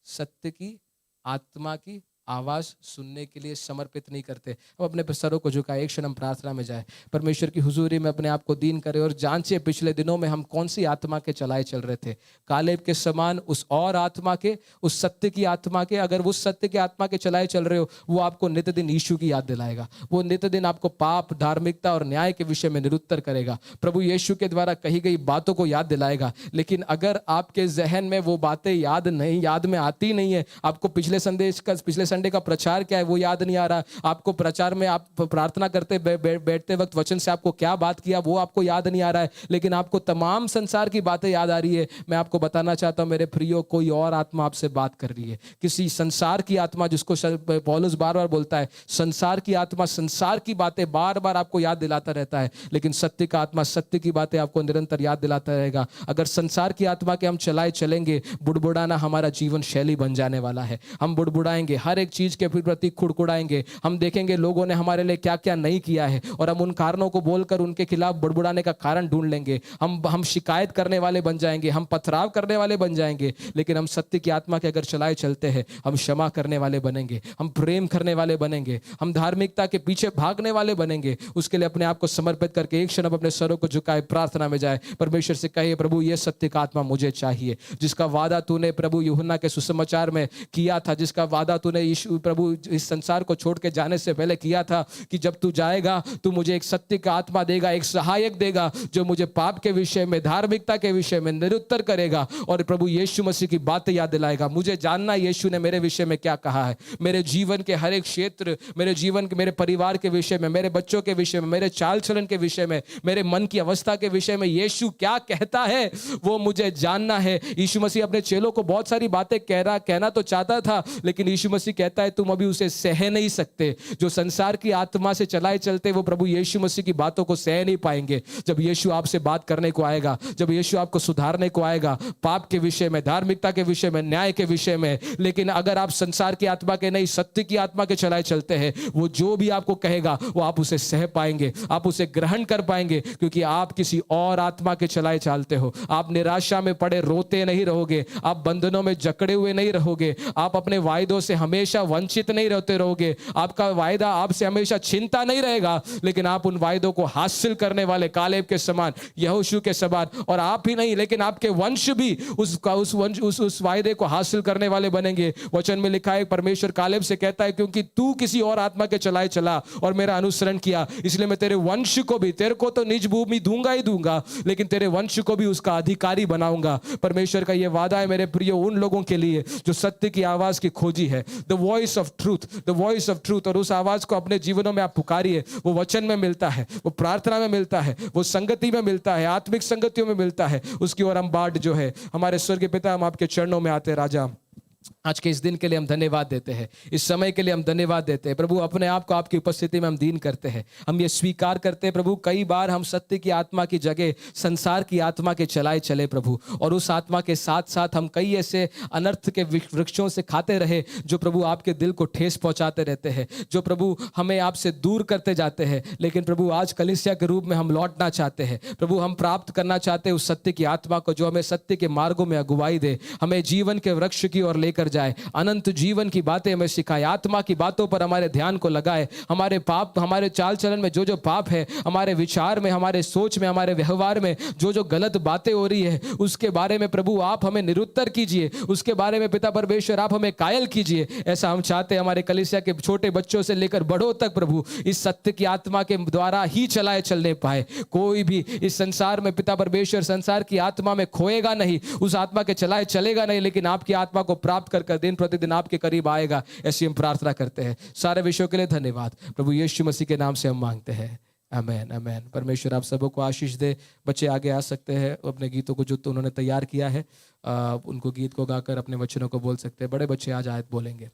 सत्य की, आत्मा की आवाज सुनने के लिए समर्पित नहीं करते। हम अपने सरों को झुकाए, एक क्षण हम प्रार्थना में जाए, परमेश्वर की हुजूरी में अपने आप को दीन करें और जांचे पिछले दिनों में हम कौन सी आत्मा के चलाए चल रहे थे। कालेब के समान उस और आत्मा के, उस सत्य की आत्मा के, अगर उस सत्य के आत्मा के चलाए चल रहे हो, वो आपको नित्य दिन यीशु की याद दिलाएगा। वो नित्य दिन आपको पाप, धार्मिकता और न्याय के विषय में निरुत्तर करेगा, प्रभु यीशु के द्वारा कही गई बातों को याद दिलाएगा। लेकिन अगर आपके जहन में वो बातें याद में आती नहीं है, आपको पिछले संडे का प्रचार क्या है वो याद नहीं आ रहा, आपको प्रचार में आप प्रार्थना करते बैठते वक्त वचन से आपको क्या बात किया वो आपको याद नहीं आ रहा है, लेकिन आपको तमाम संसार की बातें याद आ रही है, मैं आपको बताना चाहता हूं मेरे प्रियो, कोई और आत्मा आपसे बात कर रही है। किसी संसार की आत्मा, जिसको पौलुस बार बार बोलता है, संसार की आत्मा संसार की बातें बार बार आपको याद दिलाता रहता है, लेकिन सत्य का आत्मा सत्य की बातें आपको निरंतर याद दिलाता रहेगा। अगर संसार की आत्मा के हम चलाए चलेंगे, बुड़बुड़ाना हमारा जीवन शैली बन जाने वाला है। हम बुड़बुड़ाएंगे, हर एक चीज के प्रति खुड़कुड़ाएंगे, हम देखेंगे लोगों ने हमारे लिए क्या क्या नहीं किया है और हम उन कारणों को बोलकर उनके खिलाफ बुड़बुड़ाने का कारण ढूंढ लेंगे। हम शिकायत करने वाले बन जाएंगे, हम पथराव करने वाले बन जाएंगे। लेकिन हम सत्य की आत्मा के अगर चलाए चलते हैं, हम क्षमा करने वाले बनेंगे, हम प्रेम करने वाले बनेंगे, हम धार्मिकता के पीछे भागने वाले बनेंगे। उसके लिए अपने आप को समर्पित करके एक क्षण अपने सरों को झुकाए, प्रार्थना में जाए, परमेश्वर से कहिए, प्रभु ये सत्य का आत्मा मुझे चाहिए, जिसका वादा तूने प्रभु यूहन्ना के सुसमाचार में किया था, जिसका वादा तूने यीशु प्रभु इस संसार को छोड़ के जाने से पहले किया था कि जब तू जाएगा तू मुझे एक सत्य का आत्मा देगा, एक सहायक देगा जो मुझे पाप के विषय में, धार्मिकता के विषय में निरुत्तर करेगा और प्रभु यीशु मसीह की बातें याद दिलाएगा। मुझे जानना यीशु ने मेरे विषय में क्या कहा है, मेरे जीवन के हर एक क्षेत्र, मेरे जीवन के, मेरे परिवार के विषय में, मेरे बच्चों के विषय में, मेरे चाल चलन के विषय में, मेरे मन की अवस्था के विषय में यीशु क्या कहता है वो मुझे जानना है। यीशु मसीह अपने चेलों को बहुत सारी बातें कहना तो चाहता था, लेकिन यीशु मसीह कहता है तुम अभी उसे सह नहीं सकते। जो संसार की आत्मा से चलाए चलते वो प्रभु यीशु मसीह की बातों को सह नहीं पाएंगे। जब यीशु आपसे बात करने को आएगा, जब यीशु आपको सुधारने को आएगा, पाप के विषय में, धार्मिकता के विषय में, न्याय के विषय में, लेकिन अगर आप संसार की आत्मा के नहीं सत्य की आत्मा के चलाए चलते हैं, वो जो भी आपको कहेगा वो आप उसे सह पाएंगे, आप उसे ग्रहण कर पाएंगे, क्योंकि आप किसी और आत्मा के चलाए चलते हो। आप निराशा में पड़े रोते नहीं रहोगे, आप बंधनों में जकड़े हुए नहीं रहोगे, आप अपने वायदों से हमेशा वंचित नहीं रहते रहोगे, आपका वायदा आपसे हमेशा चिंता नहीं रहेगा, लेकिन आप उन वायदों को हासिल करने वाले कालेब के समान, यहोशू के समान, और आप ही नहीं लेकिन आपके वंश भी उस वायदे को हासिल करने वाले बनेंगे। वचन में लिखा है, परमेश्वर कालेब से कहता है क्योंकि तू किसी और आत्मा के चलाए चला और मेरा अनुसरण किया, इसलिए मैं तेरे वंश को भी, तेरे को तो निज भूमि दूंगा ही दूंगा, लेकिन तेरे वंश को भी उसका अधिकारी बनाऊंगा। परमेश्वर का यह वादा है मेरे प्रियो उन लोगों के लिए जो सत्य की आवाज की खोजी है, the voice of truth, the voice of truth. और उस आवाज को अपने जीवनों में आप पुकारिए। वो वचन में मिलता है, वो प्रार्थना में मिलता है, वो संगति में मिलता है, आत्मिक संगतियों में मिलता है। उसकी ओर हम बाट जो है, हमारे स्वर्गीय पिता, हम आपके चरणों में आते राजा, आज के इस दिन के लिए हम धन्यवाद देते हैं, इस समय के लिए हम धन्यवाद देते हैं प्रभु। अपने आप को आपकी उपस्थिति में हम दीन करते हैं, हम ये स्वीकार करते हैं प्रभु, कई बार हम सत्य की आत्मा की जगह संसार की आत्मा के चलाए चले प्रभु, और उस आत्मा के साथ साथ हम कई ऐसे अनर्थ के वृक्षों से खाते रहे जो प्रभु आपके दिल को ठेस पहुंचाते रहते हैं, जो प्रभु हमें आपसे दूर करते जाते हैं। लेकिन प्रभु आज कलीसिया के रूप में हम लौटना चाहते हैं प्रभु, हम प्राप्त करना चाहते हैं उस सत्य की आत्मा को जो हमें सत्य के मार्गों में अगुवाई दे, हमें जीवन के वृक्ष की ओर लेकर जाए, अनंत जीवन की बातें हमें सिखाए, आत्मा की बातों पर हमारे ध्यान को लगाए, हमारे पाप, हमारे चाल चलन में जो जो पाप है, हमारे विचार में, हमारे सोच में, हमारे व्यवहार में जो जो गलत बातें हो रही है, उसके बारे में प्रभु आप हमें निरुत्तर कीजिए, उसके बारे में पिता परमेश्वर आप हमें कायल कीजिए। ऐसा हम चाहते हैं हमारे कलीसिया के छोटे बच्चों से लेकर बड़ों तक प्रभु इस सत्य की आत्मा के द्वारा ही चलने पाए। कोई भी इस संसार में पिता परमेश्वर संसार की आत्मा में खोएगा नहीं, उस आत्मा के चलेगा नहीं, लेकिन आपकी आत्मा को प्राप्त कर दिन प्रतिदिन आपके करीब आएगा। ऐसी हम प्रार्थना करते हैं। सारे विषयों के लिए धन्यवाद प्रभु यीशु मसीह के नाम से हम मांगते हैं, आमेन आमेन। परमेश्वर आप सबों को आशीष दे। बच्चे आगे आ सकते हैं, अपने गीतों को जो तो उन्होंने तैयार किया है उनको गीत को गाकर अपने वचनों को बोल सकते हैं। बड़े बच्चे आज आयत बोलेंगे।